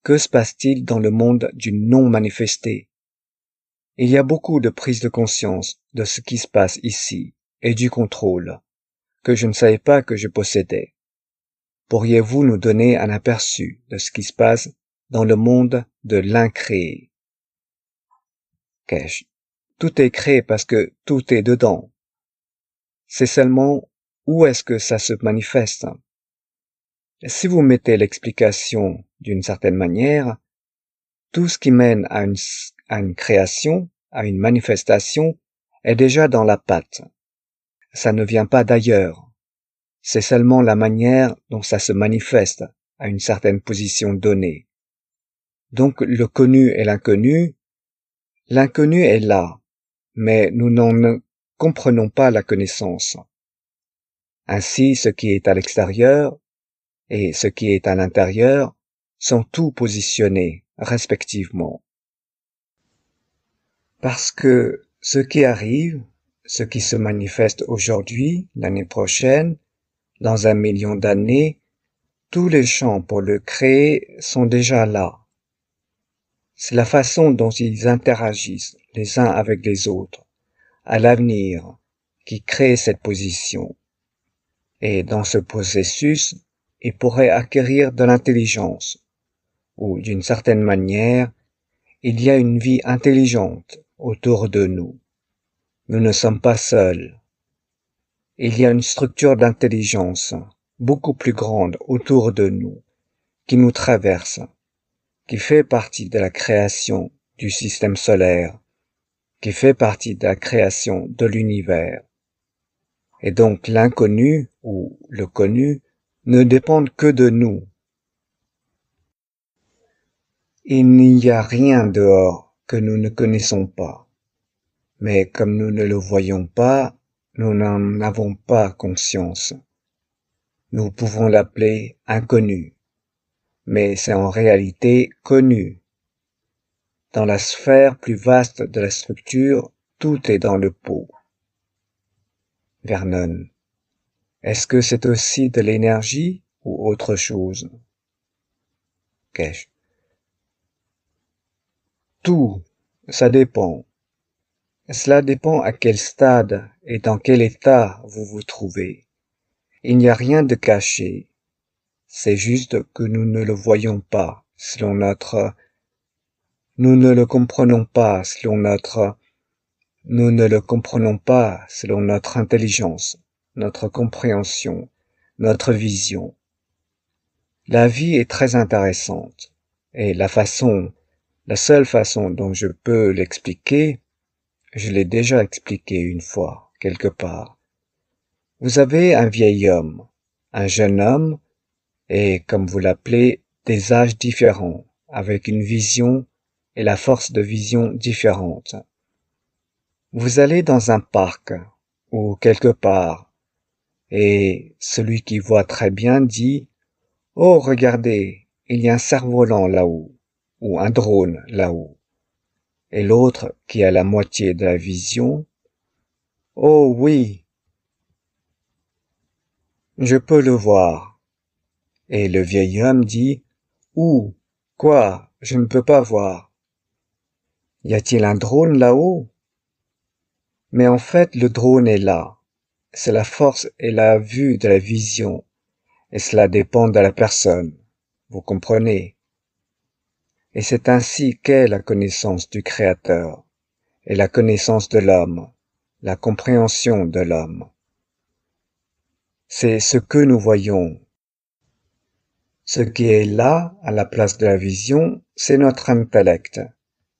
Que se passe-t-il dans le monde du non manifesté? Il y a beaucoup de prise de conscience de ce qui se passe ici et du contrôle que je ne savais pas que je possédais. Pourriez-vous nous donner un aperçu de ce qui se passe dans le monde de l'incréé? Cash. Tout est créé parce que tout est dedans. C'est seulement où est-ce que ça se manifeste? Si vous mettez l'explication d'une certaine manière, tout ce qui mène à une création, à une manifestation, est déjà dans la pâte. Ça ne vient pas d'ailleurs. C'est seulement la manière dont ça se manifeste à une certaine position donnée. Donc le connu et l'inconnu est là, mais nous n'en comprenons pas la connaissance. Ainsi, ce qui est à l'extérieur et ce qui est à l'intérieur sont tous positionnés respectivement. Parce que ce qui arrive, ce qui se manifeste aujourd'hui, l'année prochaine, dans 1 million d'années, tous les champs pour le créer sont déjà là. C'est la façon dont ils interagissent les uns avec les autres, à l'avenir, qui crée cette position. Et dans ce processus, ils pourraient acquérir de l'intelligence, ou d'une certaine manière, il y a une vie intelligente autour de nous. Nous ne sommes pas seuls. Il y a une structure d'intelligence beaucoup plus grande autour de nous, qui nous traverse, qui fait partie de la création du système solaire, qui fait partie de la création de l'univers. Et donc l'inconnu ou le connu ne dépendent que de nous. Il n'y a rien dehors que nous ne connaissons pas. Mais comme nous ne le voyons pas, nous n'en avons pas conscience. Nous pouvons l'appeler inconnu, mais c'est en réalité connu. Dans la sphère plus vaste de la structure, tout est dans le pot. Vernon. Est-ce que c'est aussi de l'énergie ou autre chose? Cash. Tout, ça dépend. Cela dépend à quel stade et dans quel état vous vous trouvez. Il n'y a rien de caché. C'est juste que nous ne le voyons pas selon nous ne le comprenons pas selon nous ne le comprenons pas selon notre intelligence, notre compréhension, notre vision. La vie est très intéressante et la seule façon dont je peux l'expliquer, je l'ai déjà expliqué une fois, quelque part. Vous avez un vieil homme, un jeune homme, et, comme vous l'appelez, des âges différents, avec une vision et la force de vision différentes. Vous allez dans un parc, ou quelque part, et celui qui voit très bien dit « Oh, regardez, il y a un cerf-volant là-haut, ou un drone là-haut. » Et l'autre, qui a la moitié de la vision, « Oh oui, je peux le voir. » Et le vieil homme dit « Où? Quoi? Je ne peux pas voir. » Y a-t-il un drone là-haut? Mais en fait, le drone est là. C'est la force et la vue de la vision, et cela dépend de la personne. Vous comprenez? Et c'est ainsi qu'est la connaissance du Créateur, et la connaissance de l'homme, la compréhension de l'homme. C'est ce que nous voyons. Ce qui est là, à la place de la vision, c'est notre intellect,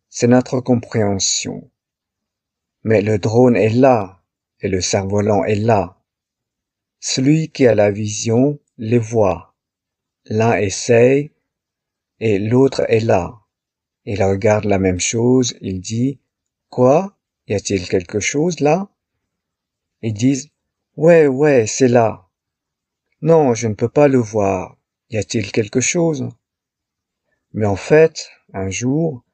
c'est notre compréhension. Mais le drone est là, et le cerf-volant est là. Celui qui a la vision les voit. L'un essaye, et l'autre est là. Il regarde la même chose, il dit « Quoi? Y a-t-il quelque chose là ?» Ils disent « Ouais, c'est là. »« Non, je ne peux pas le voir. Y a-t-il quelque chose ?» Mais en fait, un jour,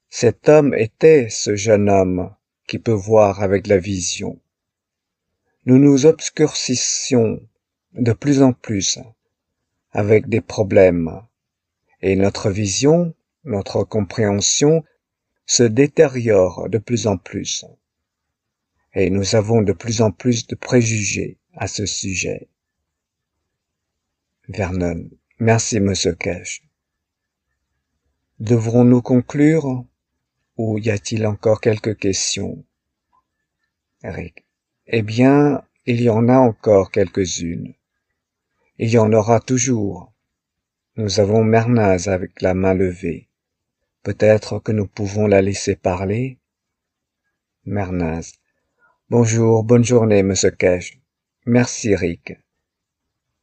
cet homme était ce jeune homme qui peut voir avec la vision. Nous nous obscurcissions de plus en plus avec des problèmes, et notre vision, notre compréhension se détériore de plus en plus. Et nous avons de plus en plus de préjugés à ce sujet. Vernon. Merci, Monsieur Cash. Devrons-nous conclure ou y a-t-il encore quelques questions? Eric. Eh bien, il y en a encore quelques-unes. Il y en aura toujours. Nous avons Mernaz avec la main levée. Peut-être que nous pouvons la laisser parler? Mernaz. Bonjour, bonne journée, Monsieur Cash. Merci, Rick.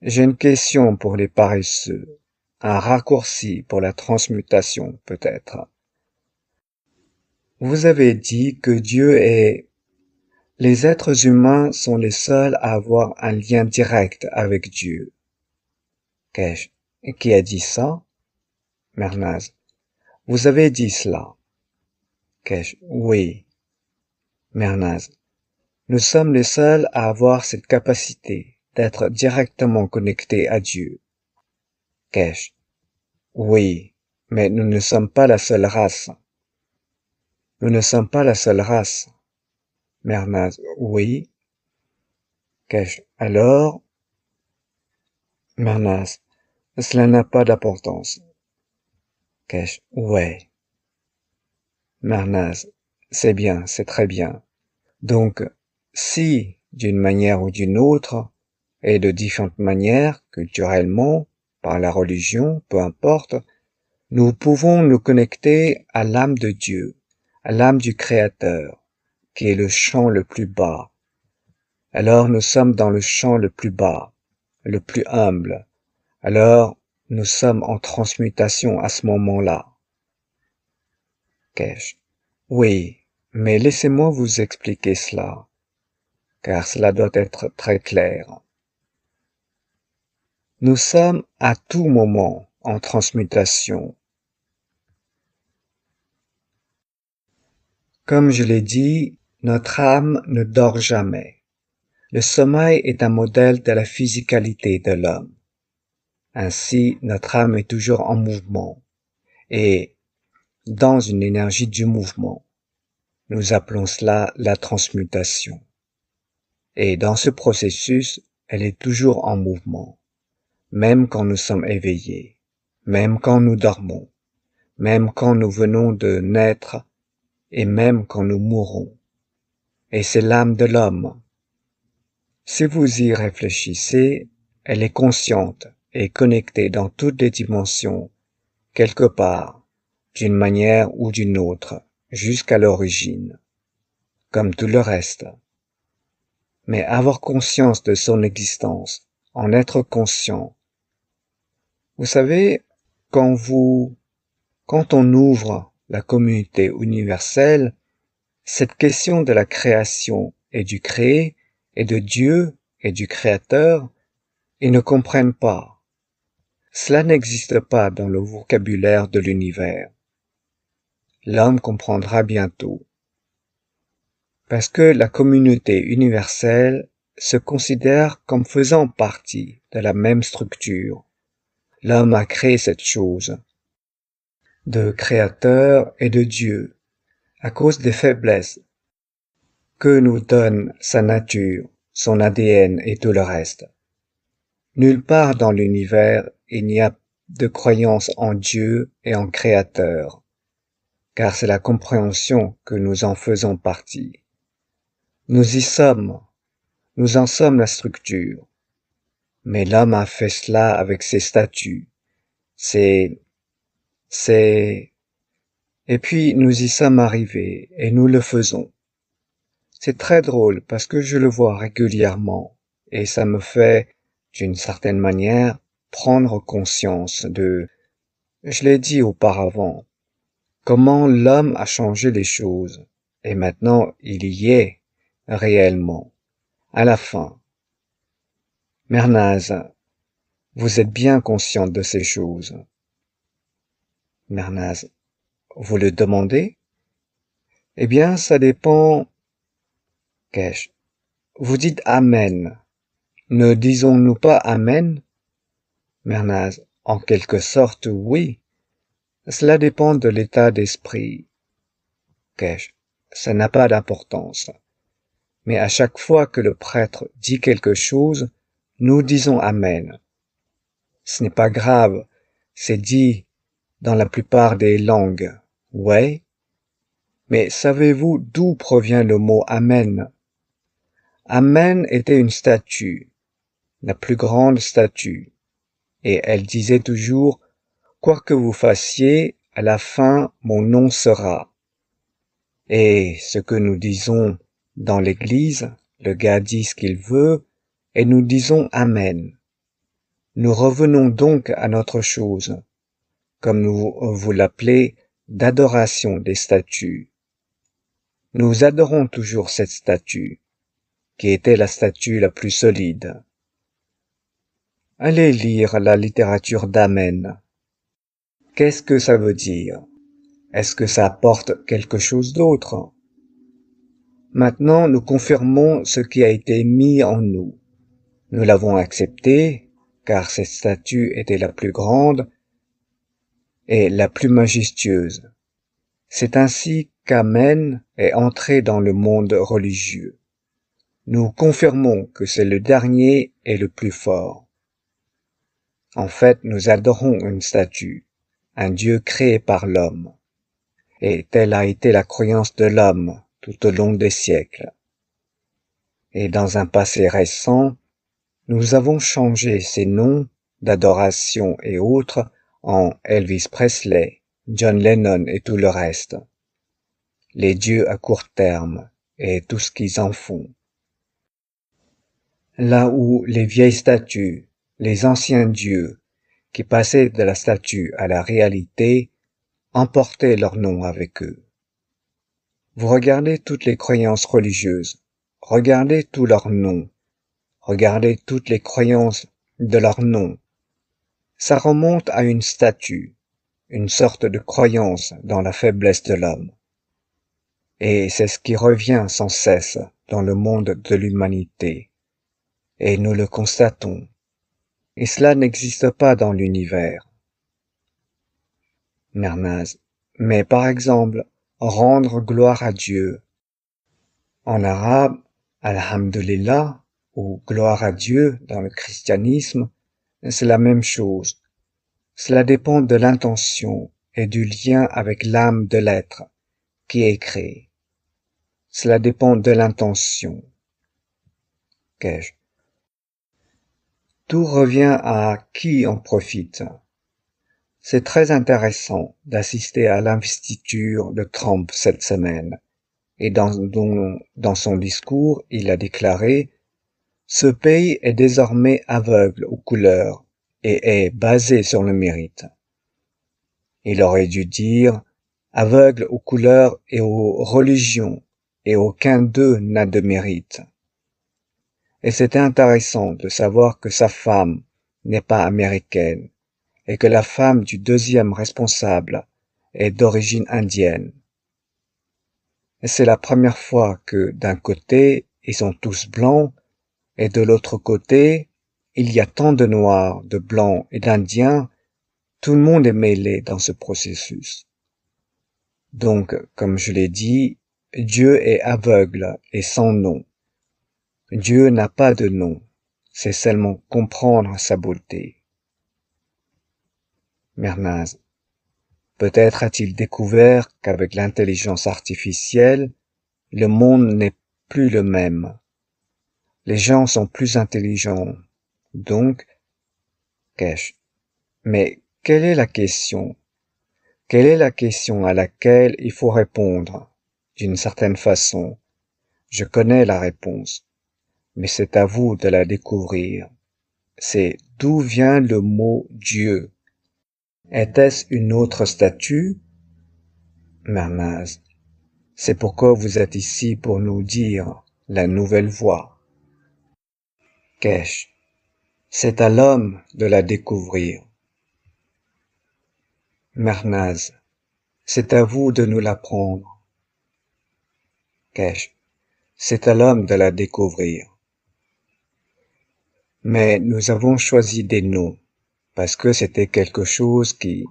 J'ai une question pour les paresseux. Un raccourci pour la transmutation, peut-être. Vous avez dit que Dieu est... Les êtres humains sont les seuls à avoir un lien direct avec Dieu. Cash. Et qui a dit ça? Mernaz. Vous avez dit cela. Cash. Oui. Mernaz. Nous sommes les seuls à avoir cette capacité d'être directement connectés à Dieu. Cash. Oui, mais nous ne sommes pas la seule race. Nous ne sommes pas la seule race. Mernaz. Oui. Cash. Alors? Mernaz. Cela n'a pas d'importance. Cash. Ouais. Mernaz. C'est bien, c'est très bien. Donc, si, d'une manière ou d'une autre, et de différentes manières, culturellement, par la religion, peu importe, nous pouvons nous connecter à l'âme de Dieu, à l'âme du Créateur, qui est le champ le plus bas. Alors nous sommes dans le champ le plus bas, le plus humble. Alors nous sommes en transmutation à ce moment-là. Cash. Oui, mais laissez-moi vous expliquer cela, car cela doit être très clair. Nous sommes à tout moment en transmutation. Comme je l'ai dit, notre âme ne dort jamais. Le sommeil est un modèle de la physicalité de l'homme. Ainsi, notre âme est toujours en mouvement et dans une énergie du mouvement. Nous appelons cela la transmutation. Et dans ce processus, elle est toujours en mouvement, même quand nous sommes éveillés, même quand nous dormons, même quand nous venons de naître et même quand nous mourrons. Et c'est l'âme de l'homme. Si vous y réfléchissez, elle est consciente et connectée dans toutes les dimensions, quelque part, d'une manière ou d'une autre, jusqu'à l'origine, comme tout le reste. Mais avoir conscience de son existence, en être conscient. Vous savez, quand on ouvre la communauté universelle, cette question de la création et du créé, et de Dieu et du Créateur, ils ne comprennent pas. Cela n'existe pas dans le vocabulaire de l'univers. L'homme comprendra bientôt. Parce que la communauté universelle se considère comme faisant partie de la même structure. L'homme a créé cette chose, de Créateur et de Dieu, à cause des faiblesses que nous donne sa nature, son ADN et tout le reste. Nulle part dans l'univers il n'y a de croyance en Dieu et en Créateur, car c'est la compréhension que nous en faisons partie. Nous y sommes, nous en sommes la structure, mais l'homme a fait cela avec ses statuts, c'est, et puis nous y sommes arrivés, et nous le faisons. C'est très drôle parce que je le vois régulièrement, et ça me fait, d'une certaine manière, prendre conscience de, je l'ai dit auparavant, comment l'homme a changé les choses, et maintenant il y est, réellement, à la fin. Mernaz, vous êtes bien consciente de ces choses. Mernaz, vous le demandez? Eh bien, ça dépend. Kesh, vous dites Amen. Ne disons-nous pas Amen? Mernaz, en quelque sorte, oui. Cela dépend de l'état d'esprit. Kesh, ça n'a pas d'importance. Mais à chaque fois que le prêtre dit quelque chose, nous disons Amen. Ce n'est pas grave, c'est dit dans la plupart des langues, ouais. Mais savez-vous d'où provient le mot Amen? Amen était une statue, la plus grande statue, et elle disait toujours, quoi que vous fassiez, à la fin, mon nom sera. Et ce que nous disons dans l'église, le gars dit ce qu'il veut, et nous disons Amen. Nous revenons donc à notre chose, comme vous l'appelez, d'adoration des statues. Nous adorons toujours cette statue, qui était la statue la plus solide. Allez lire la littérature d'Amen. Qu'est-ce que ça veut dire? Est-ce que ça apporte quelque chose d'autre? Maintenant, nous confirmons ce qui a été mis en nous. Nous l'avons accepté, car cette statue était la plus grande et la plus majestueuse. C'est ainsi qu'Amen est entré dans le monde religieux. Nous confirmons que c'est le dernier et le plus fort. En fait, nous adorons une statue, un Dieu créé par l'homme. Et telle a été la croyance de l'homme tout au long des siècles. Et dans un passé récent, nous avons changé ces noms d'adoration et autres en Elvis Presley, John Lennon et tout le reste. Les dieux à court terme et tout ce qu'ils en font. Là où les vieilles statues, les anciens dieux, qui passaient de la statue à la réalité, emportaient leur nom avec eux. Vous regardez toutes les croyances religieuses, regardez tous leurs noms, regardez toutes les croyances de leurs noms. Ça remonte à une statue, une sorte de croyance dans la faiblesse de l'homme. Et c'est ce qui revient sans cesse dans le monde de l'humanité. Et nous le constatons. Et cela n'existe pas dans l'univers. Mernaz. Mais par exemple, rendre gloire à Dieu. En arabe, Alhamdulillah, ou gloire à Dieu dans le christianisme, c'est la même chose. Cela dépend de l'intention et du lien avec l'âme de l'être qui est créé. Cela dépend de l'intention. Qu'ai-je? Tout revient à qui en profite. C'est très intéressant d'assister à l'investiture de Trump cette semaine. Et dans son discours, il a déclaré « Ce pays est désormais aveugle aux couleurs et est basé sur le mérite. » Il aurait dû dire « aveugle aux couleurs et aux religions, et aucun d'eux n'a de mérite. » Et c'était intéressant de savoir que sa femme n'est pas américaine et que la femme du deuxième responsable est d'origine indienne. Et c'est la première fois que d'un côté, ils sont tous blancs et de l'autre côté, il y a tant de noirs, de blancs et d'indiens, tout le monde est mêlé dans ce processus. Donc, comme je l'ai dit, Dieu est aveugle et sans nom. Dieu n'a pas de nom, c'est seulement comprendre sa beauté. Mernaz. Peut-être a-t-il découvert qu'avec l'intelligence artificielle, le monde n'est plus le même. Les gens sont plus intelligents. Donc, Kesh. Mais quelle est la question? Quelle est la question à laquelle il faut répondre? D'une certaine façon, je connais la réponse, mais c'est à vous de la découvrir. C'est d'où vient le mot Dieu? Était-ce une autre statue? Mernaz. C'est pourquoi vous êtes ici pour nous dire la nouvelle voie. Kesh. C'est à l'homme de la découvrir. Mernaz. C'est à vous de nous l'apprendre. Kesh. C'est à l'homme de la découvrir. Mais nous avons choisi des noms, parce que c'était quelque chose qui,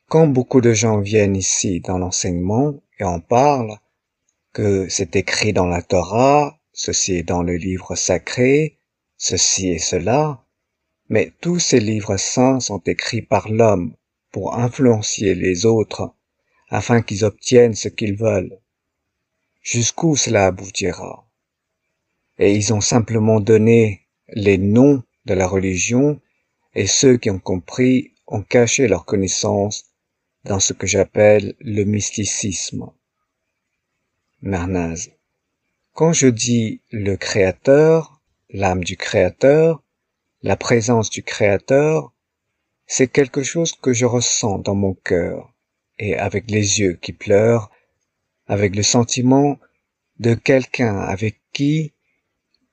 quand beaucoup de gens viennent ici dans l'enseignement et en parlent, que c'est écrit dans la Torah, ceci est dans le livre sacré, ceci et cela, mais tous ces livres saints sont écrits par l'homme pour influencer les autres afin qu'ils obtiennent ce qu'ils veulent. Jusqu'où cela aboutira? Et ils ont simplement donné les noms de la religion et ceux qui ont compris ont caché leur connaissance dans ce que j'appelle le mysticisme. Mernaz. Quand je dis le Créateur, l'âme du Créateur, la présence du Créateur, c'est quelque chose que je ressens dans mon cœur et avec les yeux qui pleurent, avec le sentiment de quelqu'un avec qui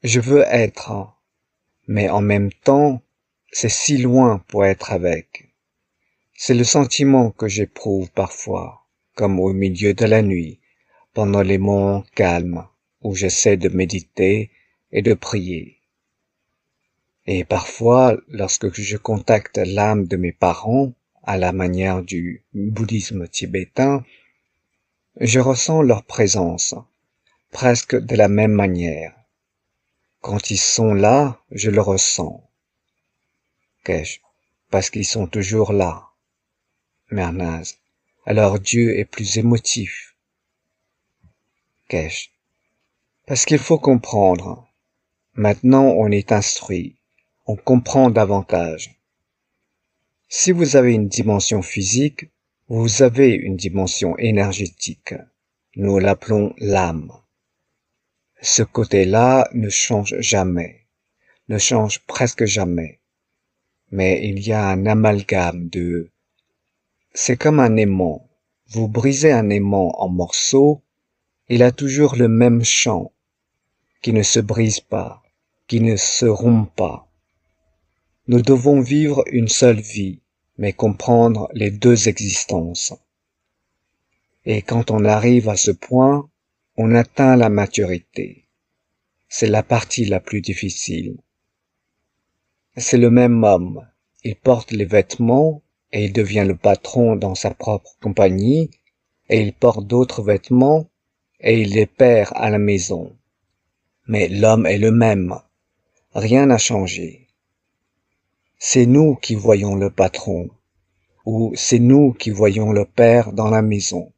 je veux être, mais en même temps, c'est si loin pour être avec. C'est le sentiment que j'éprouve parfois, comme au milieu de la nuit, pendant les moments calmes où j'essaie de méditer et de prier. Et parfois, lorsque je contacte l'âme de mes parents, à la manière du bouddhisme tibétain, je ressens leur présence, presque de la même manière. Quand ils sont là, je le ressens. Kesh, parce qu'ils sont toujours là. Mernaz. Alors Dieu est plus émotif. Kesh. Parce qu'il faut comprendre. Maintenant on est instruit. On comprend davantage. Si vous avez une dimension physique, vous avez une dimension énergétique. Nous l'appelons l'âme. Ce côté-là ne change jamais, ne change presque jamais. Mais il y a un amalgame de... C'est comme un aimant. Vous brisez un aimant en morceaux, il a toujours le même chant, qui ne se brise pas, qui ne se rompt pas. Nous devons vivre une seule vie, mais comprendre les deux existences. Et quand on arrive à ce point, on atteint la maturité. C'est la partie la plus difficile. C'est le même homme. Il porte les vêtements et il devient le patron dans sa propre compagnie, et il porte d'autres vêtements et il les perd à la maison. Mais l'homme est le même. Rien n'a changé. C'est nous qui voyons le patron, ou c'est nous qui voyons le père dans la maison.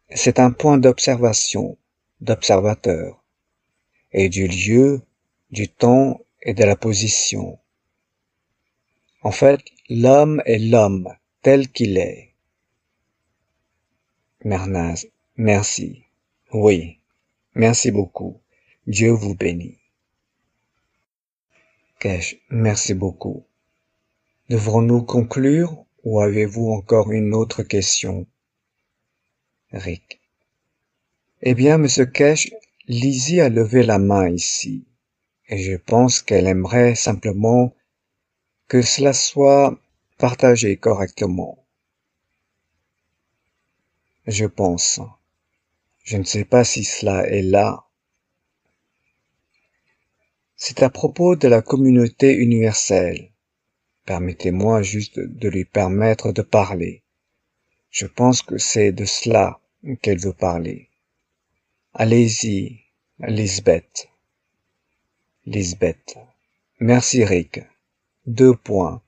C'est un point d'observation, d'observateur, et du lieu, du temps et de la position. En fait, l'homme est l'homme tel qu'il est. Mernaz, merci. Oui, merci beaucoup. Dieu vous bénit. Kesh, merci beaucoup. Devrons-nous conclure ou avez-vous encore une autre question? Rick. Eh bien, Monsieur Kesh, Lizzie a levé la main ici, et je pense qu'elle aimerait simplement que cela soit partagé correctement. Je pense. Je ne sais pas si cela est là. C'est à propos de la communauté universelle. Permettez-moi juste de lui permettre de parler. Je pense que c'est de cela qu'elle veut parler. Allez-y, Lisbeth. Lisbeth. Merci Rick. 2 points.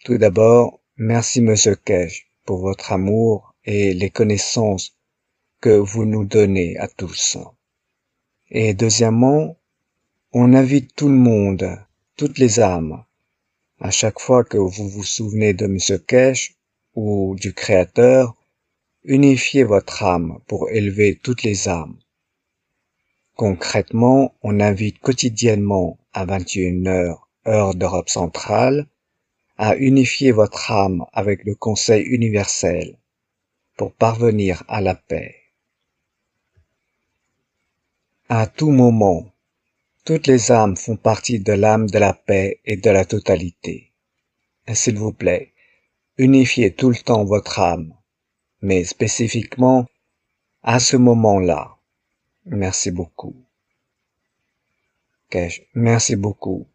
Tout d'abord, Merci Monsieur Kesh pour votre amour et les connaissances que vous nous donnez à tous. Et deuxièmement, on invite tout le monde, toutes les âmes, à chaque fois que vous vous souvenez de Monsieur Kesh ou du Créateur, unifiez votre âme pour élever toutes les âmes. Concrètement, on invite quotidiennement à 21h, heure d'Europe centrale, à unifier votre âme avec le Conseil universel pour parvenir à la paix. À tout moment, toutes les âmes font partie de l'âme de la paix et de la totalité. S'il vous plaît, unifiez tout le temps votre âme, mais spécifiquement à ce moment-là. Merci beaucoup. Kesh, merci beaucoup.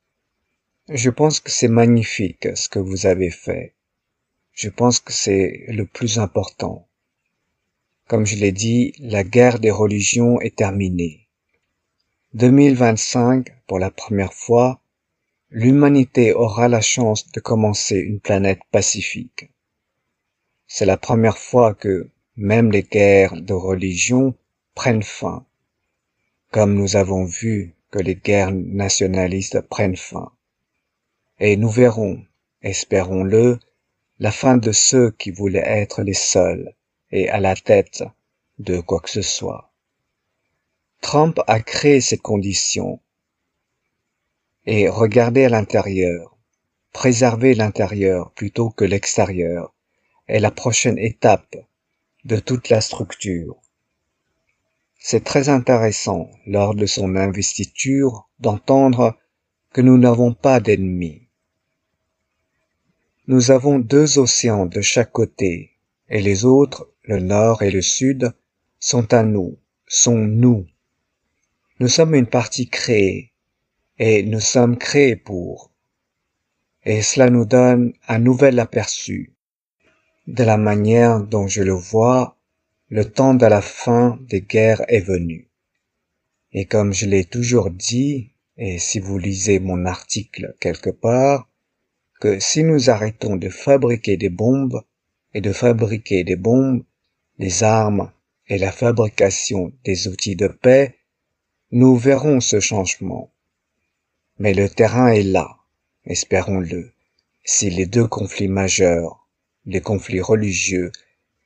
Je pense que c'est magnifique ce que vous avez fait. Je pense que c'est le plus important. Comme je l'ai dit, la guerre des religions est terminée. 2025, pour la première fois, l'humanité aura la chance de commencer une planète pacifique. C'est la première fois que même les guerres de religion prennent fin, comme nous avons vu que les guerres nationalistes prennent fin. Et nous verrons, espérons-le, la fin de ceux qui voulaient être les seuls et à la tête de quoi que ce soit. Trump a créé ces conditions. Et regardez à l'intérieur, préserver l'intérieur plutôt que l'extérieur est la prochaine étape de toute la structure. C'est très intéressant lors de son investiture d'entendre que nous n'avons pas d'ennemis. Nous avons 2 océans de chaque côté, et les autres, le nord et le sud, sont à nous, sont nous. Nous sommes une partie créée, et nous sommes créés pour. Et cela nous donne un nouvel aperçu de la manière dont je le vois, le temps de la fin des guerres est venu. Et comme je l'ai toujours dit, et si vous lisez mon article quelque part, que si nous arrêtons de fabriquer des bombes et de fabriquer des bombes, des armes et la fabrication des outils de paix, nous verrons ce changement. Mais le terrain est là, espérons-le, si les 2 conflits majeurs, les conflits religieux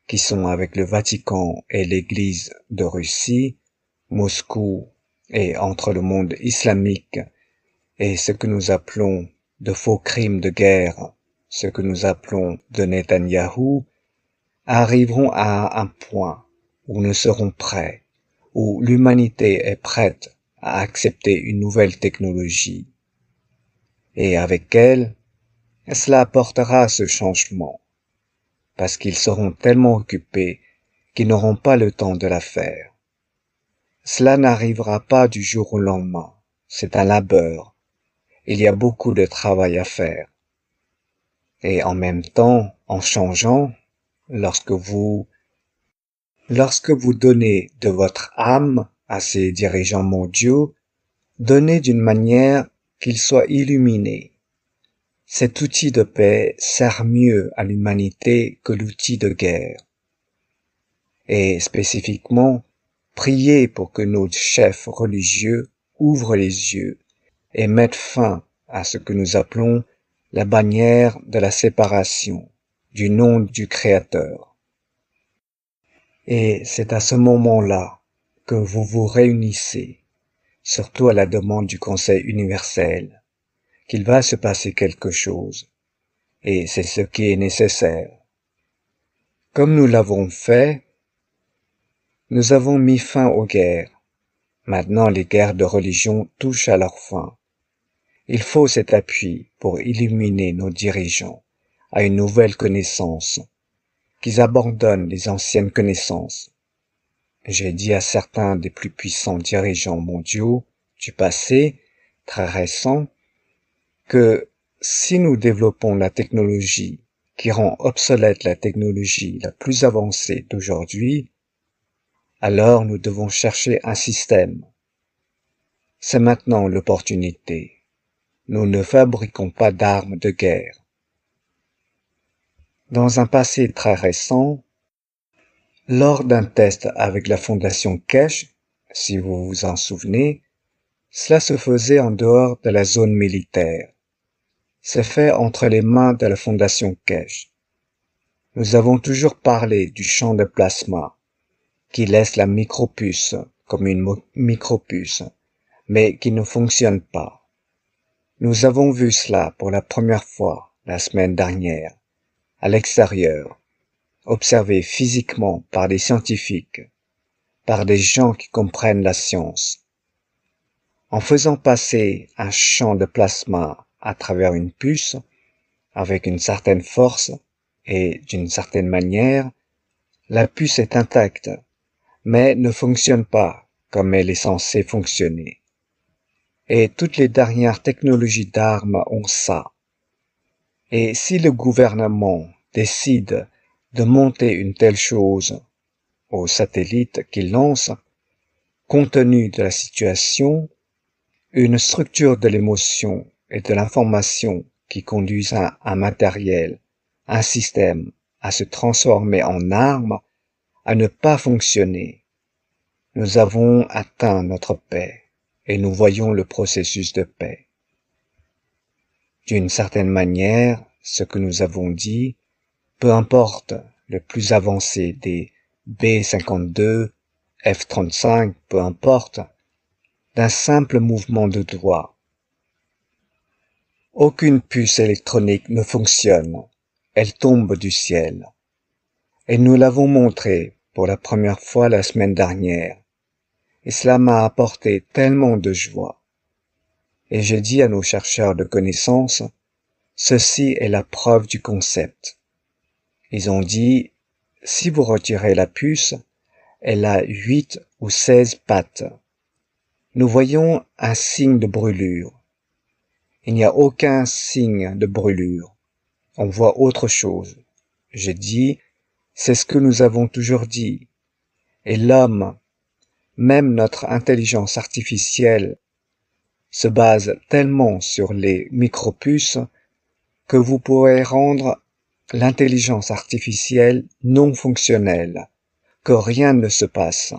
qui sont avec le Vatican et l'Église de Russie, Moscou et entre le monde islamique et ce que nous appelons de faux crimes de guerre, ce que nous appelons de Netanyahou, arriveront à un point où nous serons prêts, où l'humanité est prête à accepter une nouvelle technologie. Et avec elle, cela apportera ce changement, parce qu'ils seront tellement occupés qu'ils n'auront pas le temps de la faire. Cela n'arrivera pas du jour au lendemain, c'est un labeur. Il y a beaucoup de travail à faire. Et en même temps, en changeant, lorsque vous donnez de votre âme à ces dirigeants mondiaux, donnez d'une manière qu'ils soient illuminés. Cet outil de paix sert mieux à l'humanité que l'outil de guerre. Et spécifiquement, priez pour que nos chefs religieux ouvrent les yeux et mettent fin à ce que nous appelons la bannière de la séparation du nom du Créateur. Et c'est à ce moment-là que vous vous réunissez, surtout à la demande du Conseil universel, qu'il va se passer quelque chose, et c'est ce qui est nécessaire. Comme nous l'avons fait, nous avons mis fin aux guerres. Maintenant, les guerres de religion touchent à leur fin. Il faut cet appui pour illuminer nos dirigeants à une nouvelle connaissance, qu'ils abandonnent les anciennes connaissances. J'ai dit à certains des plus puissants dirigeants mondiaux du passé, très récent, que si nous développons la technologie qui rend obsolète la technologie la plus avancée d'aujourd'hui, alors nous devons chercher un système. C'est maintenant l'opportunité. Nous ne fabriquons pas d'armes de guerre. Dans un passé très récent, lors d'un test avec la fondation Kesh, si vous vous en souvenez, cela se faisait en dehors de la zone militaire. C'est fait entre les mains de la fondation Kesh. Nous avons toujours parlé du champ de plasma, qui laisse la micropuce comme une micropuce, mais qui ne fonctionne pas. Nous avons vu cela pour la première fois la semaine dernière, à l'extérieur, observé physiquement par des scientifiques, par des gens qui comprennent la science. En faisant passer un champ de plasma à travers une puce, avec une certaine force et d'une certaine manière, la puce est intacte, mais ne fonctionne pas comme elle est censée fonctionner. Et toutes les dernières technologies d'armes ont ça. Et si le gouvernement décide de monter une telle chose au satellite qu'il lance, compte tenu de la situation, une structure de l'émotion et de l'information qui conduisent à un matériel, un système, à se transformer en arme, à ne pas fonctionner, nous avons atteint notre paix et nous voyons le processus de paix. D'une certaine manière, ce que nous avons dit, peu importe le plus avancé des B-52, F-35, peu importe, d'un simple mouvement de doigt. Aucune puce électronique ne fonctionne, elle tombe du ciel. Et nous l'avons montré pour la première fois la semaine dernière. Et cela m'a apporté tellement de joie. Et j'ai dit à nos chercheurs de connaissances, ceci est la preuve du concept. Ils ont dit, si vous retirez la puce, elle a 8 ou 16 pattes. Nous voyons un signe de brûlure. Il n'y a aucun signe de brûlure. On voit autre chose. J'ai dit, c'est ce que nous avons toujours dit. Et l'homme, même notre intelligence artificielle, se base tellement sur les micropuces que vous pourrez rendre l'intelligence artificielle non fonctionnelle, que rien ne se passe.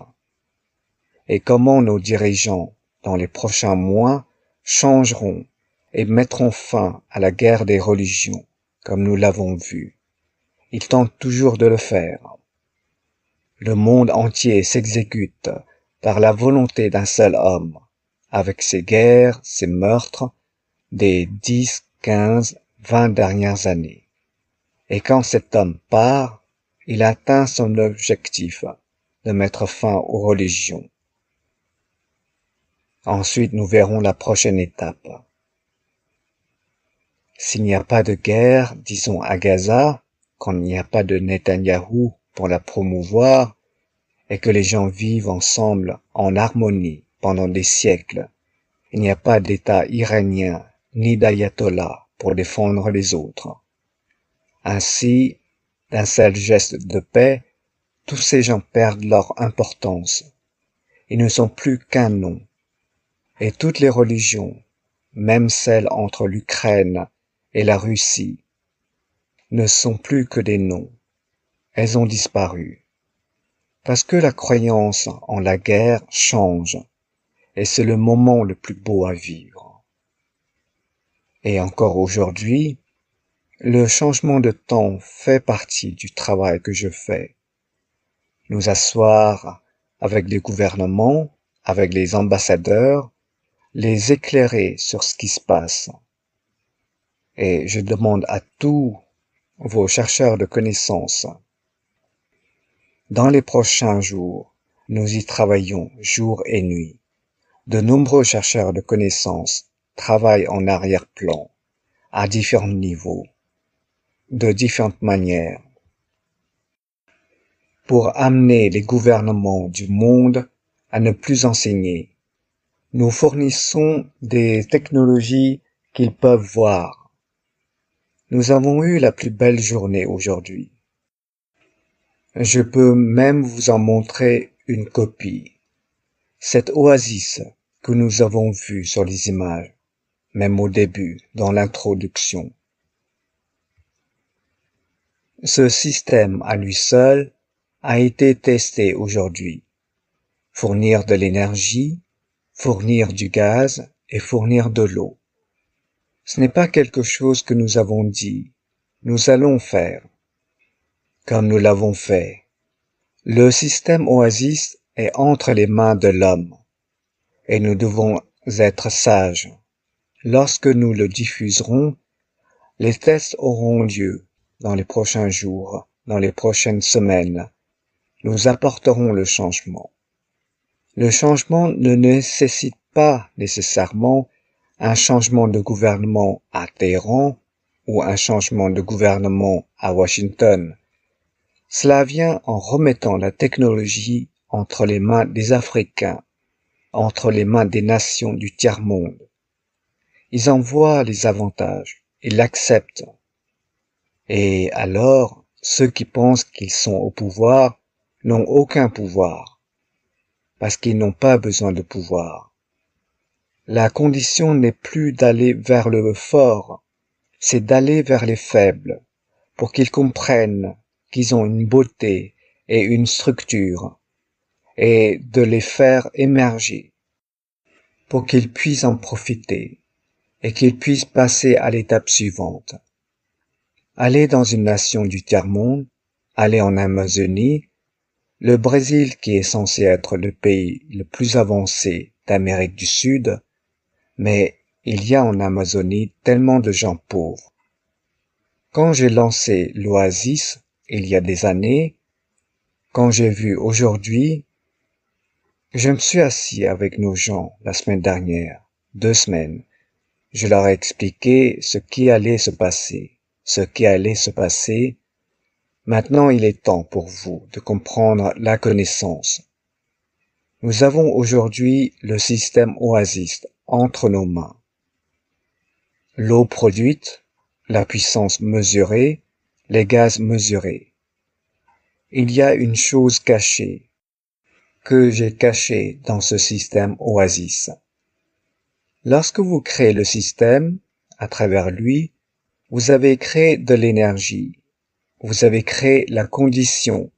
Et comment nos dirigeants, dans les prochains mois, changeront et mettront fin à la guerre des religions, comme nous l'avons vu. Ils tentent toujours de le faire. Le monde entier s'exécute par la volonté d'un seul homme, avec ses guerres, ses meurtres, des 10, 15, 20 dernières années. Et quand cet homme part, il atteint son objectif de mettre fin aux religions. Ensuite, nous verrons la prochaine étape. S'il n'y a pas de guerre, disons à Gaza, quand il n'y a pas de Netanyahou pour la promouvoir, et que les gens vivent ensemble en harmonie pendant des siècles, il n'y a pas d'État iranien ni d'ayatollah pour défendre les autres. Ainsi, d'un seul geste de paix, tous ces gens perdent leur importance. Ils ne sont plus qu'un nom. Et toutes les religions, même celles entre l'Ukraine et la Russie, ne sont plus que des noms. Elles ont disparu. Parce que la croyance en la guerre change, et c'est le moment le plus beau à vivre. Et encore aujourd'hui, le changement de temps fait partie du travail que je fais. Nous asseoir avec les gouvernements, avec les ambassadeurs, les éclairer sur ce qui se passe. Et je demande à tous vos chercheurs de connaissances, dans les prochains jours, nous y travaillons jour et nuit. De nombreux chercheurs de connaissances travaillent en arrière-plan, à différents niveaux, de différentes manières, pour amener les gouvernements du monde à ne plus enseigner. Nous fournissons des technologies qu'ils peuvent voir. Nous avons eu la plus belle journée aujourd'hui. Je peux même vous en montrer une copie. Cette oasis que nous avons vue sur les images, même au début, dans l'introduction. Ce système à lui seul a été testé aujourd'hui. Fournir de l'énergie, fournir du gaz et fournir de l'eau. Ce n'est pas quelque chose que nous avons dit. Nous allons faire. Comme nous l'avons fait. Le système Oasis est entre les mains de l'homme. Et nous devons être sages. Lorsque nous le diffuserons, les tests auront lieu dans les prochains jours, dans les prochaines semaines. Nous apporterons le changement. Le changement ne nécessite pas nécessairement un changement de gouvernement à Téhéran ou un changement de gouvernement à Washington. Cela vient en remettant la technologie entre les mains des Africains, entre les mains des nations du tiers-monde. Ils en voient les avantages, ils l'acceptent. Et alors, ceux qui pensent qu'ils sont au pouvoir n'ont aucun pouvoir, parce qu'ils n'ont pas besoin de pouvoir. La condition n'est plus d'aller vers le fort, c'est d'aller vers les faibles, pour qu'ils comprennent qu'ils ont une beauté et une structure, et de les faire émerger, pour qu'ils puissent en profiter, et qu'ils puissent passer à l'étape suivante. Aller dans une nation du tiers-monde, aller en Amazonie, le Brésil qui est censé être le pays le plus avancé d'Amérique du Sud, mais il y a en Amazonie tellement de gens pauvres. Quand j'ai lancé l'Oasis, il y a des années, quand j'ai vu aujourd'hui, je me suis assis avec nos gens la semaine dernière, 2 semaines. Je leur ai expliqué ce qui allait se passer. Maintenant il est temps pour vous de comprendre la connaissance. Nous avons aujourd'hui le système Oasis entre nos mains. L'eau produite, la puissance mesurée, les gaz mesurés. Il y a une chose cachée, que j'ai cachée dans ce système Oasis. Lorsque vous créez le système, à travers lui, vous avez créé de l'énergie. Vous avez créé la condition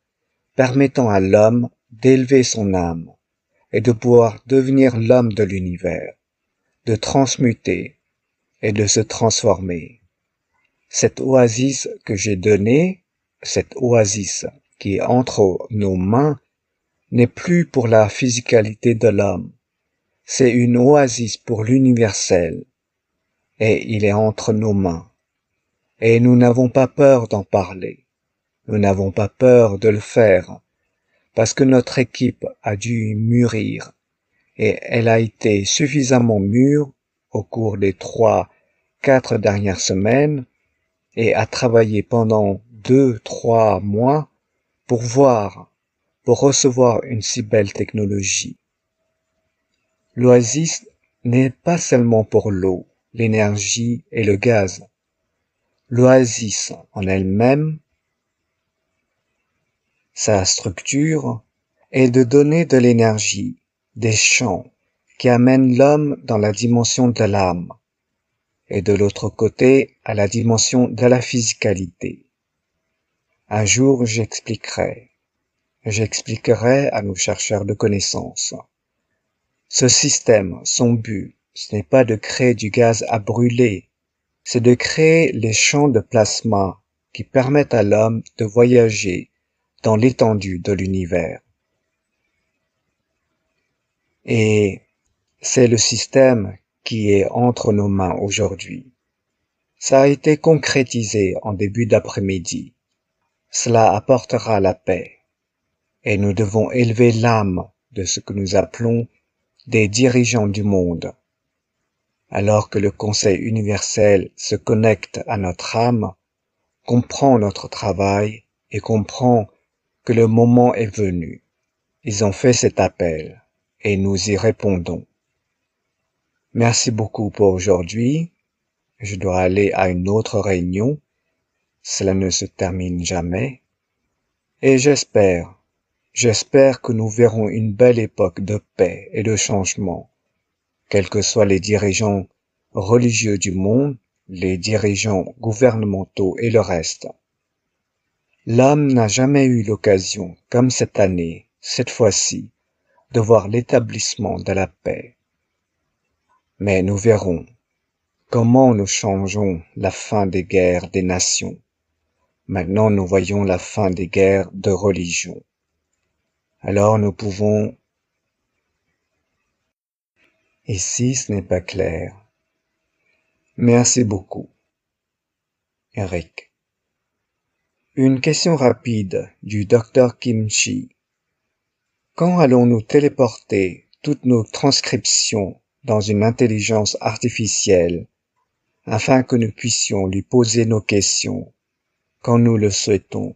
permettant à l'homme d'élever son âme et de pouvoir devenir l'homme de l'univers, de transmuter et de se transformer. Cette oasis que j'ai donnée, cette oasis qui est entre nos mains, n'est plus pour la physicalité de l'homme. C'est une oasis pour l'universel et il est entre nos mains. Et nous n'avons pas peur d'en parler. Nous n'avons pas peur de le faire, parce que notre équipe a dû mûrir, et elle a été suffisamment mûre au cours des 3-4 dernières semaines, et a travaillé pendant 2-3 mois pour recevoir une si belle technologie. L'oasis n'est pas seulement pour l'eau, l'énergie et le gaz. L'oasis en elle-même, sa structure, est de donner de l'énergie, des champs qui amènent l'homme dans la dimension de l'âme, et de l'autre côté à la dimension de la physicalité. Un jour j'expliquerai à nos chercheurs de connaissances. Ce système, son but, ce n'est pas de créer du gaz à brûler, c'est de créer les champs de plasma qui permettent à l'homme de voyager dans l'étendue de l'univers. Et c'est le système qui est entre nos mains aujourd'hui. Ça a été concrétisé en début d'après-midi. Cela apportera la paix. Et nous devons élever l'âme de ce que nous appelons des dirigeants du monde. Alors que le Conseil universel se connecte à notre âme, comprend notre travail et comprend que le moment est venu. Ils ont fait cet appel et nous y répondons. Merci beaucoup pour aujourd'hui. Je dois aller à une autre réunion. Cela ne se termine jamais. Et j'espère que nous verrons une belle époque de paix et de changement, quels que soient les dirigeants religieux du monde, les dirigeants gouvernementaux et le reste. L'homme n'a jamais eu l'occasion, comme cette année, cette fois-ci, de voir l'établissement de la paix. Mais nous verrons comment nous changeons la fin des guerres des nations. Maintenant nous voyons la fin des guerres de religion. Alors nous pouvons... Ici ce n'est pas clair. Merci beaucoup, Eric. Une question rapide du docteur Kimchi. Quand allons-nous téléporter toutes nos transcriptions dans une intelligence artificielle afin que nous puissions lui poser nos questions quand nous le souhaitons?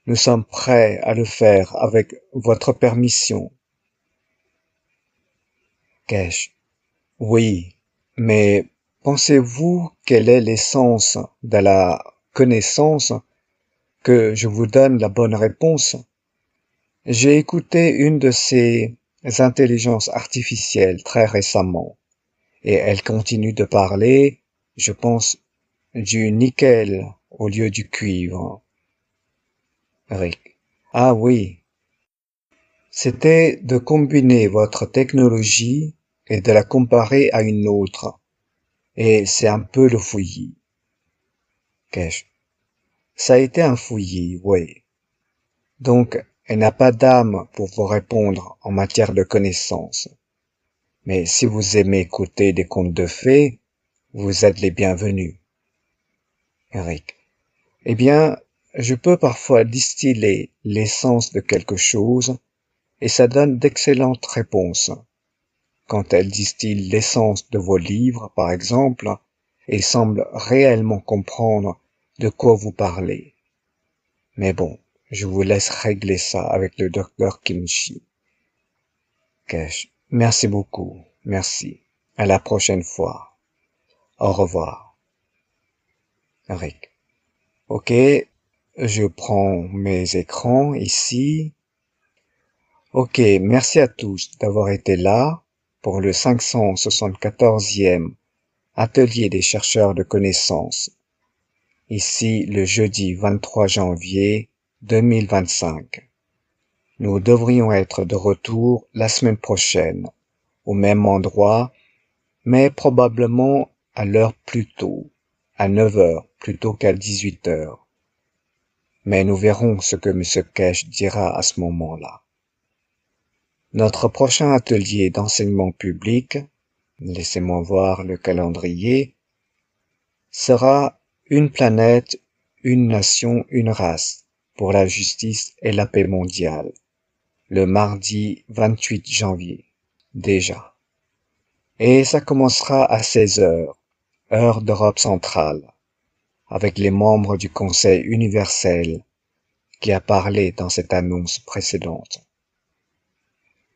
Nous sommes prêts à le faire avec votre permission. Kesh. Oui, mais pensez-vous quelle est l'essence de la connaissance que je vous donne la bonne réponse? J'ai écouté une de ces intelligences artificielles très récemment et elle continue de parler, je pense, du nickel au lieu du cuivre. Rick. Ah oui. C'était de combiner votre technologie et de la comparer à une autre. Et c'est un peu le fouillis. Kesh. Ça a été un fouillis, oui. Donc, elle n'a pas d'âme pour vous répondre en matière de connaissances. Mais si vous aimez écouter des contes de fées, vous êtes les bienvenus. Eric. Eh bien, je peux parfois distiller l'essence de quelque chose et ça donne d'excellentes réponses. Quand elle distille l'essence de vos livres, par exemple, elle semble réellement comprendre de quoi vous parlez. Mais bon, je vous laisse régler ça avec le docteur Kimchi. Kesh. Merci beaucoup. Merci. À la prochaine fois. Au revoir. Rick. Ok, je prends mes écrans ici. Ok, merci à tous d'avoir été là pour le 574e Atelier des chercheurs de connaissances. Ici le jeudi 23 janvier 2025. Nous devrions être de retour la semaine prochaine, au même endroit, mais probablement à l'heure plus tôt, à 9 heures plutôt qu'à 18 heures. Mais nous verrons ce que M. Kesh dira à ce moment-là. Notre prochain atelier d'enseignement public, laissez-moi voir le calendrier, sera Une planète, une nation, une race pour la justice et la paix mondiale, le mardi 28 janvier, déjà. Et ça commencera à 16 heures, heure d'Europe centrale, avec les membres du Conseil universel qui a parlé dans cette annonce précédente.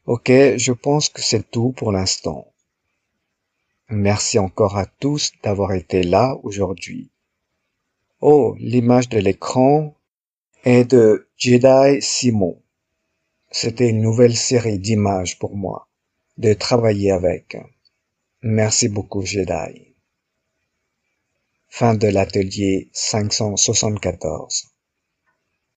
Ok, je pense que c'est tout pour l'instant. Merci encore à tous d'avoir été là aujourd'hui. Oh, l'image de l'écran est de Jedi Simon. C'était une nouvelle série d'images pour moi, de travailler avec. Merci beaucoup, Jedi. Fin de l'atelier 574.